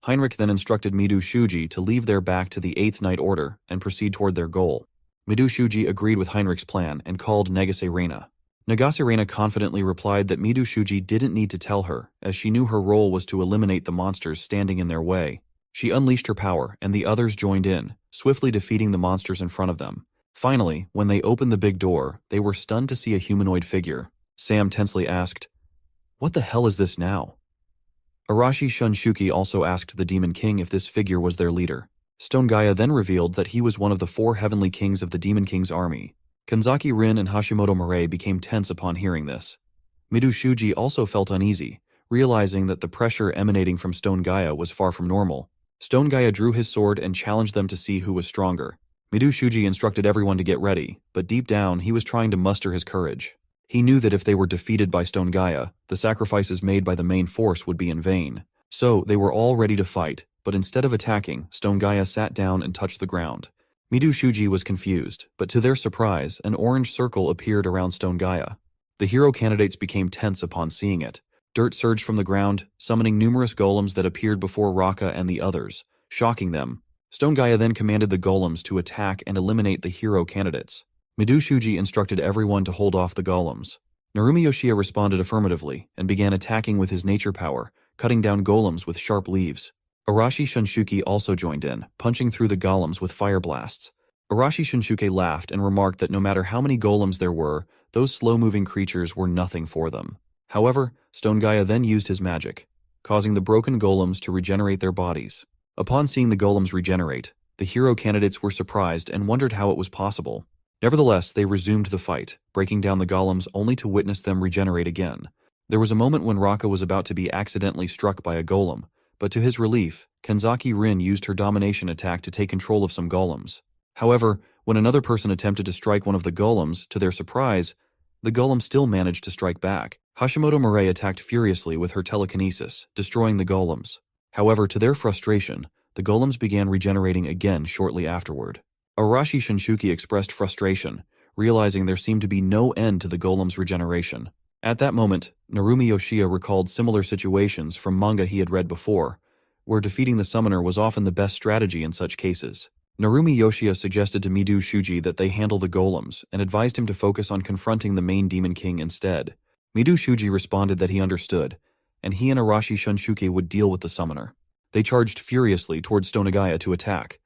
Heinrich then instructed Midu Shuji to leave their back to the 8th Night Order and proceed toward their goal. Midu Shuji agreed with Heinrich's plan and called Nagase Rena. Nagase Rena confidently replied that Midu Shuji didn't need to tell her, as she knew her role was to eliminate the monsters standing in their way. She unleashed her power, and the others joined in, swiftly defeating the monsters in front of them. Finally, when they opened the big door, they were stunned to see a humanoid figure. Sam tensely asked, "What the hell is this now?" Arashi Shunshuki also asked the Demon King if this figure was their leader. Stone Gaia then revealed that he was one of the 4 heavenly kings of the Demon King's army. Kanzaki Rin and Hashimoto Murray became tense upon hearing this. Midu Shuji also felt uneasy, realizing that the pressure emanating from Stone Gaia was far from normal. Stone Gaia drew his sword and challenged them to see who was stronger. Midu Shuji instructed everyone to get ready, but deep down he was trying to muster his courage. He knew that if they were defeated by Stone Gaia, the sacrifices made by the main force would be in vain. So they were all ready to fight, but instead of attacking, Stone Gaia sat down and touched the ground. Midu Shuji was confused, but to their surprise, an orange circle appeared around Stone Gaia. The hero candidates became tense upon seeing it. Dirt surged from the ground, summoning numerous golems that appeared before Raka and the others, shocking them. Stone Gaia then commanded the golems to attack and eliminate the hero candidates. Midu Shuji instructed everyone to hold off the golems. Narumi Yoshia responded affirmatively and began attacking with his nature power, cutting down golems with sharp leaves. Arashi Shunshuki also joined in, punching through the golems with fire blasts. Arashi Shunshuke laughed and remarked that no matter how many golems there were, those slow-moving creatures were nothing for them. However, Stone Gaia then used his magic, causing the broken golems to regenerate their bodies. Upon seeing the golems regenerate, the hero candidates were surprised and wondered how it was possible. Nevertheless, they resumed the fight, breaking down the golems only to witness them regenerate again. There was a moment when Raka was about to be accidentally struck by a golem, but to his relief, Kanzaki Rin used her domination attack to take control of some golems. However, when another person attempted to strike one of the golems, to their surprise, the golem still managed to strike back. Hashimoto Murray attacked furiously with her telekinesis, destroying the golems. However, to their frustration, the golems began regenerating again shortly afterward. Arashi Shunshuki expressed frustration, realizing there seemed to be no end to the golem's regeneration. At that moment, Narumi Yoshia recalled similar situations from manga he had read before, where defeating the summoner was often the best strategy in such cases. Narumi Yoshia suggested to Midu Shuji that they handle the golems and advised him to focus on confronting the main demon king instead. Midu Shuji responded that he understood, and he and Arashi Shunshuki would deal with the summoner. They charged furiously towards Stone Gaia to attack.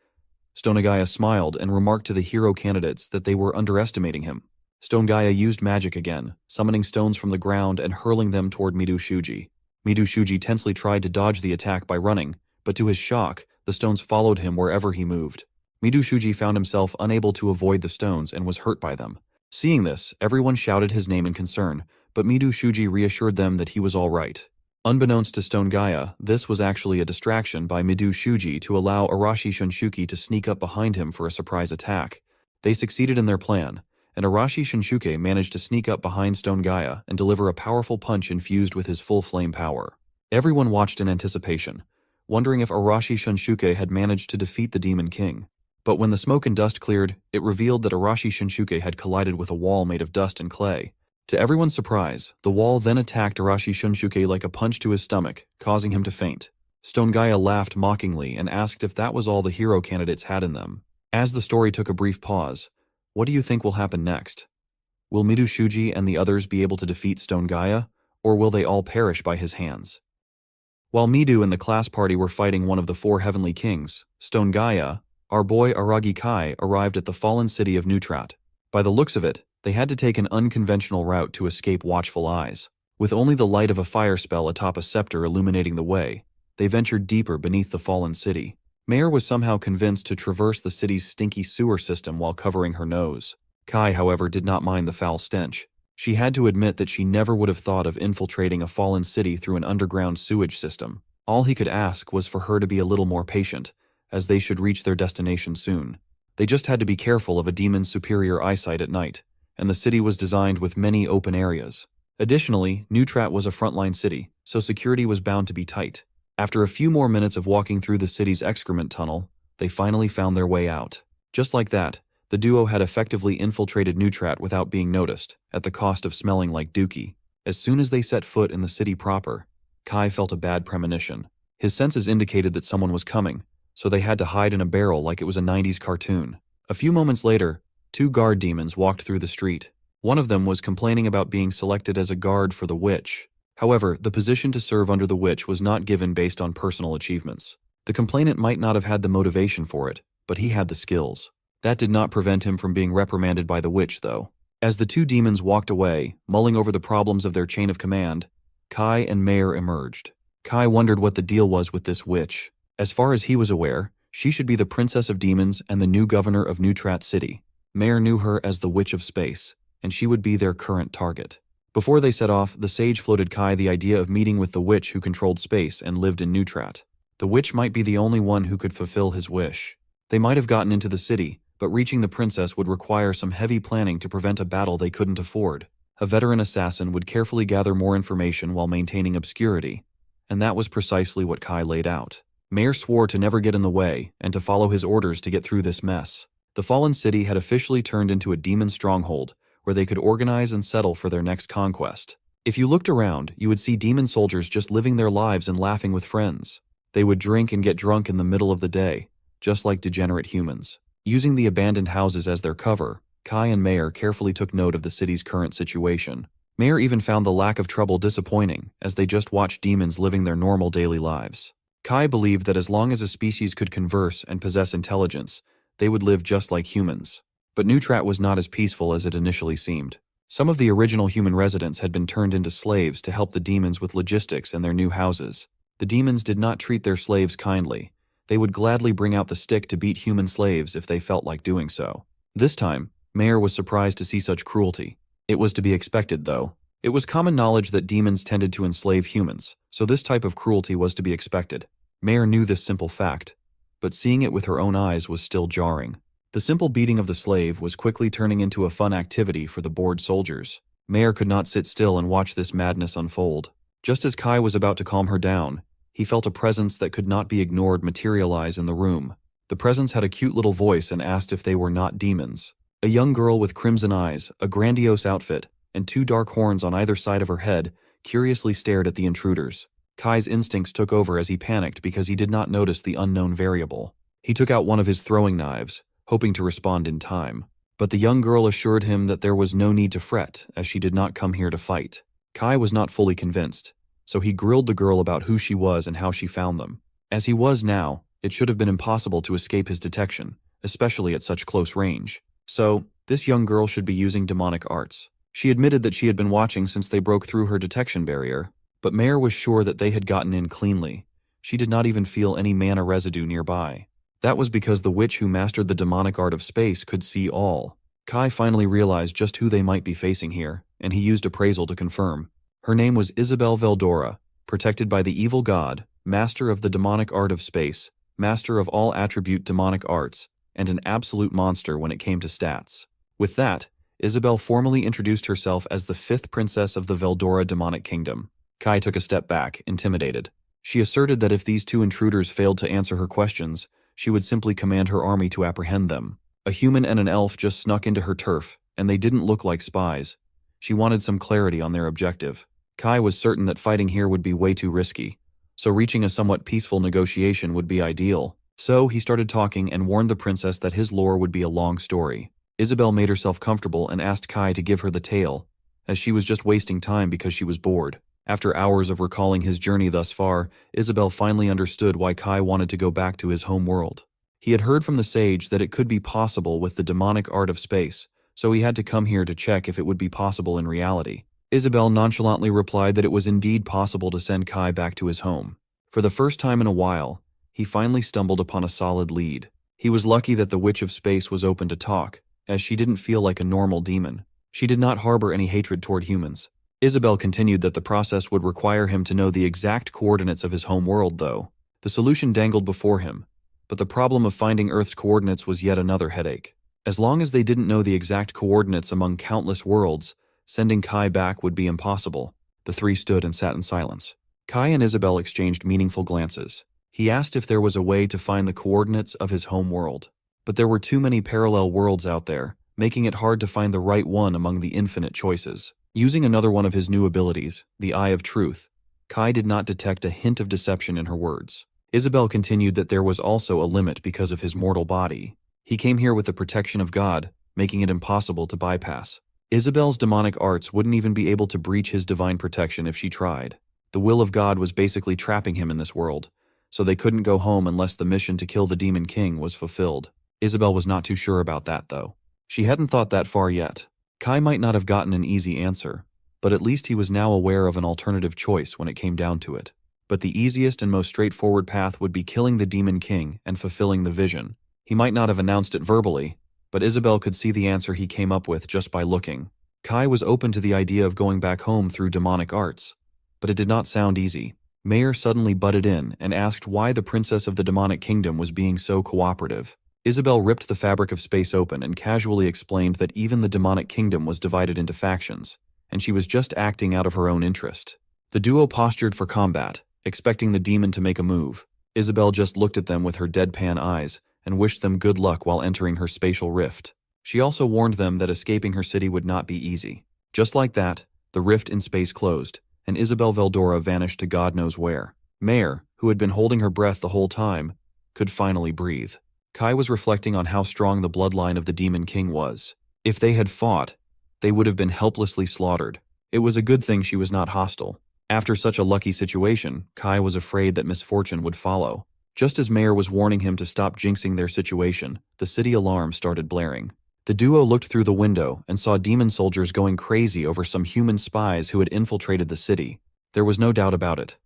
Stone Gaia smiled and remarked to the hero candidates that they were underestimating him. Stone Gaia used magic again, summoning stones from the ground and hurling them toward Midu Shuji. Midu Shuji tensely tried to dodge the attack by running, but to his shock, the stones followed him wherever he moved. Midu Shuji found himself unable to avoid the stones and was hurt by them. Seeing this, everyone shouted his name in concern, but Midu Shuji reassured them that he was all right. Unbeknownst to Stone Gaia, this was actually a distraction by Midu Shuji to allow Arashi Shunshuki to sneak up behind him for a surprise attack. They succeeded in their plan, and Arashi Shinshuke managed to sneak up behind Stone Gaia and deliver a powerful punch infused with his full flame power. Everyone watched in anticipation, wondering if Arashi Shinshuke had managed to defeat the Demon King. But when the smoke and dust cleared, it revealed that Arashi Shinshuke had collided with a wall made of dust and clay. To everyone's surprise, the wall then attacked Arashi Shinshuke like a punch to his stomach, causing him to faint. Stone Gaia laughed mockingly and asked if that was all the hero candidates had in them. As the story took a brief pause, what do you think will happen next? Will Midu Shuji and the others be able to defeat Stone Gaia, or will they all perish by his hands? While Midu and the class party were fighting one of the 4 heavenly kings, Stone Gaia, our boy Aragi Kai, arrived at the fallen city of Neutrat. By the looks of it, they had to take an unconventional route to escape watchful eyes. With only the light of a fire spell atop a scepter illuminating the way, they ventured deeper beneath the fallen city. Mayor was somehow convinced to traverse the city's stinky sewer system while covering her nose. Kai, however, did not mind the foul stench. She had to admit that she never would have thought of infiltrating a fallen city through an underground sewage system. All he could ask was for her to be a little more patient, as they should reach their destination soon. They just had to be careful of a demon's superior eyesight at night, and the city was designed with many open areas. Additionally, Neutrat was a frontline city, so security was bound to be tight. After a few more minutes of walking through the city's excrement tunnel, they finally found their way out. Just like that, the duo had effectively infiltrated Neutrat without being noticed, at the cost of smelling like dookie. As soon as they set foot in the city proper, Kai felt a bad premonition. His senses indicated that someone was coming, so they had to hide in a barrel like it was a 90s cartoon. A few moments later, 2 guard demons walked through the street. One of them was complaining about being selected as a guard for the witch. However, the position to serve under the witch was not given based on personal achievements. The complainant might not have had the motivation for it, but he had the skills. That did not prevent him from being reprimanded by the witch, though. As the 2 demons walked away, mulling over the problems of their chain of command, Kai and Mayor emerged. Kai wondered what the deal was with this witch. As far as he was aware, she should be the Princess of Demons and the new governor of Neutrat City. Mayor knew her as the Witch of Space, and she would be their current target. Before they set off, the sage floated Kai the idea of meeting with the witch who controlled space and lived in Neutrat. The witch might be the only one who could fulfill his wish. They might have gotten into the city, but reaching the princess would require some heavy planning to prevent a battle they couldn't afford. A veteran assassin would carefully gather more information while maintaining obscurity, and that was precisely what Kai laid out. Mayor swore to never get in the way and to follow his orders to get through this mess. The fallen city had officially turned into a demon stronghold, where they could organize and settle for their next conquest. If you looked around, you would see demon soldiers just living their lives and laughing with friends. They would drink and get drunk in the middle of the day, just like degenerate humans. Using the abandoned houses as their cover, Kai and Mayor carefully took note of the city's current situation. Mayor even found the lack of trouble disappointing, as they just watched demons living their normal daily lives. Kai believed that as long as a species could converse and possess intelligence, they would live just like humans. But Neutrat was not as peaceful as it initially seemed. Some of the original human residents had been turned into slaves to help the demons with logistics in their new houses. The demons did not treat their slaves kindly. They would gladly bring out the stick to beat human slaves if they felt like doing so. This time, Mayor was surprised to see such cruelty. It was to be expected, though. It was common knowledge that demons tended to enslave humans, so this type of cruelty was to be expected. Mayor knew this simple fact, but seeing it with her own eyes was still jarring. The simple beating of the slave was quickly turning into a fun activity for the bored soldiers. Mayor could not sit still and watch this madness unfold. Just as Kai was about to calm her down, he felt a presence that could not be ignored materialize in the room. The presence had a cute little voice and asked if they were not demons. A young girl with crimson eyes, a grandiose outfit, and 2 dark horns on either side of her head curiously stared at the intruders. Kai's instincts took over as he panicked because he did not notice the unknown variable. He took out one of his throwing knives, hoping to respond in time. But the young girl assured him that there was no need to fret, as she did not come here to fight. Kai was not fully convinced, so he grilled the girl about who she was and how she found them. As he was now, it should have been impossible to escape his detection, especially at such close range. So, this young girl should be using demonic arts. She admitted that she had been watching since they broke through her detection barrier, but Mayor was sure that they had gotten in cleanly. She did not even feel any mana residue nearby. That was because the witch who mastered the demonic art of space could see all. Kai finally realized just who they might be facing here, and he used appraisal to confirm. Her name was Isabel Veldora, protected by the evil god, master of the demonic art of space, master of all attribute demonic arts, and an absolute monster when it came to stats. With that, Isabel formally introduced herself as the 5th princess of the Veldora demonic kingdom. Kai took a step back, intimidated. She asserted that if these two intruders failed to answer her questions, she would simply command her army to apprehend them. A human and an elf just snuck into her turf, and they didn't look like spies. She wanted some clarity on their objective. Kai was certain that fighting here would be way too risky, so reaching a somewhat peaceful negotiation would be ideal. So he started talking and warned the princess that his lore would be a long story. Isabel made herself comfortable and asked Kai to give her the tale, as she was just wasting time because she was bored. After hours of recalling his journey thus far, Isabel finally understood why Kai wanted to go back to his home world. He had heard from the sage that it could be possible with the demonic art of space, so he had to come here to check if it would be possible in reality. Isabel nonchalantly replied that it was indeed possible to send Kai back to his home. For the first time in a while, he finally stumbled upon a solid lead. He was lucky that the Witch of Space was open to talk, as she didn't feel like a normal demon. She did not harbor any hatred toward humans. Isabel continued that the process would require him to know the exact coordinates of his home world, though. The solution dangled before him, but the problem of finding Earth's coordinates was yet another headache. As long as they didn't know the exact coordinates among countless worlds, sending Kai back would be impossible. The three stood and sat in silence. Kai and Isabel exchanged meaningful glances. He asked if there was a way to find the coordinates of his home world. But there were too many parallel worlds out there, making it hard to find the right one among the infinite choices. Using another one of his new abilities, the Eye of Truth, Kai did not detect a hint of deception in her words. Isabel continued that there was also a limit because of his mortal body. He came here with the protection of God, making it impossible to bypass. Isabel's demonic arts wouldn't even be able to breach his divine protection if she tried. The will of God was basically trapping him in this world, so they couldn't go home unless the mission to kill the Demon King was fulfilled. Isabel was not too sure about that, though. She hadn't thought that far yet. Kai might not have gotten an easy answer, but at least he was now aware of an alternative choice when it came down to it. But the easiest and most straightforward path would be killing the Demon King and fulfilling the vision. He might not have announced it verbally, but Isabel could see the answer he came up with just by looking. Kai was open to the idea of going back home through demonic arts, but it did not sound easy. Mayer suddenly butted in and asked why the princess of the demonic kingdom was being so cooperative. Isabel ripped the fabric of space open and casually explained that even the demonic kingdom was divided into factions, and she was just acting out of her own interest. The duo postured for combat, expecting the demon to make a move. Isabel just looked at them with her deadpan eyes and wished them good luck while entering her spatial rift. She also warned them that escaping her city would not be easy. Just like that, the rift in space closed, and Isabel Veldora vanished to God knows where. Mayer, who had been holding her breath the whole time, could finally breathe. Kai was reflecting on how strong the bloodline of the Demon King was. If they had fought, they would have been helplessly slaughtered. It was a good thing she was not hostile. After such a lucky situation, Kai was afraid that misfortune would follow. Just as Mayer was warning him to stop jinxing their situation, the city alarm started blaring. The duo looked through the window and saw demon soldiers going crazy over some human spies who had infiltrated the city. There was no doubt about it.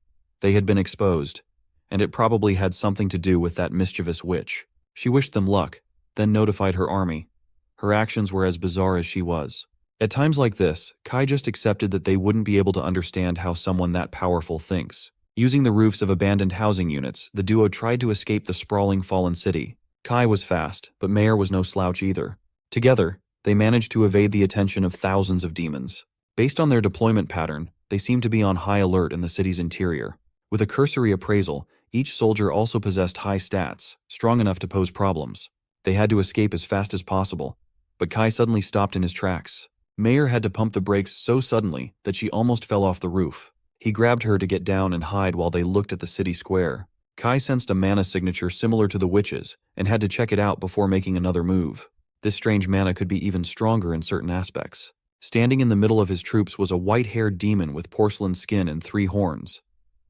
They had been exposed, and it probably had something to do with that mischievous witch. She wished them luck, then notified her army. Her actions were as bizarre as she was. At times like this, Kai just accepted that they wouldn't be able to understand how someone that powerful thinks. Using the roofs of abandoned housing units, the duo tried to escape the sprawling fallen city. Kai was fast, but Mayer was no slouch either. Together, they managed to evade the attention of thousands of demons. Based on their deployment pattern, they seemed to be on high alert in the city's interior. With a cursory appraisal, each soldier also possessed high stats, strong enough to pose problems. They had to escape as fast as possible, but Kai suddenly stopped in his tracks. Mayer had to pump the brakes so suddenly that she almost fell off the roof. He grabbed her to get down and hide while they looked at the city square. Kai sensed a mana signature similar to the witch's and had to check it out before making another move. This strange mana could be even stronger in certain aspects. Standing in the middle of his troops was a white-haired demon with porcelain skin and 3 horns,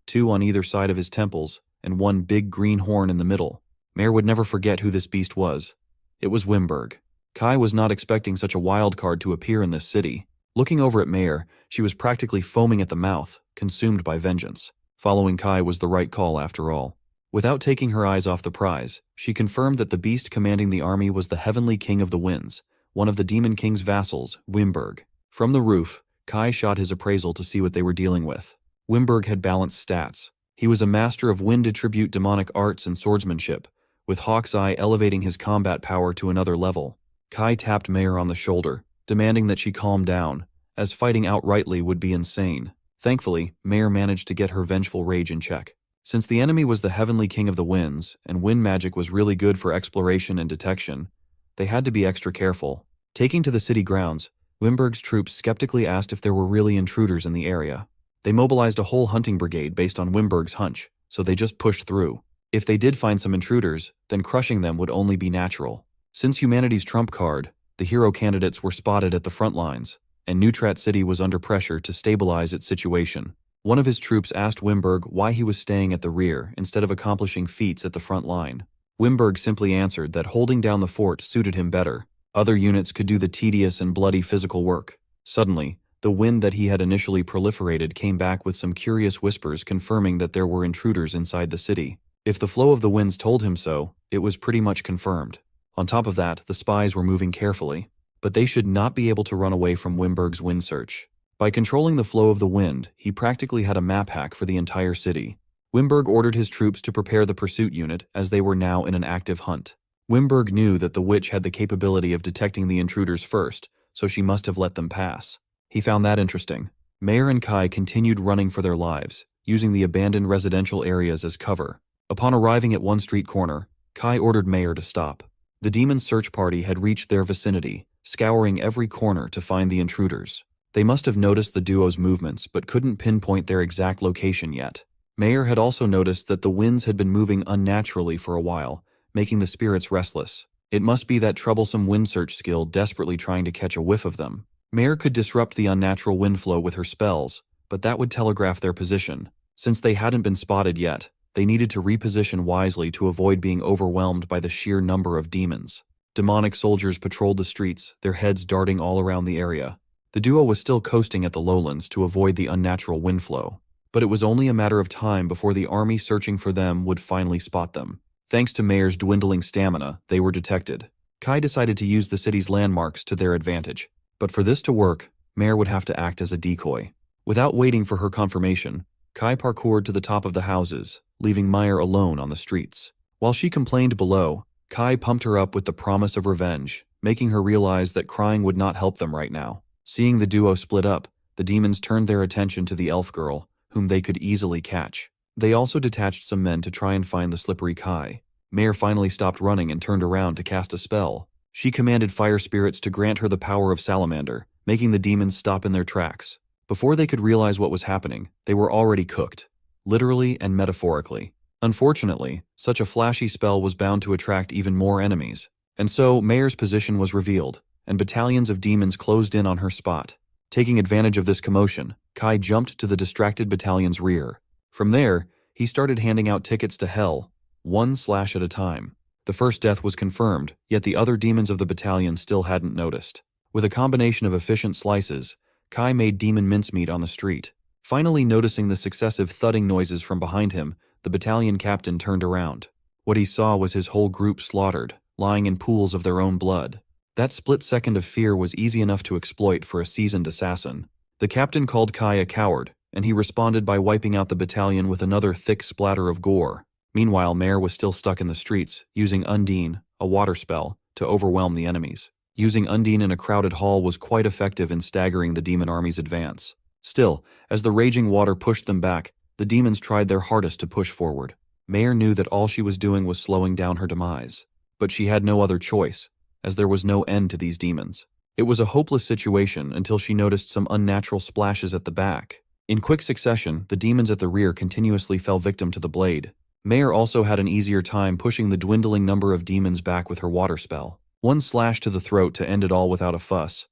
2 on either side of his temples, and 1 big green horn in the middle. Mayer would never forget who this beast was. It was Wimberg. Kai was not expecting such a wild card to appear in this city. Looking over at Mayer, she was practically foaming at the mouth, consumed by vengeance. Following Kai was the right call after all. Without taking her eyes off the prize, she confirmed that the beast commanding the army was the Heavenly King of the Winds, one of the Demon King's vassals, Wimberg. From the roof, Kai shot his appraisal to see what they were dealing with. Wimberg had balanced stats. He was a master of wind-attribute demonic arts and swordsmanship, with Hawk's Eye elevating his combat power to another level. Kai tapped Mayer on the shoulder, demanding that she calm down, as fighting outrightly would be insane. Thankfully, Mare managed to get her vengeful rage in check. Since the enemy was the Heavenly King of the Winds, and wind magic was really good for exploration and detection, they had to be extra careful. Taking to the city grounds, Wimberg's troops skeptically asked if there were really intruders in the area. They mobilized a whole hunting brigade based on Wimberg's hunch, so they just pushed through. If they did find some intruders, then crushing them would only be natural. Since humanity's trump card, the hero candidates were spotted at the front lines, and Neutrat City was under pressure to stabilize its situation. One of his troops asked Wimberg why he was staying at the rear instead of accomplishing feats at the front line. Wimberg simply answered that holding down the fort suited him better. Other units could do the tedious and bloody physical work. Suddenly, the wind that he had initially proliferated came back with some curious whispers confirming that there were intruders inside the city. If the flow of the winds told him so, it was pretty much confirmed. On top of that, the spies were moving carefully, but they should not be able to run away from Wimberg's wind search. By controlling the flow of the wind, he practically had a map hack for the entire city. Wimberg ordered his troops to prepare the pursuit unit as they were now in an active hunt. Wimberg knew that the witch had the capability of detecting the intruders first, so she must have let them pass. He found that interesting. Mare and Kai continued running for their lives, using the abandoned residential areas as cover. Upon arriving at one street corner, Kai ordered Mare to stop. The demon search party had reached their vicinity, scouring every corner to find the intruders. They must have noticed the duo's movements but couldn't pinpoint their exact location yet. Mare had also noticed that the winds had been moving unnaturally for a while, making the spirits restless. It must be that troublesome wind search skill desperately trying to catch a whiff of them. Mare could disrupt the unnatural wind flow with her spells, but that would telegraph their position. Since they hadn't been spotted yet, they needed to reposition wisely to avoid being overwhelmed by the sheer number of demons. Demonic soldiers patrolled the streets, their heads darting all around the area. The duo was still coasting at the lowlands to avoid the unnatural wind flow, but it was only a matter of time before the army searching for them would finally spot them. Thanks to Mare's dwindling stamina, they were detected. Kai decided to use the city's landmarks to their advantage, but for this to work, Mare would have to act as a decoy. Without waiting for her confirmation, Kai parkoured to the top of the houses, leaving Mare alone on the streets. While she complained below, Kai pumped her up with the promise of revenge, making her realize that crying would not help them right now. Seeing the duo split up, the demons turned their attention to the elf girl, whom they could easily catch. They also detached some men to try and find the slippery Kai. Mare finally stopped running and turned around to cast a spell. She commanded fire spirits to grant her the power of salamander, making the demons stop in their tracks. Before they could realize what was happening, they were already cooked, literally and metaphorically. Unfortunately, such a flashy spell was bound to attract even more enemies, and so Mare's position was revealed, and battalions of demons closed in on her spot. Taking advantage of this commotion, Kai jumped to the distracted battalion's rear. From there, he started handing out tickets to hell, one slash at a time. The first death was confirmed, yet the other demons of the battalion still hadn't noticed. With a combination of efficient slices, Kai made demon mincemeat on the street. Finally noticing the successive thudding noises from behind him, the battalion captain turned around. What he saw was his whole group slaughtered, lying in pools of their own blood. That split second of fear was easy enough to exploit for a seasoned assassin. The captain called Kai a coward, and he responded by wiping out the battalion with another thick splatter of gore. Meanwhile, Mare was still stuck in the streets, using Undine, a water spell, to overwhelm the enemies. Using Undine in a crowded hall was quite effective in staggering the demon army's advance. Still, as the raging water pushed them back, the demons tried their hardest to push forward. Mare knew that all she was doing was slowing down her demise. But she had no other choice, as there was no end to these demons. It was a hopeless situation until she noticed some unnatural splashes at the back. In quick succession, the demons at the rear continuously fell victim to the blade. Mare also had an easier time pushing the dwindling number of demons back with her water spell. One slash to the throat to end it all without a fuss.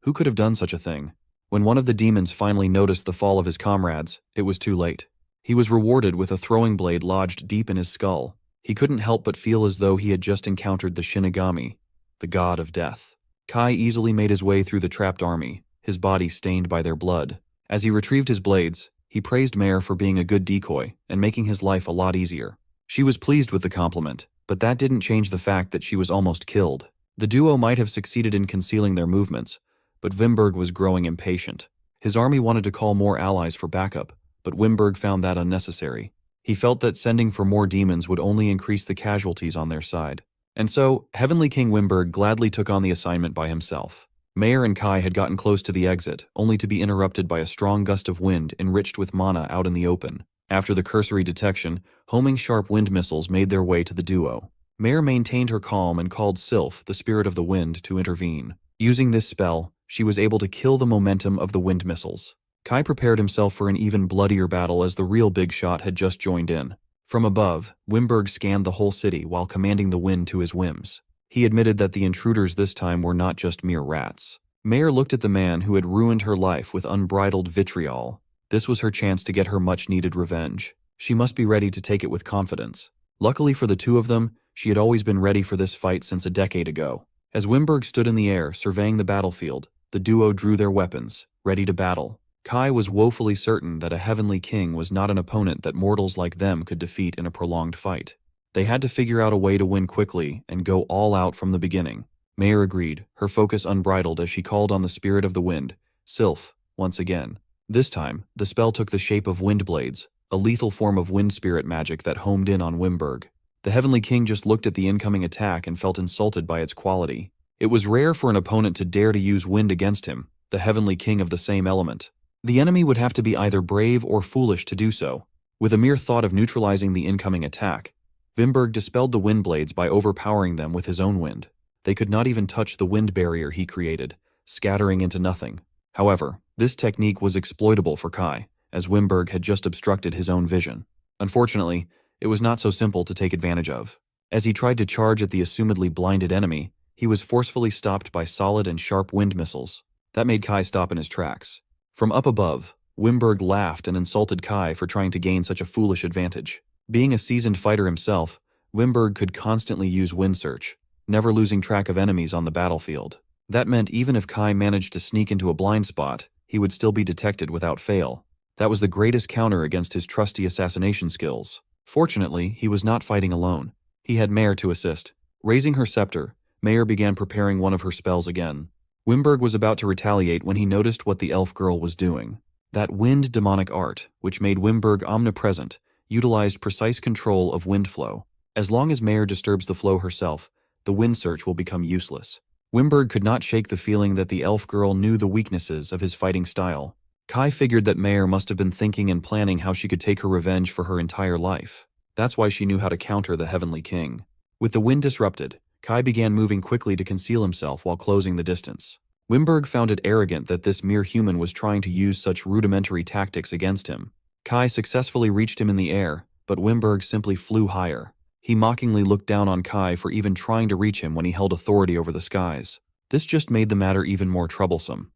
Who could have done such a thing? When one of the demons finally noticed the fall of his comrades, it was too late. He was rewarded with a throwing blade lodged deep in his skull. He couldn't help but feel as though he had just encountered the Shinigami, the god of death. Kai easily made his way through the trapped army, his body stained by their blood. As he retrieved his blades, he praised Mare for being a good decoy and making his life a lot easier. She was pleased with the compliment, but that didn't change the fact that she was almost killed. The duo might have succeeded in concealing their movements, but Wimberg was growing impatient. His army wanted to call more allies for backup, but Wimberg found that unnecessary. He felt that sending for more demons would only increase the casualties on their side. And so, Heavenly King Wimberg gladly took on the assignment by himself. Mayer and Kai had gotten close to the exit, only to be interrupted by a strong gust of wind enriched with mana out in the open. After the cursory detection, homing sharp wind missiles made their way to the duo. Mayer maintained her calm and called Sylph, the spirit of the wind, to intervene. Using this spell, she was able to kill the momentum of the wind missiles. Kai prepared himself for an even bloodier battle as the real big shot had just joined in. From above, Wimberg scanned the whole city while commanding the wind to his whims. He admitted that the intruders this time were not just mere rats. Mayer looked at the man who had ruined her life with unbridled vitriol. This was her chance to get her much-needed revenge. She must be ready to take it with confidence. Luckily for the two of them, she had always been ready for this fight since a decade ago. As Wimberg stood in the air, surveying the battlefield, the duo drew their weapons, ready to battle. Kai was woefully certain that a heavenly king was not an opponent that mortals like them could defeat in a prolonged fight. They had to figure out a way to win quickly and go all out from the beginning. Mayer agreed, her focus unbridled as she called on the spirit of the wind, Sylph, once again. This time, the spell took the shape of wind blades, a lethal form of wind spirit magic that homed in on Wimberg. The Heavenly King just looked at the incoming attack and felt insulted by its quality. It was rare for an opponent to dare to use wind against him, the Heavenly King of the same element. The enemy would have to be either brave or foolish to do so. With a mere thought of neutralizing the incoming attack, Wimberg dispelled the wind blades by overpowering them with his own wind. They could not even touch the wind barrier he created, scattering into nothing. However, this technique was exploitable for Kai, as Wimberg had just obstructed his own vision. Unfortunately, it was not so simple to take advantage of. As he tried to charge at the assumedly blinded enemy, he was forcefully stopped by solid and sharp wind missiles. That made Kai stop in his tracks. From up above, Wimberg laughed and insulted Kai for trying to gain such a foolish advantage. Being a seasoned fighter himself, Wimberg could constantly use wind search, never losing track of enemies on the battlefield. That meant even if Kai managed to sneak into a blind spot, he would still be detected without fail. That was the greatest counter against his trusty assassination skills. Fortunately, he was not fighting alone. He had Mayer to assist. Raising her scepter, Mayer began preparing one of her spells again. Wimberg was about to retaliate when he noticed what the elf girl was doing. That wind demonic art, which made Wimberg omnipresent, utilized precise control of wind flow. As long as Mayer disturbs the flow herself, the wind search will become useless. Wimberg could not shake the feeling that the elf girl knew the weaknesses of his fighting style. Kai figured that Mayer must have been thinking and planning how she could take her revenge for her entire life. That's why she knew how to counter the Heavenly King. With the wind disrupted, Kai began moving quickly to conceal himself while closing the distance. Wimberg found it arrogant that this mere human was trying to use such rudimentary tactics against him. Kai successfully reached him in the air, but Wimberg simply flew higher. He mockingly looked down on Kai for even trying to reach him when he held authority over the skies. This just made the matter even more troublesome.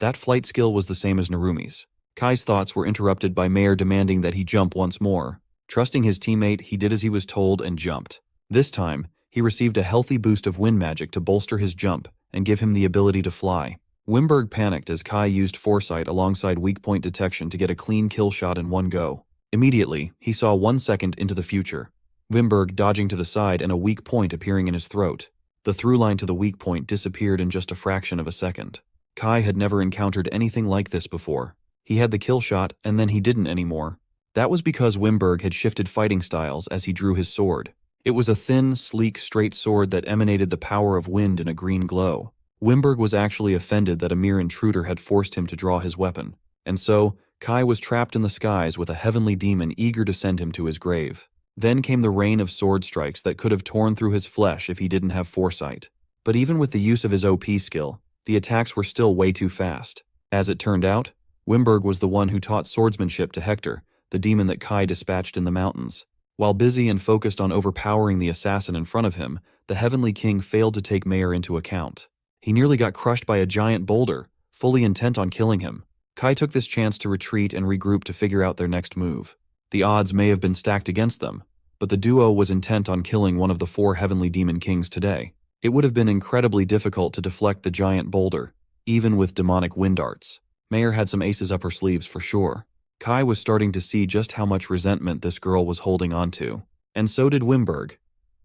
That flight skill was the same as Narumi's. Kai's thoughts were interrupted by Mayer demanding that he jump once more. Trusting his teammate, he did as he was told and jumped. This time, he received a healthy boost of wind magic to bolster his jump and give him the ability to fly. Wimberg panicked as Kai used foresight alongside weak point detection to get a clean kill shot in one go. Immediately, he saw 1 second into the future. Wimberg dodging to the side and a weak point appearing in his throat. The through line to the weak point disappeared in just a fraction of a second. Kai had never encountered anything like this before. He had the kill shot and then he didn't anymore. That was because Wimberg had shifted fighting styles as he drew his sword. It was a thin, sleek, straight sword that emanated the power of wind in a green glow. Wimberg was actually offended that a mere intruder had forced him to draw his weapon. And so, Kai was trapped in the skies with a heavenly demon eager to send him to his grave. Then came the rain of sword strikes that could have torn through his flesh if he didn't have foresight. But even with the use of his OP skill, the attacks were still way too fast. As it turned out, Wimberg was the one who taught swordsmanship to Hector, the demon that Kai dispatched in the mountains. While busy and focused on overpowering the assassin in front of him, the Heavenly King failed to take Mayer into account. He nearly got crushed by a giant boulder, fully intent on killing him. Kai took this chance to retreat and regroup to figure out their next move. The odds may have been stacked against them, but the duo was intent on killing one of the 4 Heavenly Demon Kings today. It would have been incredibly difficult to deflect the giant boulder, even with demonic wind arts. Mayer had some aces up her sleeves for sure. Kai was starting to see just how much resentment this girl was holding onto. And so did Wimberg.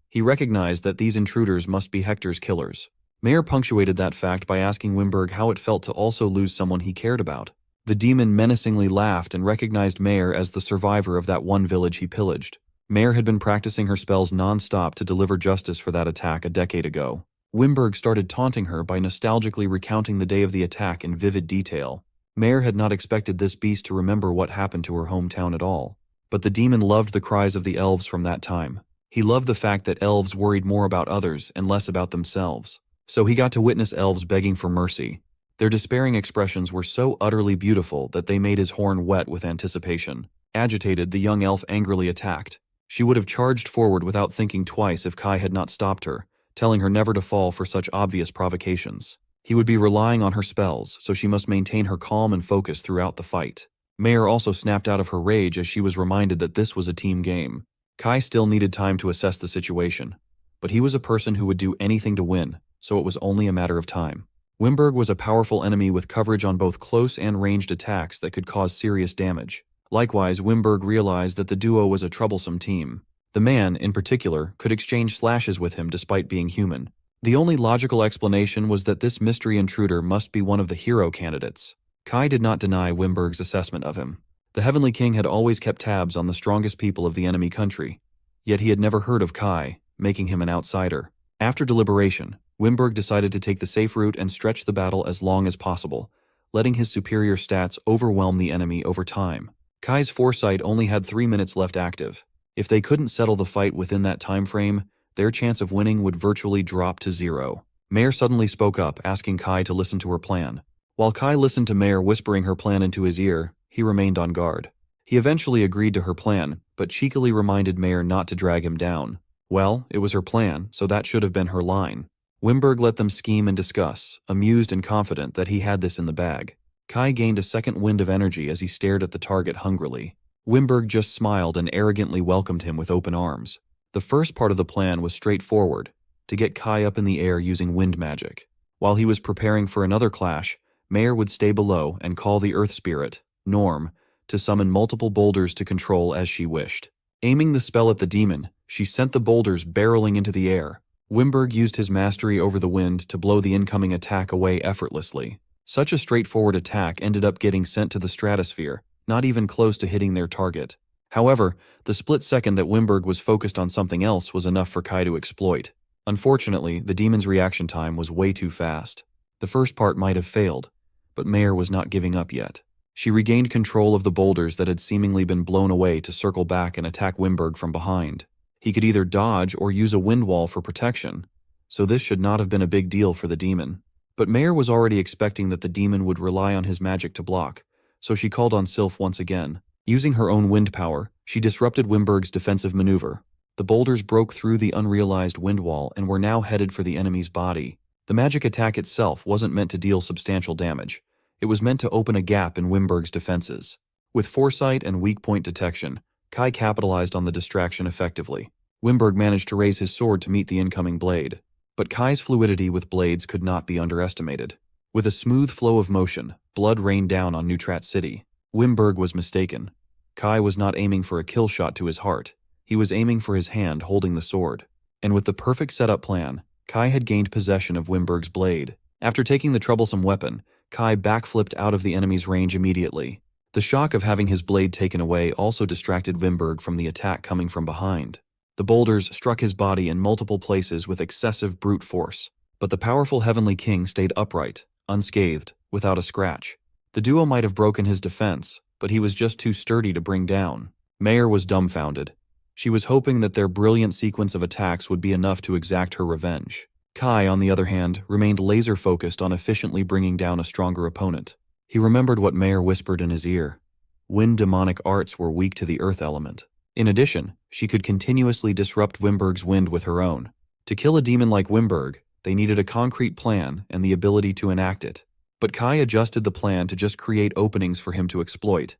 He recognized that these intruders must be Hector's killers. Mayer punctuated that fact by asking Wimberg how it felt to also lose someone he cared about. The demon menacingly laughed and recognized Mayer as the survivor of that one village he pillaged. Mayer had been practicing her spells non-stop to deliver justice for that attack a decade ago. Wimberg started taunting her by nostalgically recounting the day of the attack in vivid detail. Mare had not expected this beast to remember what happened to her hometown at all. But the demon loved the cries of the elves from that time. He loved the fact that elves worried more about others and less about themselves. So he got to witness elves begging for mercy. Their despairing expressions were so utterly beautiful that they made his horn wet with anticipation. Agitated, the young elf angrily attacked. She would have charged forward without thinking twice if Kai had not stopped her, telling her never to fall for such obvious provocations. He would be relying on her spells, so she must maintain her calm and focus throughout the fight. Mare also snapped out of her rage as she was reminded that this was a team game. Kai still needed time to assess the situation, but he was a person who would do anything to win, so it was only a matter of time. Wimberg was a powerful enemy with coverage on both close and ranged attacks that could cause serious damage. Likewise, Wimberg realized that the duo was a troublesome team. The man, in particular, could exchange slashes with him despite being human. The only logical explanation was that this mystery intruder must be one of the hero candidates. Kai did not deny Wimberg's assessment of him. The Heavenly King had always kept tabs on the strongest people of the enemy country, yet he had never heard of Kai, making him an outsider. After deliberation, Wimberg decided to take the safe route and stretch the battle as long as possible, letting his superior stats overwhelm the enemy over time. Kai's foresight only had 3 minutes left active. If they couldn't settle the fight within that time frame, their chance of winning would virtually drop to 0. Mare suddenly spoke up, asking Kai to listen to her plan. While Kai listened to Mare whispering her plan into his ear, he remained on guard. He eventually agreed to her plan, but cheekily reminded Mare not to drag him down. Well, it was her plan, so that should have been her line. Wimberg let them scheme and discuss, amused and confident that he had this in the bag. Kai gained a second wind of energy as he stared at the target hungrily. Wimberg just smiled and arrogantly welcomed him with open arms. The first part of the plan was straightforward, to get Kai up in the air using wind magic. While he was preparing for another clash, Mare would stay below and call the Earth Spirit, Norm, to summon multiple boulders to control as she wished. Aiming the spell at the demon, she sent the boulders barreling into the air. Wimberg used his mastery over the wind to blow the incoming attack away effortlessly. Such a straightforward attack ended up getting sent to the stratosphere, not even close to hitting their target. However, the split second that Wimberg was focused on something else was enough for Kai to exploit. Unfortunately, the demon's reaction time was way too fast. The first part might have failed, but Mare was not giving up yet. She regained control of the boulders that had seemingly been blown away to circle back and attack Wimberg from behind. He could either dodge or use a wind wall for protection, so this should not have been a big deal for the demon. But Mare was already expecting that the demon would rely on his magic to block, so she called on Sylph once again. Using her own wind power, she disrupted Wimberg's defensive maneuver. The boulders broke through the unrealized wind wall and were now headed for the enemy's body. The magic attack itself wasn't meant to deal substantial damage. It was meant to open a gap in Wimberg's defenses. With foresight and weak point detection, Kai capitalized on the distraction effectively. Wimberg managed to raise his sword to meet the incoming blade. But Kai's fluidity with blades could not be underestimated. With a smooth flow of motion, blood rained down on Neutrat City. Wimberg was mistaken. Kai was not aiming for a kill shot to his heart. He was aiming for his hand holding the sword. And with the perfect setup plan, Kai had gained possession of Wimberg's blade. After taking the troublesome weapon, Kai backflipped out of the enemy's range immediately. The shock of having his blade taken away also distracted Wimberg from the attack coming from behind. The boulders struck his body in multiple places with excessive brute force, but the powerful Heavenly King stayed upright, unscathed, without a scratch. The duo might have broken his defense, but he was just too sturdy to bring down. Mare was dumbfounded. She was hoping that their brilliant sequence of attacks would be enough to exact her revenge. Kai, on the other hand, remained laser-focused on efficiently bringing down a stronger opponent. He remembered what Mare whispered in his ear. Wind demonic arts were weak to the earth element. In addition, she could continuously disrupt Wimberg's wind with her own. To kill a demon like Wimberg, they needed a concrete plan and the ability to enact it. But Kai adjusted the plan to just create openings for him to exploit,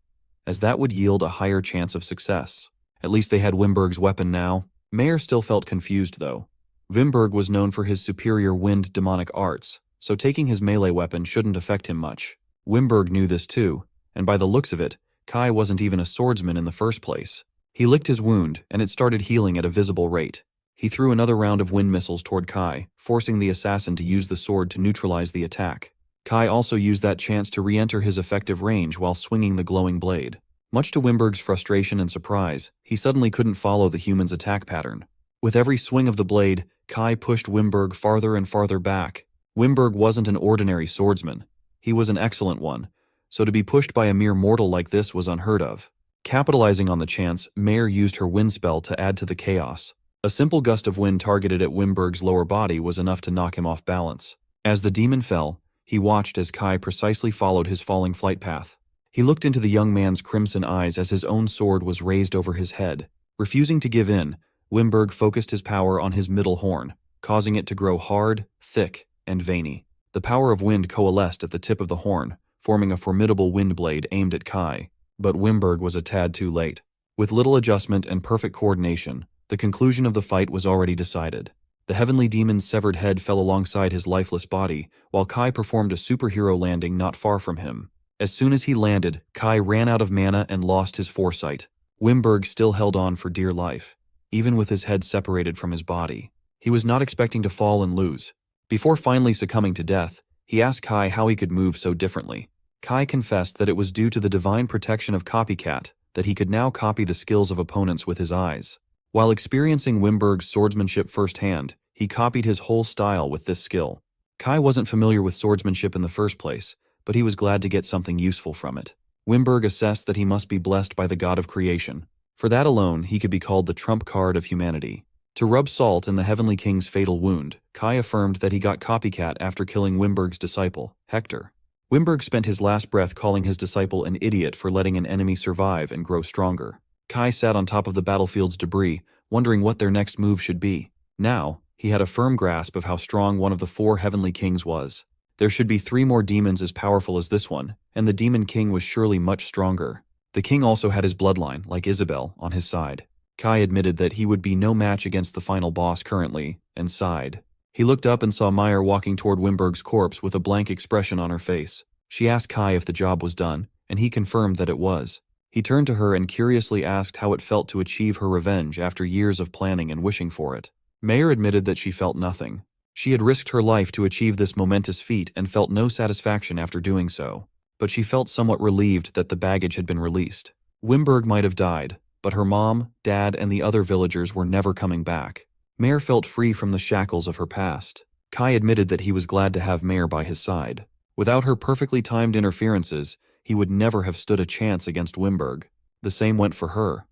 as that would yield a higher chance of success. At least they had Wimberg's weapon now. Mare still felt confused, though. Wimberg was known for his superior wind demonic arts, so taking his melee weapon shouldn't affect him much. Wimberg knew this too, and by the looks of it, Kai wasn't even a swordsman in the first place. He licked his wound, and it started healing at a visible rate. He threw another round of wind missiles toward Kai, forcing the assassin to use the sword to neutralize the attack. Kai also used that chance to re-enter his effective range while swinging the glowing blade. Much to Wimberg's frustration and surprise, he suddenly couldn't follow the human's attack pattern. With every swing of the blade, Kai pushed Wimberg farther and farther back. Wimberg wasn't an ordinary swordsman. He was an excellent one, so to be pushed by a mere mortal like this was unheard of. Capitalizing on the chance, Mare used her wind spell to add to the chaos. A simple gust of wind targeted at Wimberg's lower body was enough to knock him off balance. As the demon fell, he watched as Kai precisely followed his falling flight path. He looked into the young man's crimson eyes as his own sword was raised over his head. Refusing to give in, Wimberg focused his power on his middle horn, causing it to grow hard, thick, and veiny. The power of wind coalesced at the tip of the horn, forming a formidable wind blade aimed at Kai. But Wimberg was a tad too late. With little adjustment and perfect coordination, the conclusion of the fight was already decided. The heavenly demon's severed head fell alongside his lifeless body, while Kai performed a superhero landing not far from him. As soon as he landed, Kai ran out of mana and lost his foresight. Wimberg still held on for dear life, even with his head separated from his body. He was not expecting to fall and lose. Before finally succumbing to death, he asked Kai how he could move so differently. Kai confessed that it was due to the divine protection of Copycat that he could now copy the skills of opponents with his eyes. While experiencing Wimberg's swordsmanship firsthand, he copied his whole style with this skill. Kai wasn't familiar with swordsmanship in the first place, but he was glad to get something useful from it. Wimberg assessed that he must be blessed by the god of creation. For that alone, he could be called the trump card of humanity. To rub salt in the Heavenly King's fatal wound, Kai affirmed that he got Copycat after killing Wimberg's disciple, Hector. Wimberg spent his last breath calling his disciple an idiot for letting an enemy survive and grow stronger. Kai sat on top of the battlefield's debris, wondering what their next move should be. Now, he had a firm grasp of how strong one of the 4 Heavenly Kings was. There should be 3 more demons as powerful as this one, and the Demon King was surely much stronger. The king also had his bloodline, like Isabel, on his side. Kai admitted that he would be no match against the final boss currently, and sighed. He looked up and saw Meyer walking toward Wimberg's corpse with a blank expression on her face. She asked Kai if the job was done, and he confirmed that it was. He turned to her and curiously asked how it felt to achieve her revenge after years of planning and wishing for it. Meyer admitted that she felt nothing. She had risked her life to achieve this momentous feat and felt no satisfaction after doing so. But she felt somewhat relieved that the baggage had been released. Wimberg might have died, but her mom, dad, and the other villagers were never coming back. Meyer felt free from the shackles of her past. Kai admitted that he was glad to have Meyer by his side. Without her perfectly timed interferences, he would never have stood a chance against Wimberg. The same went for her.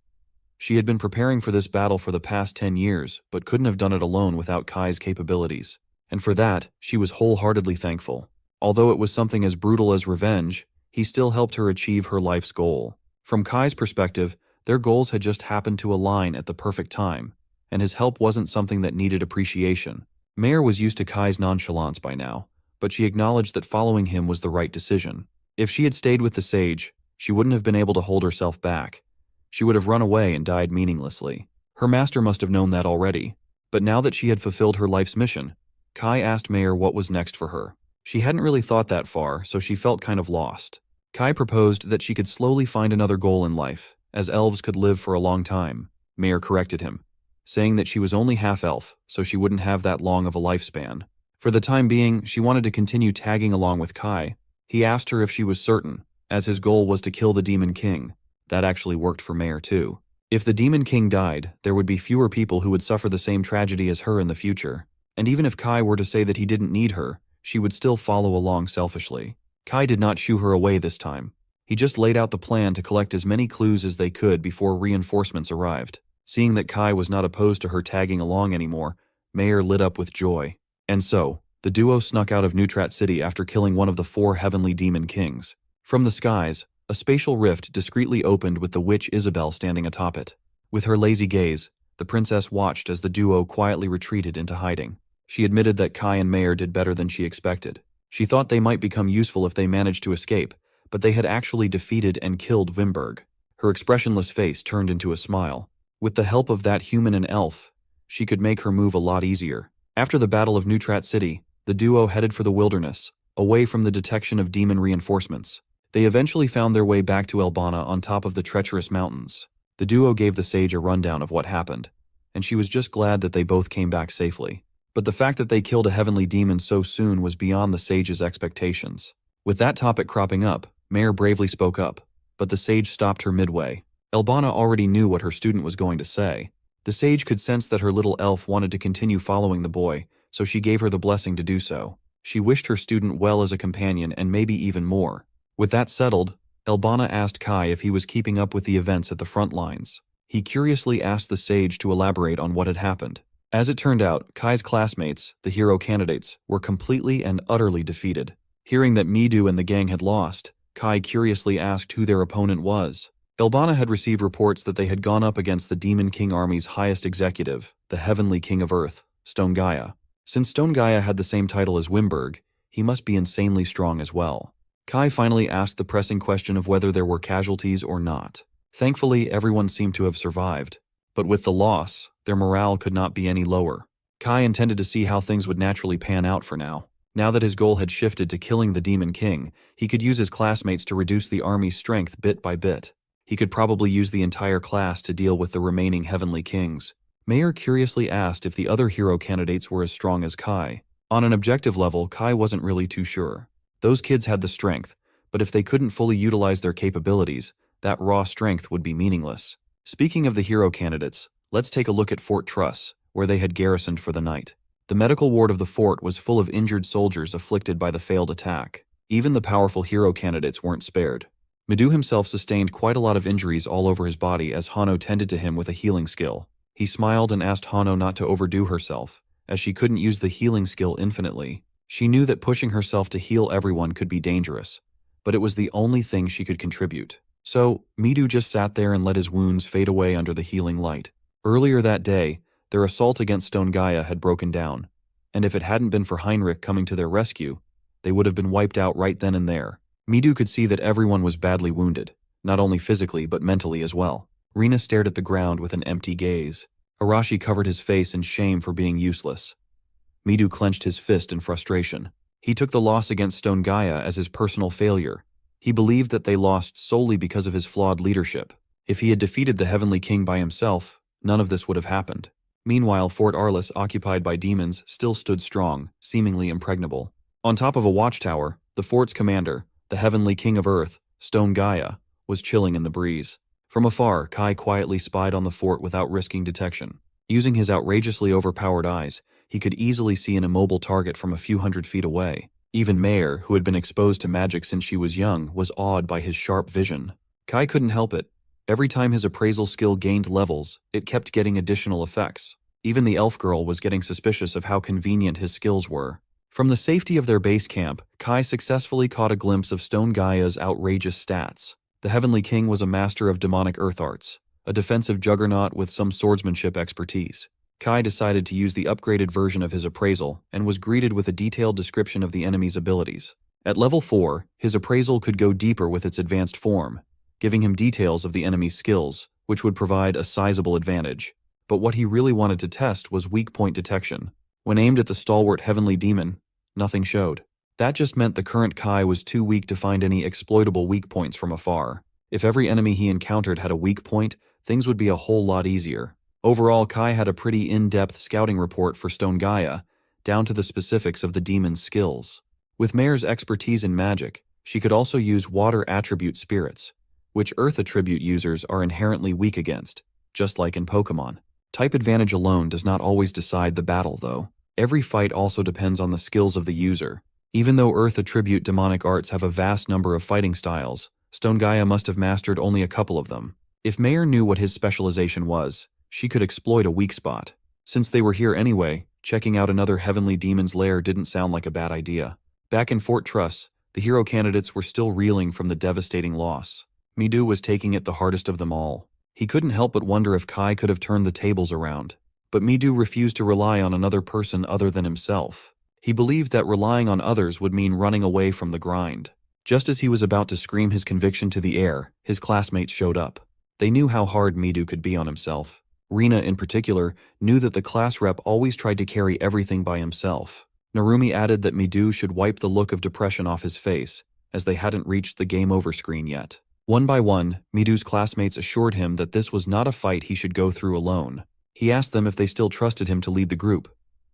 She had been preparing for this battle for the past 10 years, but couldn't have done it alone without Kai's capabilities. And for that, she was wholeheartedly thankful. Although it was something as brutal as revenge, he still helped her achieve her life's goal. From Kai's perspective, their goals had just happened to align at the perfect time, and his help wasn't something that needed appreciation. Meyer was used to Kai's nonchalance by now, but she acknowledged that following him was the right decision. If she had stayed with the sage, she wouldn't have been able to hold herself back. She would have run away and died meaninglessly. Her master must have known that already, but now that she had fulfilled her life's mission, Kai asked Meyer what was next for her. She hadn't really thought that far, so she felt kind of lost. Kai proposed that she could slowly find another goal in life, as elves could live for a long time. Meyer corrected him, saying that she was only half-elf, so she wouldn't have that long of a lifespan. For the time being, she wanted to continue tagging along with Kai. He asked her if she was certain, as his goal was to kill the Demon King. That actually worked for Meyer too. If the Demon King died, there would be fewer people who would suffer the same tragedy as her in the future. And even if Kai were to say that he didn't need her, she would still follow along selfishly. Kai did not shoo her away this time. He just laid out the plan to collect as many clues as they could before reinforcements arrived. Seeing that Kai was not opposed to her tagging along anymore, Meyer lit up with joy. And so, the duo snuck out of Neutrat City after killing one of the 4 heavenly demon kings. From the skies, a spatial rift discreetly opened with the witch Isabel standing atop it. With her lazy gaze, the princess watched as the duo quietly retreated into hiding. She admitted that Kai and Meyer did better than she expected. She thought they might become useful if they managed to escape, but they had actually defeated and killed Wimberg. Her expressionless face turned into a smile. With the help of that human and elf, she could make her move a lot easier. After the Battle of Neutrat City, the duo headed for the wilderness, away from the detection of demon reinforcements. They eventually found their way back to Elbana on top of the treacherous mountains. The duo gave the sage a rundown of what happened, and she was just glad that they both came back safely. But the fact that they killed a heavenly demon so soon was beyond the sage's expectations. With that topic cropping up, Meyer bravely spoke up, but the sage stopped her midway. Elbana already knew what her student was going to say, The sage could sense that her little elf wanted to continue following the boy, so she gave her the blessing to do so. She wished her student well as a companion and maybe even more. With that settled, Elbana asked Kai if he was keeping up with the events at the front lines. He curiously asked the sage to elaborate on what had happened. As it turned out, Kai's classmates, the hero candidates, were completely and utterly defeated. Hearing that Midu and the gang had lost, Kai curiously asked who their opponent was. Elbana had received reports that they had gone up against the Demon King Army's highest executive, the Heavenly King of Earth, Stone Gaia. Since Stone Gaia had the same title as Wimberg, he must be insanely strong as well. Kai finally asked the pressing question of whether there were casualties or not. Thankfully, everyone seemed to have survived. But with the loss, their morale could not be any lower. Kai intended to see how things would naturally pan out for now. Now that his goal had shifted to killing the Demon King, he could use his classmates to reduce the army's strength bit by bit. He could probably use the entire class to deal with the remaining Heavenly Kings. Mayer curiously asked if the other hero candidates were as strong as Kai. On an objective level, Kai wasn't really too sure. Those kids had the strength, but if they couldn't fully utilize their capabilities, that raw strength would be meaningless. Speaking of the hero candidates, let's take a look at Fort Truss, where they had garrisoned for the night. The medical ward of the fort was full of injured soldiers afflicted by the failed attack. Even the powerful hero candidates weren't spared. Midu himself sustained quite a lot of injuries all over his body as Hano tended to him with a healing skill. He smiled and asked Hano not to overdo herself, as she couldn't use the healing skill infinitely. She knew that pushing herself to heal everyone could be dangerous, but it was the only thing she could contribute. So, Midu just sat there and let his wounds fade away under the healing light. Earlier that day, their assault against Stone Gaia had broken down, and if it hadn't been for Heinrich coming to their rescue, they would have been wiped out right then and there. Midu could see that everyone was badly wounded, not only physically but mentally as well. Rina stared at the ground with an empty gaze. Arashi covered his face in shame for being useless. Midu clenched his fist in frustration. He took the loss against Stone Gaia as his personal failure. He believed that they lost solely because of his flawed leadership. If he had defeated the Heavenly King by himself, none of this would have happened. Meanwhile, Fort Arliss, occupied by demons, still stood strong, seemingly impregnable. On top of a watchtower, the fort's commander, the Heavenly King of Earth, Stone Gaia, was chilling in the breeze. From afar, Kai quietly spied on the fort without risking detection. Using his outrageously overpowered eyes, he could easily see an immobile target from a few hundred feet away. Even Mayer, who had been exposed to magic since she was young, was awed by his sharp vision. Kai couldn't help it. Every time his appraisal skill gained levels, it kept getting additional effects. Even the elf girl was getting suspicious of how convenient his skills were. From the safety of their base camp, Kai successfully caught a glimpse of Stone Gaia's outrageous stats. The Heavenly King was a master of demonic earth arts, a defensive juggernaut with some swordsmanship expertise. Kai decided to use the upgraded version of his appraisal and was greeted with a detailed description of the enemy's abilities. At level 4, his appraisal could go deeper with its advanced form, giving him details of the enemy's skills, which would provide a sizable advantage. But what he really wanted to test was weak point detection. When aimed at the stalwart Heavenly Demon, nothing showed. That just meant the current Kai was too weak to find any exploitable weak points from afar. If every enemy he encountered had a weak point, things would be a whole lot easier. Overall, Kai had a pretty in-depth scouting report for Stone Gaia, down to the specifics of the demon's skills. With Mayer's expertise in magic, she could also use water attribute spirits, which earth attribute users are inherently weak against, just like in Pokemon. Type advantage alone does not always decide the battle, though. Every fight also depends on the skills of the user. Even though earth attribute demonic arts have a vast number of fighting styles, Stone Gaia must have mastered only a couple of them. If Mayer knew what his specialization was, she could exploit a weak spot. Since they were here anyway, checking out another Heavenly Demon's lair didn't sound like a bad idea. Back in Fort Truss, the hero candidates were still reeling from the devastating loss. Midu was taking it the hardest of them all. He couldn't help but wonder if Kai could have turned the tables around. But Midu refused to rely on another person other than himself. He believed that relying on others would mean running away from the grind. Just as he was about to scream his conviction to the air, his classmates showed up. They knew how hard Midu could be on himself. Rina, in particular, knew that the class rep always tried to carry everything by himself. Narumi added that Midu should wipe the look of depression off his face, as they hadn't reached the game over screen yet. One by one, Midu's classmates assured him that this was not a fight he should go through alone. He asked them if they still trusted him to lead the group,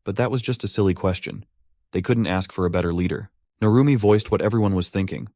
but that was just a silly question. They couldn't ask for a better leader. Narumi voiced what everyone was thinking.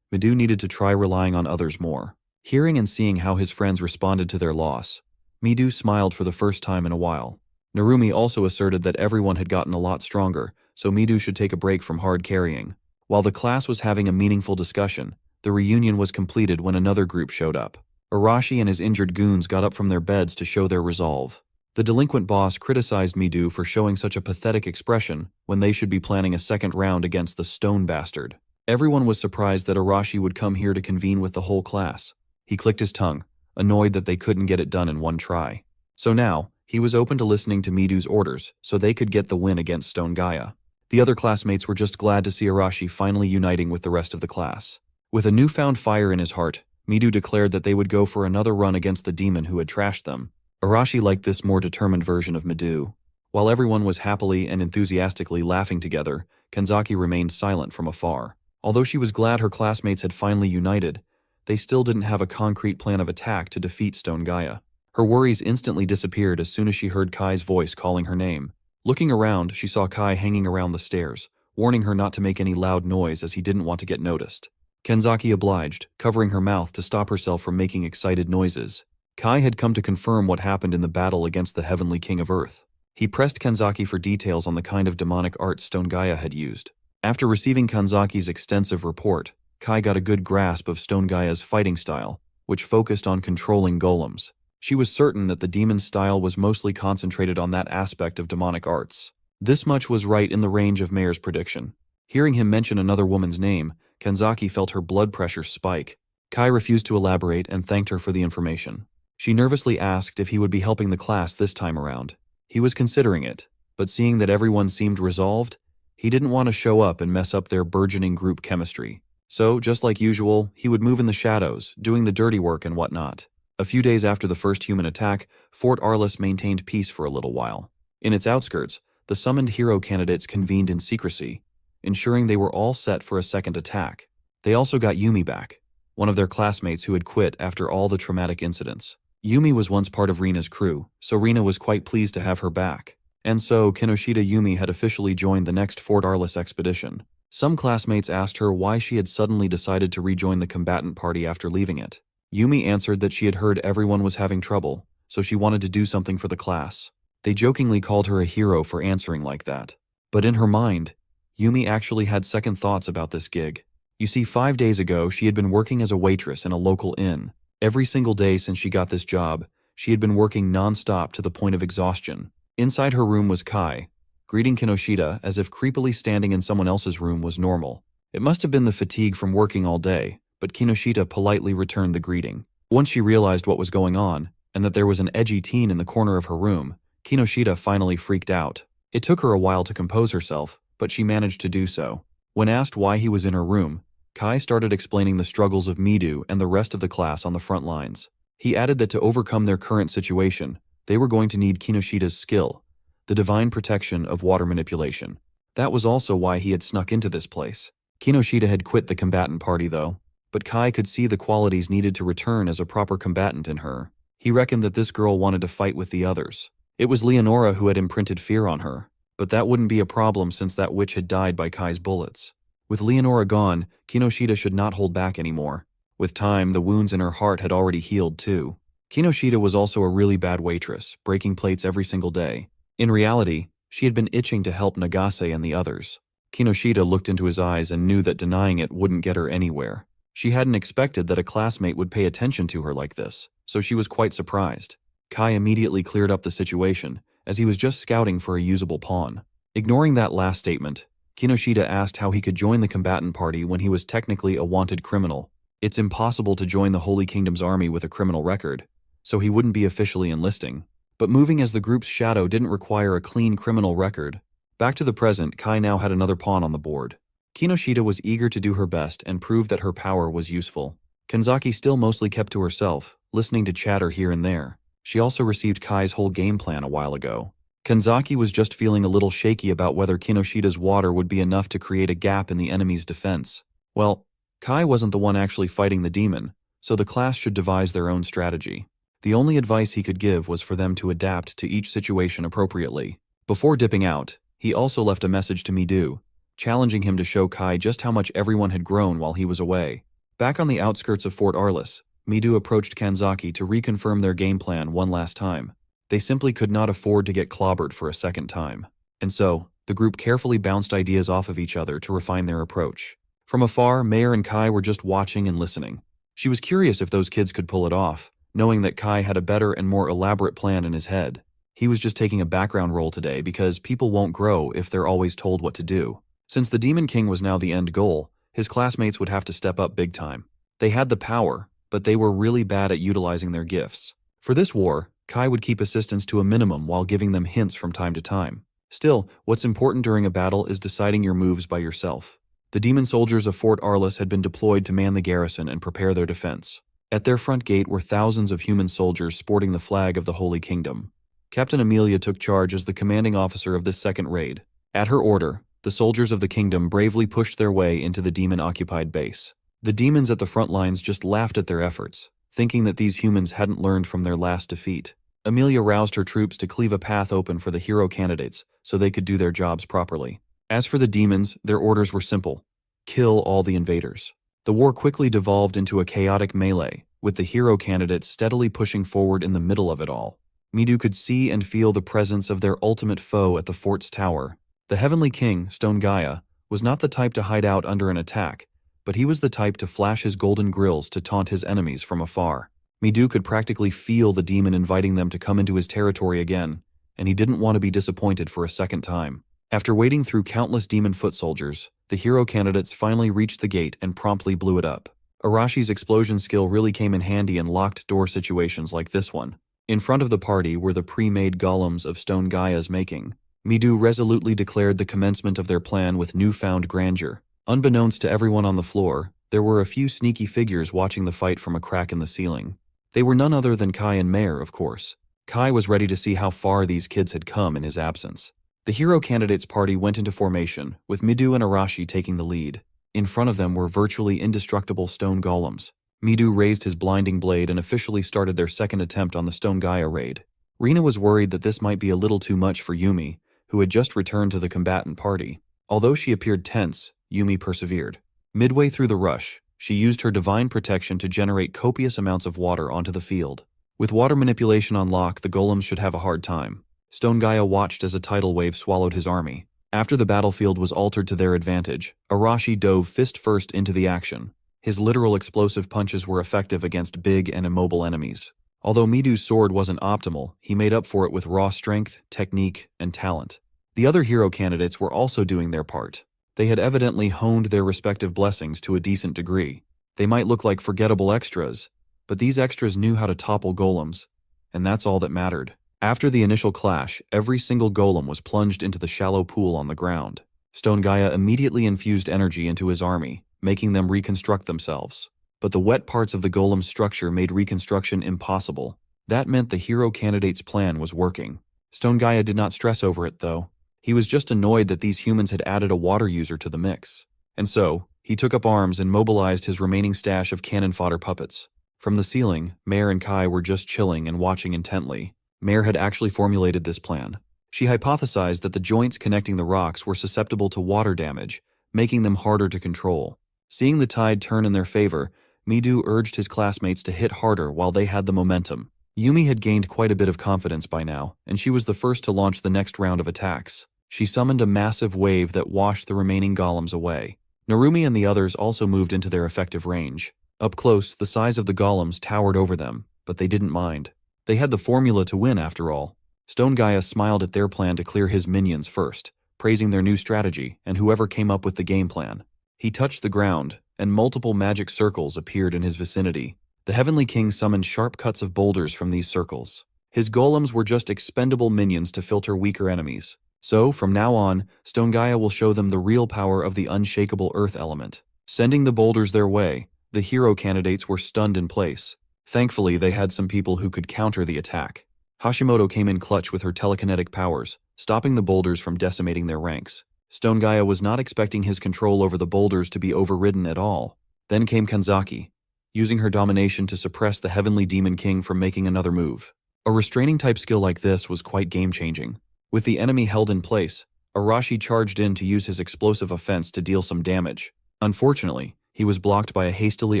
Midu needed to try relying on others more. Hearing and seeing how his friends responded to their loss, Midu smiled for the first time in a while. Narumi also asserted that everyone had gotten a lot stronger, so Midu should take a break from hard carrying. While the class was having a meaningful discussion, the reunion was completed when another group showed up. Arashi and his injured goons got up from their beds to show their resolve. The delinquent boss criticized Midu for showing such a pathetic expression when they should be planning a second round against the stone bastard. Everyone was surprised that Arashi would come here to convene with the whole class. He clicked his tongue, annoyed that they couldn't get it done in one try. So now, he was open to listening to Midu's orders so they could get the win against Stone Gaia. The other classmates were just glad to see Arashi finally uniting with the rest of the class. With a newfound fire in his heart, Midu declared that they would go for another run against the demon who had trashed them. Arashi liked this more determined version of Midu. While everyone was happily and enthusiastically laughing together, Kanzaki remained silent from afar. Although she was glad her classmates had finally united, they still didn't have a concrete plan of attack to defeat Stone Gaia. Her worries instantly disappeared as soon as she heard Kai's voice calling her name. Looking around, she saw Kai hanging around the stairs, warning her not to make any loud noise as he didn't want to get noticed. Kanzaki obliged, covering her mouth to stop herself from making excited noises. Kai had come to confirm what happened in the battle against the Heavenly King of Earth. He pressed Kanzaki for details on the kind of demonic art Stone Gaia had used. After receiving Kanzaki's extensive report, Kai got a good grasp of Stone Gaia's fighting style, which focused on controlling golems. She was certain that the demon's style was mostly concentrated on that aspect of demonic arts. This much was right in the range of Mayer's prediction. Hearing him mention another woman's name, Kanzaki felt her blood pressure spike. Kai refused to elaborate and thanked her for the information. She nervously asked if he would be helping the class this time around. He was considering it, but seeing that everyone seemed resolved, he didn't want to show up and mess up their burgeoning group chemistry. So, just like usual, he would move in the shadows, doing the dirty work and whatnot. A few days after the first human attack, Fort Arliss maintained peace for a little while. In its outskirts, the summoned hero candidates convened in secrecy, ensuring they were all set for a second attack. They also got Yumi back, one of their classmates who had quit after all the traumatic incidents. Yumi was once part of Rina's crew, so Rina was quite pleased to have her back. And so, Kinoshita Yumi had officially joined the next Fort Arliss expedition. Some classmates asked her why she had suddenly decided to rejoin the combatant party after leaving it. Yumi answered that she had heard everyone was having trouble, so she wanted to do something for the class. They jokingly called her a hero for answering like that. But in her mind, Yumi actually had second thoughts about this gig. You see, 5 days ago, she had been working as a waitress in a local inn. Every single day since she got this job, she had been working non-stop to the point of exhaustion. Inside her room was Kai, greeting Kinoshita as if creepily standing in someone else's room was normal. It must have been the fatigue from working all day, but Kinoshita politely returned the greeting. Once she realized what was going on, and that there was an edgy teen in the corner of her room, Kinoshita finally freaked out. It took her a while to compose herself, but she managed to do so. When asked why he was in her room, Kai started explaining the struggles of Midu and the rest of the class on the front lines. He added that to overcome their current situation, they were going to need Kinoshita's skill, the divine protection of water manipulation. That was also why he had snuck into this place. Kinoshita had quit the combatant party though, but Kai could see the qualities needed to return as a proper combatant in her. He reckoned that this girl wanted to fight with the others. It was Leonora who had imprinted fear on her, but that wouldn't be a problem since that witch had died by Kai's bullets. With Leonora gone, Kinoshita should not hold back anymore. With time, the wounds in her heart had already healed too. Kinoshita was also a really bad waitress, breaking plates every single day. In reality, she had been itching to help Nagase and the others. Kinoshita looked into his eyes and knew that denying it wouldn't get her anywhere. She hadn't expected that a classmate would pay attention to her like this, so she was quite surprised. Kai immediately cleared up the situation, as he was just scouting for a usable pawn. Ignoring that last statement, Kinoshita asked how he could join the combatant party when he was technically a wanted criminal. It's impossible to join the Holy Kingdom's army with a criminal record, so he wouldn't be officially enlisting. But moving as the group's shadow didn't require a clean criminal record. Back to the present, Kai now had another pawn on the board. Kinoshita was eager to do her best and prove that her power was useful. Kanzaki still mostly kept to herself, listening to chatter here and there. She also received Kai's whole game plan a while ago. Kanzaki was just feeling a little shaky about whether Kinoshita's water would be enough to create a gap in the enemy's defense. Well, Kai wasn't the one actually fighting the demon, so the class should devise their own strategy. The only advice he could give was for them to adapt to each situation appropriately. Before dipping out, he also left a message to Midu, challenging him to show Kai just how much everyone had grown while he was away. Back on the outskirts of Fort Arliss, Midu approached Kanzaki to reconfirm their game plan one last time. They simply could not afford to get clobbered for a second time. And so, the group carefully bounced ideas off of each other to refine their approach. From afar, Mayor and Kai were just watching and listening. She was curious if those kids could pull it off, knowing that Kai had a better and more elaborate plan in his head. He was just taking a background role today because people won't grow if they're always told what to do. Since the Demon King was now the end goal, his classmates would have to step up big time. They had the power, but they were really bad at utilizing their gifts. For this war, Kai would keep assistance to a minimum while giving them hints from time to time. Still, what's important during a battle is deciding your moves by yourself. The demon soldiers of Fort Arliss had been deployed to man the garrison and prepare their defense. At their front gate were thousands of human soldiers sporting the flag of the Holy Kingdom. Captain Amelia took charge as the commanding officer of this second raid. At her order, the soldiers of the kingdom bravely pushed their way into the demon-occupied base. The demons at the front lines just laughed at their efforts, thinking that these humans hadn't learned from their last defeat. Amelia roused her troops to cleave a path open for the hero candidates so they could do their jobs properly. As for the demons, their orders were simple: kill all the invaders. The war quickly devolved into a chaotic melee, with the hero candidates steadily pushing forward in the middle of it all. Midu could see and feel the presence of their ultimate foe at the fort's tower. The Heavenly King, Stone Gaia, was not the type to hide out under an attack, but he was the type to flash his golden grills to taunt his enemies from afar. Midu could practically feel the demon inviting them to come into his territory again, and he didn't want to be disappointed for a second time. After wading through countless demon foot soldiers, the hero candidates finally reached the gate and promptly blew it up. Arashi's explosion skill really came in handy in locked door situations like this one. In front of the party were the pre-made golems of Stone Gaia's making. Midu resolutely declared the commencement of their plan with newfound grandeur. Unbeknownst to everyone on the floor, there were a few sneaky figures watching the fight from a crack in the ceiling. They were none other than Kai and Mare, of course. Kai was ready to see how far these kids had come in his absence. The hero candidates party went into formation, with Midu and Arashi taking the lead. In front of them were virtually indestructible stone golems. Midu raised his blinding blade and officially started their second attempt on the Stone Gaia raid. Rina was worried that this might be a little too much for Yumi, who had just returned to the combatant party. Although she appeared tense, Yumi persevered. Midway through the rush, she used her divine protection to generate copious amounts of water onto the field. With water manipulation on lock, the golems should have a hard time. Stone Gaia watched as a tidal wave swallowed his army. After the battlefield was altered to their advantage, Arashi dove fist first into the action. His literal explosive punches were effective against big and immobile enemies. Although Midu's sword wasn't optimal, he made up for it with raw strength, technique, and talent. The other hero candidates were also doing their part. They had evidently honed their respective blessings to a decent degree. They might look like forgettable extras, but these extras knew how to topple golems, and that's all that mattered. After the initial clash, every single golem was plunged into the shallow pool on the ground. Stone Gaia immediately infused energy into his army, making them reconstruct themselves. But the wet parts of the golem's structure made reconstruction impossible. That meant the hero candidate's plan was working. Stone Gaia did not stress over it, though. He was just annoyed that these humans had added a water user to the mix. And so, he took up arms and mobilized his remaining stash of cannon fodder puppets. From the ceiling, Mare and Kai were just chilling and watching intently. Mare had actually formulated this plan. She hypothesized that the joints connecting the rocks were susceptible to water damage, making them harder to control. Seeing the tide turn in their favor, Midu urged his classmates to hit harder while they had the momentum. Yumi had gained quite a bit of confidence by now, and she was the first to launch the next round of attacks. She summoned a massive wave that washed the remaining golems away. Narumi and the others also moved into their effective range. Up close, the size of the golems towered over them, but they didn't mind. They had the formula to win, after all. Stone Gaia smiled at their plan to clear his minions first, praising their new strategy and whoever came up with the game plan. He touched the ground, and multiple magic circles appeared in his vicinity. The Heavenly King summoned sharp cuts of boulders from these circles. His golems were just expendable minions to filter weaker enemies. So, from now on, Stone Gaia will show them the real power of the unshakable earth element. Sending the boulders their way, the hero candidates were stunned in place. Thankfully, they had some people who could counter the attack. Hashimoto came in clutch with her telekinetic powers, stopping the boulders from decimating their ranks. Stone Gaia was not expecting his control over the boulders to be overridden at all. Then came Kanzaki, using her domination to suppress the Heavenly Demon King from making another move. A restraining-type skill like this was quite game-changing. With the enemy held in place, Arashi charged in to use his explosive offense to deal some damage. Unfortunately, he was blocked by a hastily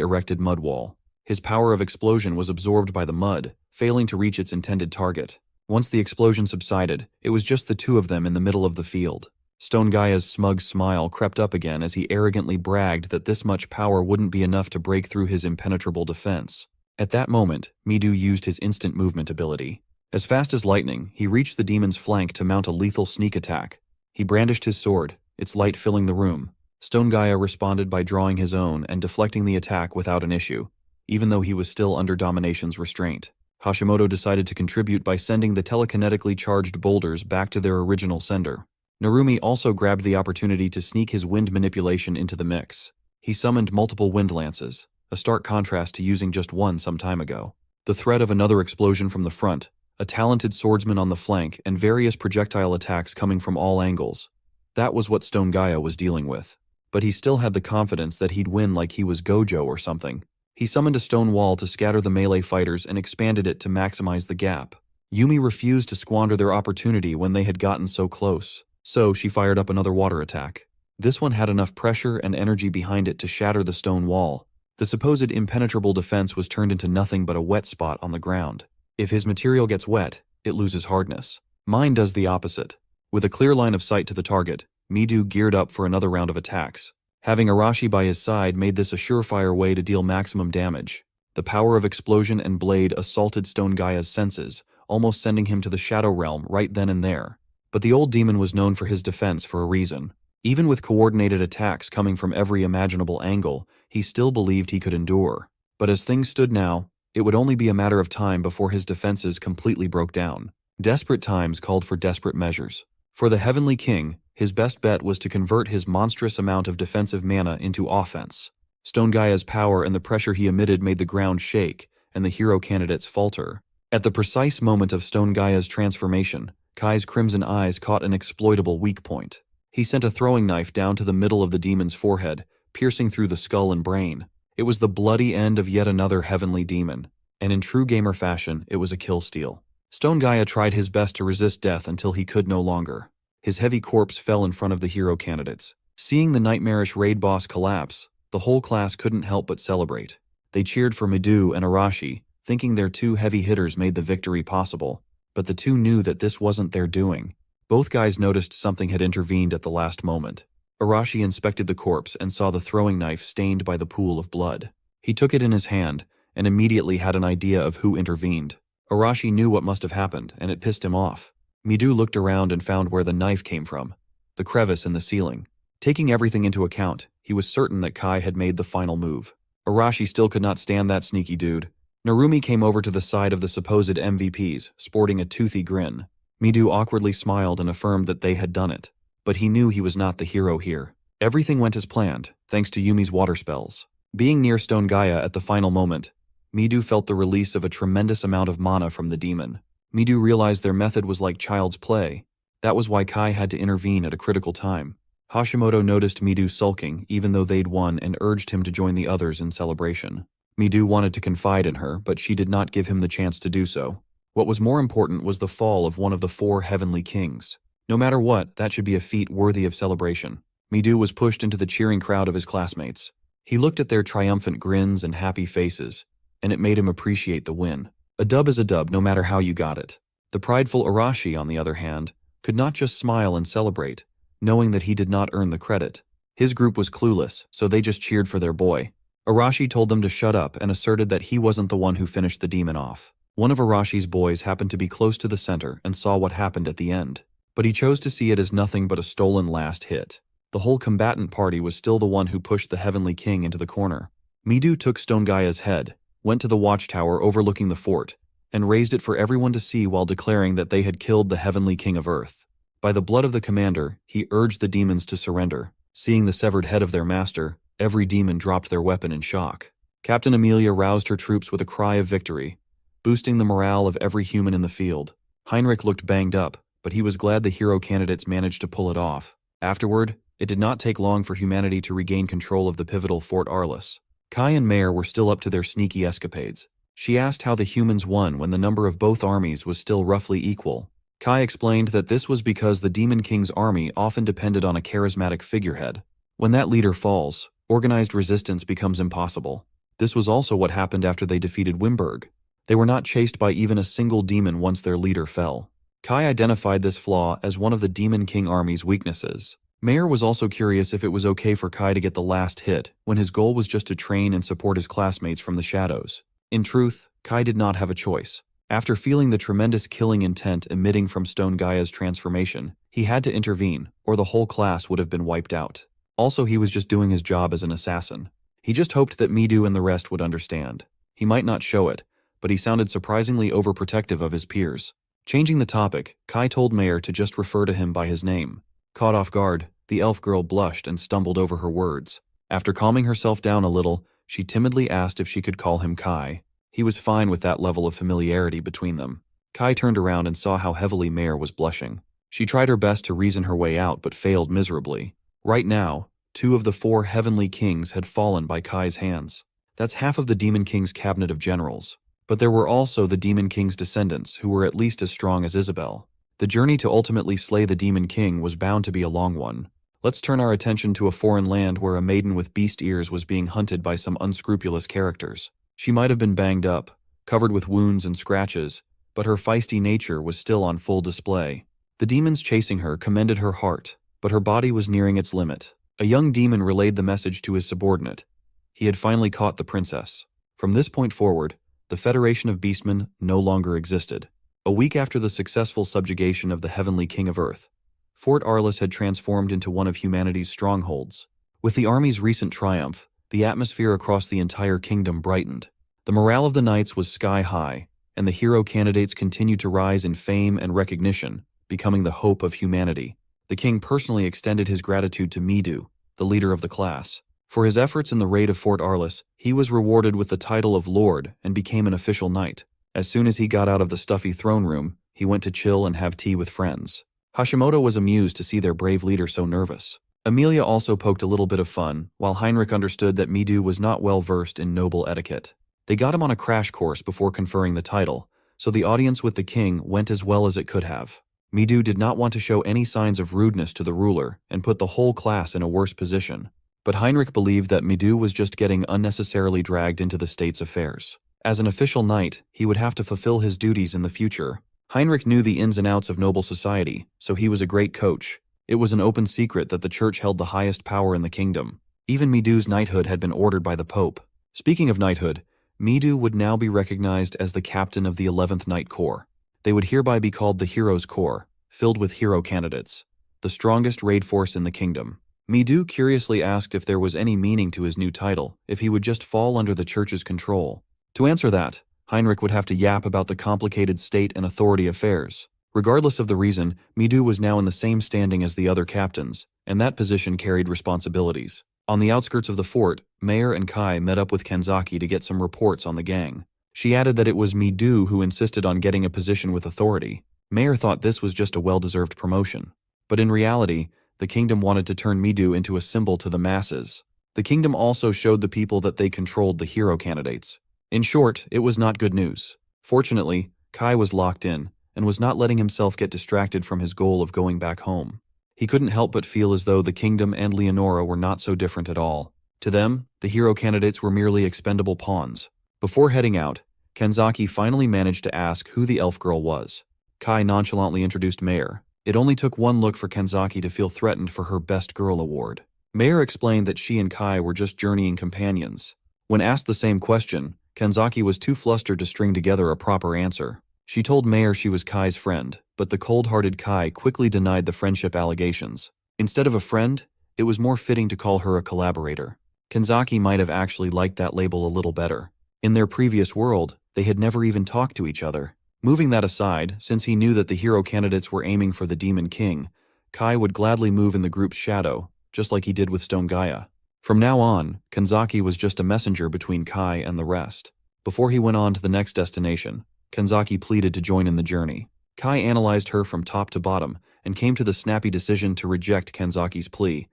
erected mud wall. His power of explosion was absorbed by the mud, failing to reach its intended target. Once the explosion subsided, it was just the two of them in the middle of the field. Stone Gaia's smug smile crept up again as he arrogantly bragged that this much power wouldn't be enough to break through his impenetrable defense. At that moment, Midu used his instant movement ability. As fast as lightning, he reached the demon's flank to mount a lethal sneak attack. He brandished his sword, its light filling the room. Stone Gaia responded by drawing his own and deflecting the attack without an issue, even though he was still under Domination's restraint. Hashimoto decided to contribute by sending the telekinetically charged boulders back to their original sender. Narumi also grabbed the opportunity to sneak his wind manipulation into the mix. He summoned multiple wind lances, a stark contrast to using just one some time ago. The threat of another explosion from the front, a talented swordsman on the flank, and various projectile attacks coming from all angles. That was what Stone Gaia was dealing with. But he still had the confidence that he'd win like he was Gojo or something. He summoned a stone wall to scatter the melee fighters and expanded it to maximize the gap. Yumi refused to squander their opportunity when they had gotten so close, so she fired up another water attack. This one had enough pressure and energy behind it to shatter the stone wall. The supposed impenetrable defense was turned into nothing but a wet spot on the ground. If his material gets wet, it loses hardness. Mine does the opposite. With a clear line of sight to the target, Midu geared up for another round of attacks. Having Arashi by his side made this a surefire way to deal maximum damage. The power of explosion and blade assaulted Stone Gaia's senses, almost sending him to the Shadow Realm right then and there. But the old demon was known for his defense for a reason. Even with coordinated attacks coming from every imaginable angle, he still believed he could endure. But as things stood now, it would only be a matter of time before his defenses completely broke down. Desperate times called for desperate measures. For the Heavenly King, his best bet was to convert his monstrous amount of defensive mana into offense. Stone Gaia's power and the pressure he emitted made the ground shake, and the hero candidates falter. At the precise moment of Stone Gaia's transformation, Kai's crimson eyes caught an exploitable weak point. He sent a throwing knife down to the middle of the demon's forehead, piercing through the skull and brain. It was the bloody end of yet another heavenly demon, and in true gamer fashion, it was a kill steal. Stone Gaia tried his best to resist death until he could no longer. His heavy corpse fell in front of the hero candidates. Seeing the nightmarish raid boss collapse, the whole class couldn't help but celebrate. They cheered for Midu and Arashi, thinking their two heavy hitters made the victory possible. But the two knew that this wasn't their doing. Both guys noticed something had intervened at the last moment. Arashi inspected the corpse and saw the throwing knife stained by the pool of blood. He took it in his hand and immediately had an idea of who intervened. Arashi knew what must have happened, and it pissed him off. Midu looked around and found where the knife came from, the crevice in the ceiling. Taking everything into account, he was certain that Kai had made the final move. Arashi still could not stand that sneaky dude. Narumi came over to the side of the supposed MVPs, sporting a toothy grin. Midu awkwardly smiled and affirmed that they had done it. But he knew he was not the hero here. Everything went as planned, thanks to Yumi's water spells. Being near Stone Gaia at the final moment, Midu felt the release of a tremendous amount of mana from the demon. Midu realized their method was like child's play. That was why Kai had to intervene at a critical time. Hashimoto noticed Midu sulking even though they'd won and urged him to join the others in celebration. Midu wanted to confide in her, but she did not give him the chance to do so. What was more important was the fall of one of the four heavenly kings. No matter what, that should be a feat worthy of celebration. Midu was pushed into the cheering crowd of his classmates. He looked at their triumphant grins and happy faces, and it made him appreciate the win. A dub is a dub no matter how you got it. The prideful Arashi, on the other hand, could not just smile and celebrate, knowing that he did not earn the credit. His group was clueless, so they just cheered for their boy. Arashi told them to shut up and asserted that he wasn't the one who finished the demon off. One of Arashi's boys happened to be close to the center and saw what happened at the end, but he chose to see it as nothing but a stolen last hit. The whole combatant party was still the one who pushed the Heavenly King into the corner. Midu took Stone Gaia's head, went to the watchtower overlooking the fort, and raised it for everyone to see while declaring that they had killed the Heavenly King of Earth. By the blood of the commander, he urged the demons to surrender. Seeing the severed head of their master, every demon dropped their weapon in shock. Captain Amelia roused her troops with a cry of victory, boosting the morale of every human in the field. Heinrich looked banged up, but he was glad the hero candidates managed to pull it off. Afterward, it did not take long for humanity to regain control of the pivotal Fort Arliss. Kai and Mare were still up to their sneaky escapades. She asked how the humans won when the number of both armies was still roughly equal. Kai explained that this was because the Demon King's army often depended on a charismatic figurehead. When that leader falls, organized resistance becomes impossible. This was also what happened after they defeated Wimberg. They were not chased by even a single demon once their leader fell. Kai identified this flaw as one of the Demon King army's weaknesses. Mayer was also curious if it was okay for Kai to get the last hit, when his goal was just to train and support his classmates from the shadows. In truth, Kai did not have a choice. After feeling the tremendous killing intent emitting from Stone Gaia's transformation, he had to intervene, or the whole class would have been wiped out. Also, he was just doing his job as an assassin. He just hoped that Midu and the rest would understand. He might not show it, but he sounded surprisingly overprotective of his peers. Changing the topic, Kai told Mayer to just refer to him by his name. Caught off guard, the elf girl blushed and stumbled over her words. After calming herself down a little, she timidly asked if she could call him Kai. He was fine with that level of familiarity between them. Kai turned around and saw how heavily Mayer was blushing. She tried her best to reason her way out but failed miserably. Right now, 2 of the 4 heavenly kings had fallen by Kai's hands. That's half of the Demon King's cabinet of generals. But there were also the Demon King's descendants who were at least as strong as Isabel. The journey to ultimately slay the Demon King was bound to be a long one. Let's turn our attention to a foreign land where a maiden with beast ears was being hunted by some unscrupulous characters. She might have been banged up, covered with wounds and scratches, but her feisty nature was still on full display. The demons chasing her commended her heart, but her body was nearing its limit. A young demon relayed the message to his subordinate. He had finally caught the princess. From this point forward, the Federation of Beastmen no longer existed. A week after the successful subjugation of the Heavenly King of Earth, Fort Arliss had transformed into one of humanity's strongholds. With the army's recent triumph, the atmosphere across the entire kingdom brightened. The morale of the knights was sky high, and the hero candidates continued to rise in fame and recognition, becoming the hope of humanity. The king personally extended his gratitude to Midu, the leader of the class. For his efforts in the raid of Fort Arliss, he was rewarded with the title of Lord and became an official knight. As soon as he got out of the stuffy throne room, he went to chill and have tea with friends. Hashimoto was amused to see their brave leader so nervous. Amelia also poked a little bit of fun, while Heinrich understood that Midu was not well versed in noble etiquette. They got him on a crash course before conferring the title, so the audience with the king went as well as it could have. Midu did not want to show any signs of rudeness to the ruler and put the whole class in a worse position. But Heinrich believed that Midu was just getting unnecessarily dragged into the state's affairs. As an official knight, he would have to fulfill his duties in the future. Heinrich knew the ins and outs of noble society, so he was a great coach. It was an open secret that the church held the highest power in the kingdom. Even Midu's knighthood had been ordered by the Pope. Speaking of knighthood, Midu would now be recognized as the captain of the 11th Knight Corps. They would hereby be called the Heroes Corps, filled with hero candidates, the strongest raid force in the kingdom. Midu curiously asked if there was any meaning to his new title, if he would just fall under the church's control. To answer that, Heinrich would have to yap about the complicated state and authority affairs. Regardless of the reason, Midu was now in the same standing as the other captains, and that position carried responsibilities. On the outskirts of the fort, Mayer and Kai met up with Kanzaki to get some reports on the gang. She added that it was Midu who insisted on getting a position with authority. Mayer thought this was just a well-deserved promotion. But in reality, the kingdom wanted to turn Midu into a symbol to the masses. The kingdom also showed the people that they controlled the hero candidates. In short, it was not good news. Fortunately, Kai was locked in, and was not letting himself get distracted from his goal of going back home. He couldn't help but feel as though the kingdom and Leonora were not so different at all. To them, the hero candidates were merely expendable pawns. Before heading out, Kanzaki finally managed to ask who the elf girl was. Kai nonchalantly introduced Mayer. It only took one look for Kanzaki to feel threatened for her Best Girl award. Mayer explained that she and Kai were just journeying companions. When asked the same question, Kanzaki was too flustered to string together a proper answer. She told Mayer she was Kai's friend, but the cold-hearted Kai quickly denied the friendship allegations. Instead of a friend, it was more fitting to call her a collaborator. Kanzaki might have actually liked that label a little better. In their previous world, they had never even talked to each other. Moving that aside, since he knew that the hero candidates were aiming for the Demon King, Kai would gladly move in the group's shadow, just like he did with Stone Gaia. From now on, Kanzaki was just a messenger between Kai and the rest. Before he went on to the next destination, Kanzaki pleaded to join in the journey. Kai analyzed her from top to bottom and came to the snappy decision to reject Kanzaki's plea,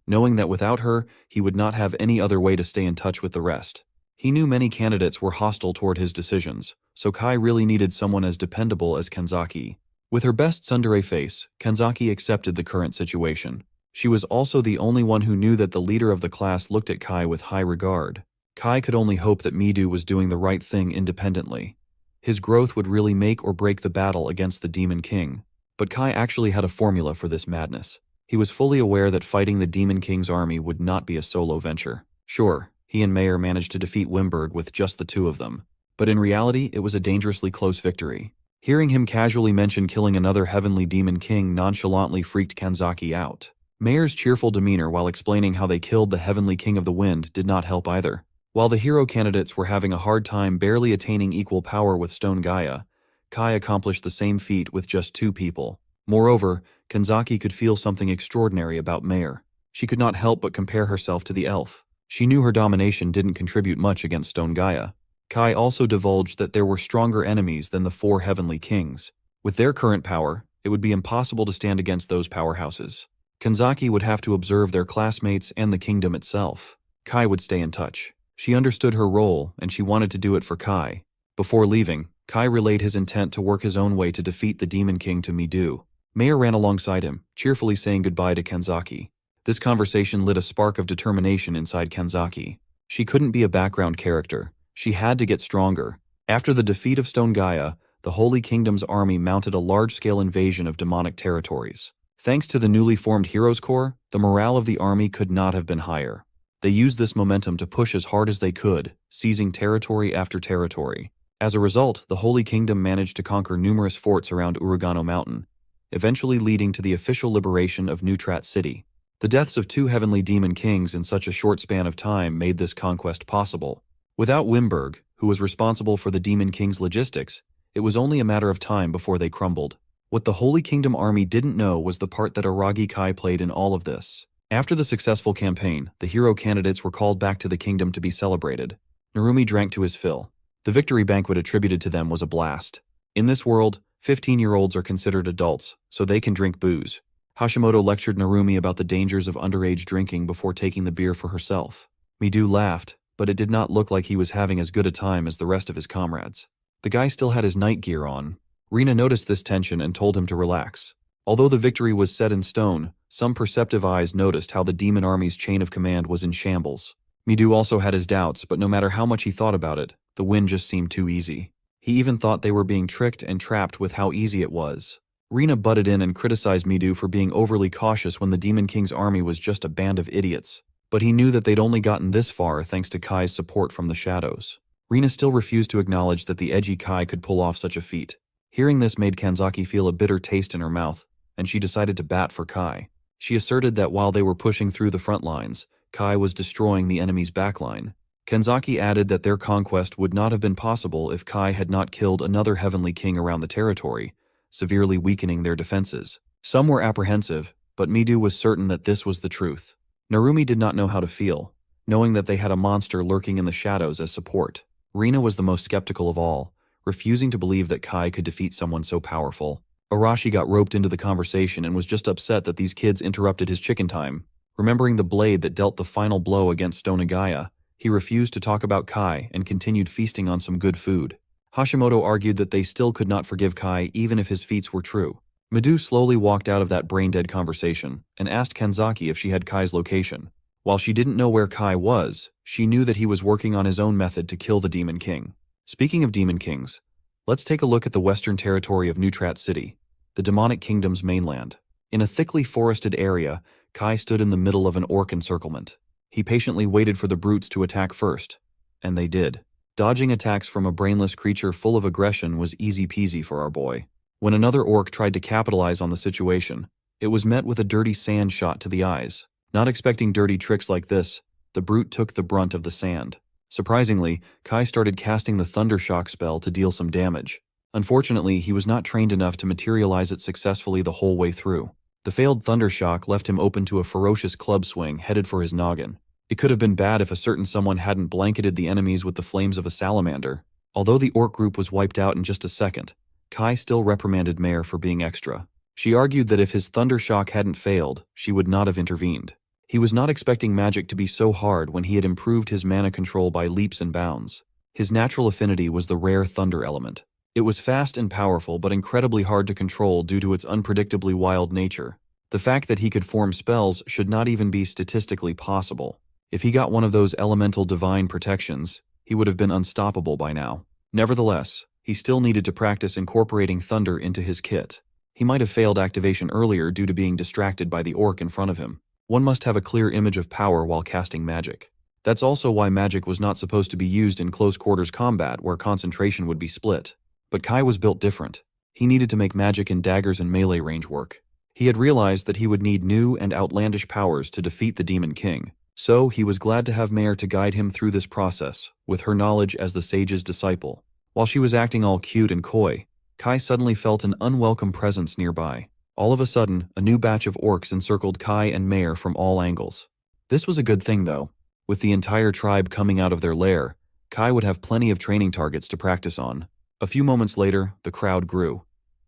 knowing that without her, he would not have any other way to stay in touch with the rest. He knew many candidates were hostile toward his decisions, so Kai really needed someone as dependable as Kanzaki. With her best tsundere face, Kanzaki accepted the current situation. She was also the only one who knew that the leader of the class looked at Kai with high regard. Kai could only hope that Midu was doing the right thing independently. His growth would really make or break the battle against the Demon King. But Kai actually had a formula for this madness. He was fully aware that fighting the Demon King's army would not be a solo venture. Sure, he and Mayer managed to defeat Wimberg with just the two of them. But in reality, it was a dangerously close victory. Hearing him casually mention killing another heavenly Demon King nonchalantly freaked Kanzaki out. Mayer's cheerful demeanor while explaining how they killed the Heavenly King of the Wind did not help either. While the hero candidates were having a hard time barely attaining equal power with Stone Gaia, Kai accomplished the same feat with just 2 people. Moreover, Kanzaki could feel something extraordinary about Mayer. She could not help but compare herself to the elf. She knew her domination didn't contribute much against Stone Gaia. Kai also divulged that there were stronger enemies than the 4 Heavenly Kings. With their current power, it would be impossible to stand against those powerhouses. Kanzaki would have to observe their classmates and the kingdom itself. Kai would stay in touch. She understood her role, and she wanted to do it for Kai. Before leaving, Kai relayed his intent to work his own way to defeat the Demon King to Midu. Mayer ran alongside him, cheerfully saying goodbye to Kanzaki. This conversation lit a spark of determination inside Kanzaki. She couldn't be a background character. She had to get stronger. After the defeat of Stone Gaia, the Holy Kingdom's army mounted a large-scale invasion of demonic territories. Thanks to the newly formed Heroes Corps, the morale of the army could not have been higher. They used this momentum to push as hard as they could, seizing territory after territory. As a result, the Holy Kingdom managed to conquer numerous forts around Urugano Mountain, eventually leading to the official liberation of Neutrat City. The deaths of 2 heavenly demon kings in such a short span of time made this conquest possible. Without Wimberg, who was responsible for the Demon King's logistics, it was only a matter of time before they crumbled. What the Holy Kingdom army didn't know was the part that Aragi Kai played in all of this. After the successful campaign, the hero candidates were called back to the kingdom to be celebrated. Narumi drank to his fill. The victory banquet attributed to them was a blast. In this world, 15-year-olds are considered adults, so they can drink booze. Hashimoto lectured Narumi about the dangers of underage drinking before taking the beer for herself. Midu laughed, but it did not look like he was having as good a time as the rest of his comrades. The guy still had his night gear on. Rina noticed this tension and told him to relax. Although the victory was set in stone, some perceptive eyes noticed how the demon army's chain of command was in shambles. Midu also had his doubts, but no matter how much he thought about it, the win just seemed too easy. He even thought they were being tricked and trapped with how easy it was. Rina butted in and criticized Midu for being overly cautious when the Demon King's army was just a band of idiots. But he knew that they'd only gotten this far thanks to Kai's support from the shadows. Rina still refused to acknowledge that the edgy Kai could pull off such a feat. Hearing this made Kanzaki feel a bitter taste in her mouth, and she decided to bat for Kai. She asserted that while they were pushing through the front lines, Kai was destroying the enemy's backline. Kanzaki added that their conquest would not have been possible if Kai had not killed another heavenly king around the territory, severely weakening their defenses. Some were apprehensive, but Midu was certain that this was the truth. Narumi did not know how to feel, knowing that they had a monster lurking in the shadows as support. Rina was the most skeptical of all, refusing to believe that Kai could defeat someone so powerful. Arashi got roped into the conversation and was just upset that these kids interrupted his chicken time. Remembering the blade that dealt the final blow against Stone Gaia, he refused to talk about Kai and continued feasting on some good food. Hashimoto argued that they still could not forgive Kai even if his feats were true. Midu slowly walked out of that brain-dead conversation and asked Kanzaki if she had Kai's location. While she didn't know where Kai was, she knew that he was working on his own method to kill the Demon King. Speaking of Demon Kings, let's take a look at the western territory of Neutrat City, the demonic kingdom's mainland. In a thickly forested area, Kai stood in the middle of an orc encirclement. He patiently waited for the brutes to attack first, and they did. Dodging attacks from a brainless creature full of aggression was easy peasy for our boy. When another orc tried to capitalize on the situation, it was met with a dirty sand shot to the eyes. Not expecting dirty tricks like this, the brute took the brunt of the sand. Surprisingly, Kai started casting the Thundershock spell to deal some damage. Unfortunately, he was not trained enough to materialize it successfully the whole way through. The failed Thundershock left him open to a ferocious club swing headed for his noggin. It could have been bad if a certain someone hadn't blanketed the enemies with the flames of a salamander. Although the orc group was wiped out in just a second, Kai still reprimanded Mare for being extra. She argued that if his Thundershock hadn't failed, she would not have intervened. He was not expecting magic to be so hard when he had improved his mana control by leaps and bounds. His natural affinity was the rare thunder element. It was fast and powerful but incredibly hard to control due to its unpredictably wild nature. The fact that he could form spells should not even be statistically possible. If he got one of those elemental divine protections, he would have been unstoppable by now. Nevertheless, he still needed to practice incorporating thunder into his kit. He might have failed activation earlier due to being distracted by the orc in front of him. One must have a clear image of power while casting magic. That's also why magic was not supposed to be used in close-quarters combat where concentration would be split. But Kai was built different. He needed to make magic in daggers and melee range work. He had realized that he would need new and outlandish powers to defeat the Demon King. So he was glad to have Mare to guide him through this process, with her knowledge as the sage's disciple. While she was acting all cute and coy, Kai suddenly felt an unwelcome presence nearby. All of a sudden, a new batch of orcs encircled Kai and Mare from all angles. This was a good thing though. With the entire tribe coming out of their lair, Kai would have plenty of training targets to practice on. A few moments later, the crowd grew.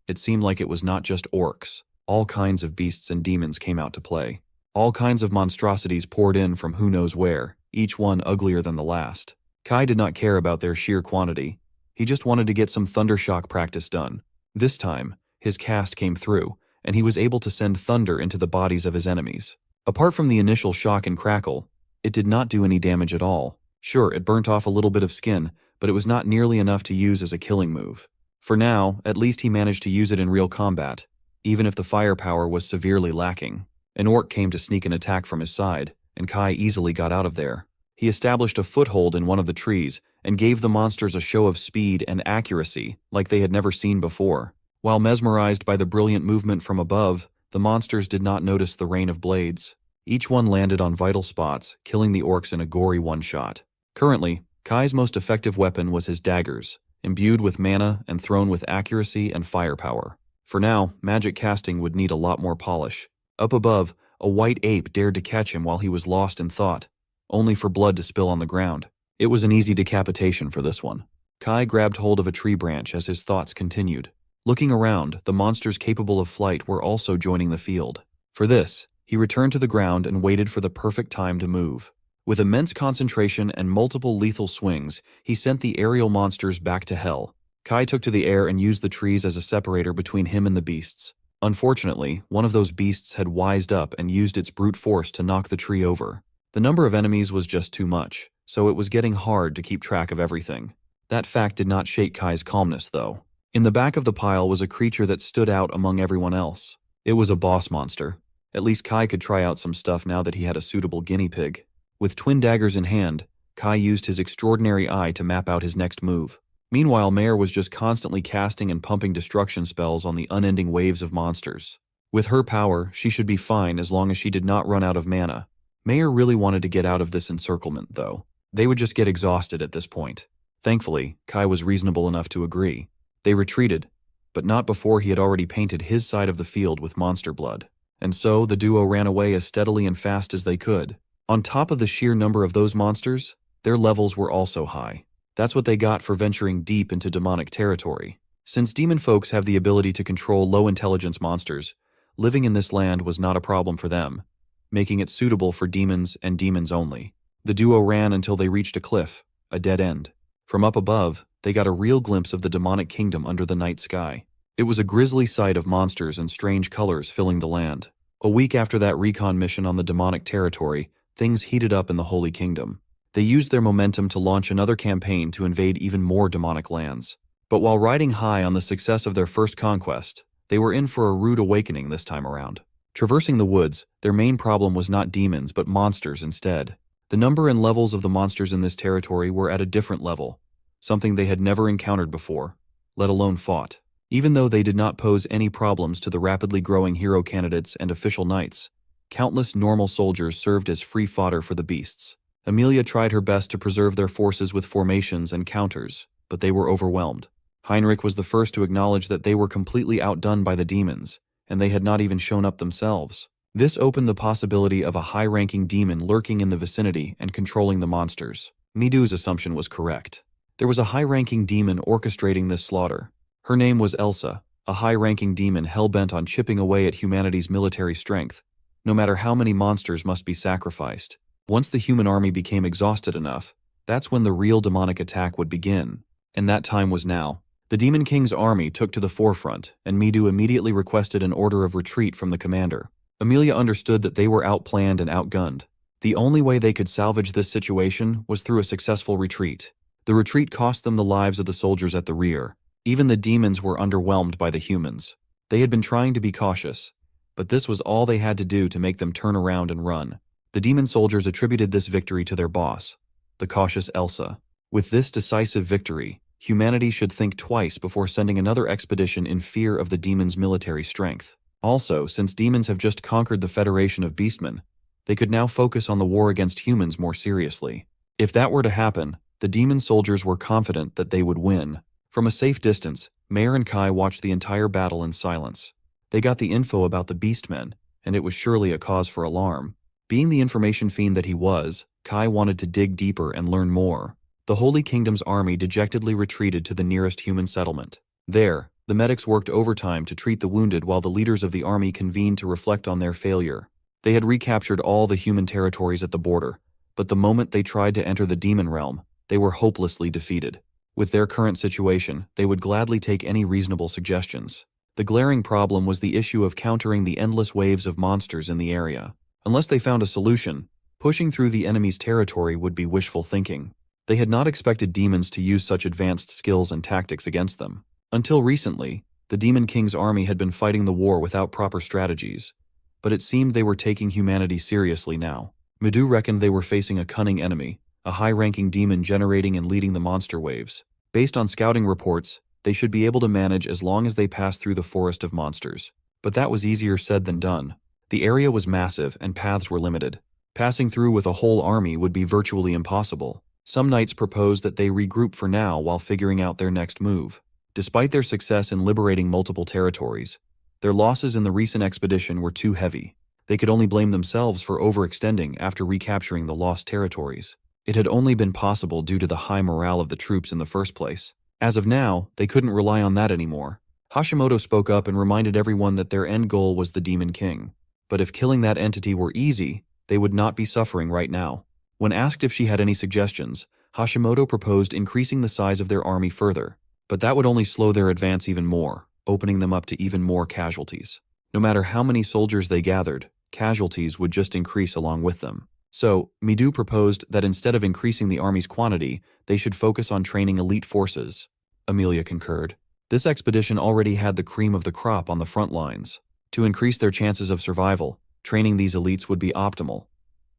It seemed like it was not just orcs. All kinds of beasts and demons came out to play. All kinds of monstrosities poured in from who knows where, each one uglier than the last. Kai did not care about their sheer quantity. He just wanted to get some thundershock practice done. This time, his cast came through, and he was able to send thunder into the bodies of his enemies. Apart from the initial shock and crackle, it did not do any damage at all. Sure, it burnt off a little bit of skin, but it was not nearly enough to use as a killing move. For now, at least he managed to use it in real combat, even if the firepower was severely lacking. An orc came to sneak an attack from his side, and Kai easily got out of there. He established a foothold in one of the trees and gave the monsters a show of speed and accuracy like they had never seen before. While mesmerized by the brilliant movement from above, the monsters did not notice the rain of blades. Each one landed on vital spots, killing the orcs in a gory one-shot. Currently, Kai's most effective weapon was his daggers, imbued with mana and thrown with accuracy and firepower. For now, magic casting would need a lot more polish. Up above, a white ape dared to catch him while he was lost in thought, only for blood to spill on the ground. It was an easy decapitation for this one. Kai grabbed hold of a tree branch as his thoughts continued. Looking around, the monsters capable of flight were also joining the field. For this, he returned to the ground and waited for the perfect time to move. With immense concentration and multiple lethal swings, he sent the aerial monsters back to hell. Kai took to the air and used the trees as a separator between him and the beasts. Unfortunately, one of those beasts had wised up and used its brute force to knock the tree over. The number of enemies was just too much, so it was getting hard to keep track of everything. That fact did not shake Kai's calmness, though. In the back of the pile was a creature that stood out among everyone else. It was a boss monster. At least Kai could try out some stuff now that he had a suitable guinea pig. With twin daggers in hand, Kai used his extraordinary eye to map out his next move. Meanwhile, Mare was just constantly casting and pumping destruction spells on the unending waves of monsters. With her power, she should be fine as long as she did not run out of mana. Mare really wanted to get out of this encirclement, though. They would just get exhausted at this point. Thankfully, Kai was reasonable enough to agree. They retreated, but not before he had already painted his side of the field with monster blood. And so, the duo ran away as steadily and fast as they could. On top of the sheer number of those monsters, their levels were also high. That's what they got for venturing deep into demonic territory. Since demon folks have the ability to control low-intelligence monsters, living in this land was not a problem for them, making it suitable for demons and demons only. The duo ran until they reached a cliff, a dead end. From up above, they got a real glimpse of the demonic kingdom under the night sky. It was a grisly sight of monsters and strange colors filling the land. A week after that recon mission on the demonic territory, things heated up in the Holy Kingdom. They used their momentum to launch another campaign to invade even more demonic lands. But while riding high on the success of their first conquest, they were in for a rude awakening this time around. Traversing the woods, their main problem was not demons but monsters instead. The number and levels of the monsters in this territory were at a different level, something they had never encountered before, let alone fought. Even though they did not pose any problems to the rapidly growing hero candidates and official knights, countless normal soldiers served as free fodder for the beasts. Amelia tried her best to preserve their forces with formations and counters, but they were overwhelmed. Heinrich was the first to acknowledge that they were completely outdone by the demons, and they had not even shown up themselves. This opened the possibility of a high-ranking demon lurking in the vicinity and controlling the monsters. Midu's assumption was correct. There was a high-ranking demon orchestrating this slaughter. Her name was Elsa, a high-ranking demon hell-bent on chipping away at humanity's military strength, no matter how many monsters must be sacrificed. Once the human army became exhausted enough, that's when the real demonic attack would begin. And that time was now. The Demon King's army took to the forefront, and Midu immediately requested an order of retreat from the commander. Amelia understood that they were outplanned and outgunned. The only way they could salvage this situation was through a successful retreat. The retreat cost them the lives of the soldiers at the rear. Even the demons were underwhelmed by the humans. They had been trying to be cautious, but this was all they had to do to make them turn around and run. The demon soldiers attributed this victory to their boss, the cautious Elsa. With this decisive victory, humanity should think twice before sending another expedition in fear of the demons' military strength. Also, since demons have just conquered the Federation of Beastmen, they could now focus on the war against humans more seriously. If that were to happen, the demon soldiers were confident that they would win. From a safe distance, Mayor and Kai watched the entire battle in silence. They got the info about the Beastmen, and it was surely a cause for alarm. Being the information fiend that he was, Kai wanted to dig deeper and learn more. The Holy Kingdom's army dejectedly retreated to the nearest human settlement. There, the medics worked overtime to treat the wounded while the leaders of the army convened to reflect on their failure. They had recaptured all the human territories at the border, but the moment they tried to enter the demon realm, they were hopelessly defeated. With their current situation, they would gladly take any reasonable suggestions. The glaring problem was the issue of countering the endless waves of monsters in the area. Unless they found a solution, pushing through the enemy's territory would be wishful thinking. They had not expected demons to use such advanced skills and tactics against them. Until recently, the Demon King's army had been fighting the war without proper strategies, but it seemed they were taking humanity seriously now. Midu reckoned they were facing a cunning enemy, a high-ranking demon generating and leading the monster waves. Based on scouting reports, they should be able to manage as long as they passed through the forest of monsters. But that was easier said than done. The area was massive and paths were limited. Passing through with a whole army would be virtually impossible. Some knights proposed that they regroup for now while figuring out their next move. Despite their success in liberating multiple territories, their losses in the recent expedition were too heavy. They could only blame themselves for overextending after recapturing the lost territories. It had only been possible due to the high morale of the troops in the first place. As of now, they couldn't rely on that anymore. Hashimoto spoke up and reminded everyone that their end goal was the Demon King. But if killing that entity were easy, they would not be suffering right now. When asked if she had any suggestions, Hashimoto proposed increasing the size of their army further. But that would only slow their advance even more, opening them up to even more casualties. No matter how many soldiers they gathered, casualties would just increase along with them. So, Midu proposed that instead of increasing the army's quantity, they should focus on training elite forces. Amelia concurred. This expedition already had the cream of the crop on the front lines. To increase their chances of survival, training these elites would be optimal.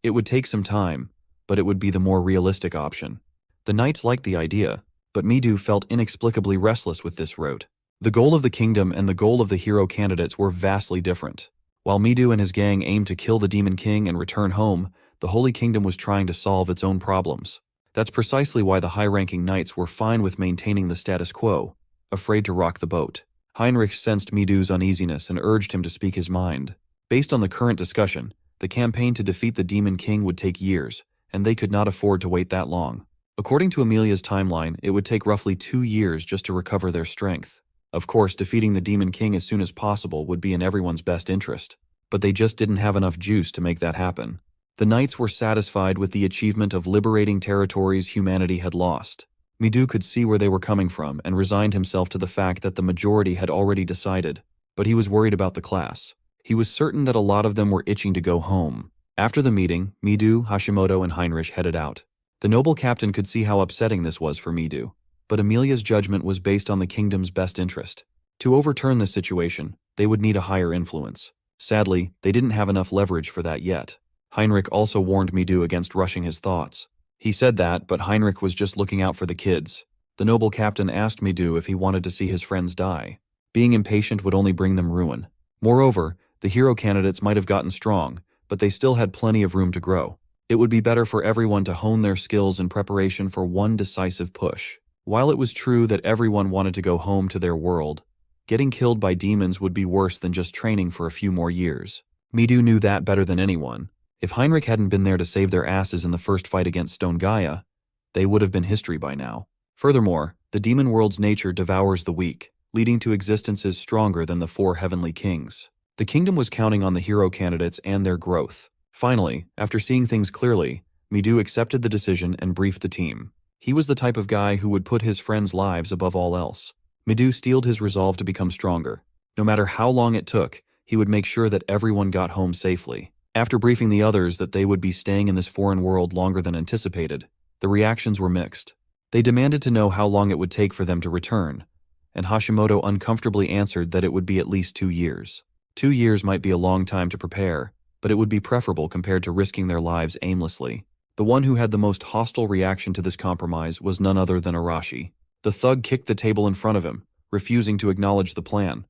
It would take some time, but it would be the more realistic option. The knights liked the idea, but Midu felt inexplicably restless with this route. The goal of the kingdom and the goal of the hero candidates were vastly different. While Midu and his gang aimed to kill the Demon King and return home, the Holy Kingdom was trying to solve its own problems. That's precisely why the high-ranking knights were fine with maintaining the status quo, afraid to rock the boat. Heinrich sensed Midu's uneasiness and urged him to speak his mind. Based on the current discussion, the campaign to defeat the Demon King would take years, and they could not afford to wait that long. According to Amelia's timeline, it would take roughly 2 years just to recover their strength. Of course, defeating the Demon King as soon as possible would be in everyone's best interest, but they just didn't have enough juice to make that happen. The knights were satisfied with the achievement of liberating territories humanity had lost. Midu could see where they were coming from and resigned himself to the fact that the majority had already decided, but he was worried about the class. He was certain that a lot of them were itching to go home. After the meeting, Midu, Hashimoto, and Heinrich headed out. The noble captain could see how upsetting this was for Midu, but Amelia's judgment was based on the kingdom's best interest. To overturn this situation, they would need a higher influence. Sadly, they didn't have enough leverage for that yet. Heinrich also warned Midu against rushing his thoughts. He said that, but Heinrich was just looking out for the kids. The noble captain asked Midu if he wanted to see his friends die. Being impatient would only bring them ruin. Moreover, the hero candidates might have gotten strong, but they still had plenty of room to grow. It would be better for everyone to hone their skills in preparation for one decisive push. While it was true that everyone wanted to go home to their world, getting killed by demons would be worse than just training for a few more years. Midu knew that better than anyone. If Heinrich hadn't been there to save their asses in the first fight against Stone Gaia, they would have been history by now. Furthermore, the demon world's nature devours the weak, leading to existences stronger than the 4 heavenly kings. The kingdom was counting on the hero candidates and their growth. Finally, after seeing things clearly, Midu accepted the decision and briefed the team. He was the type of guy who would put his friends' lives above all else. Midu steeled his resolve to become stronger. No matter how long it took, he would make sure that everyone got home safely. After briefing the others that they would be staying in this foreign world longer than anticipated, the reactions were mixed. They demanded to know how long it would take for them to return, and Hashimoto uncomfortably answered that it would be at least 2 years. 2 years might be a long time to prepare, but it would be preferable compared to risking their lives aimlessly. The one who had the most hostile reaction to this compromise was none other than Arashi. The thug kicked the table in front of him, refusing to acknowledge the plan.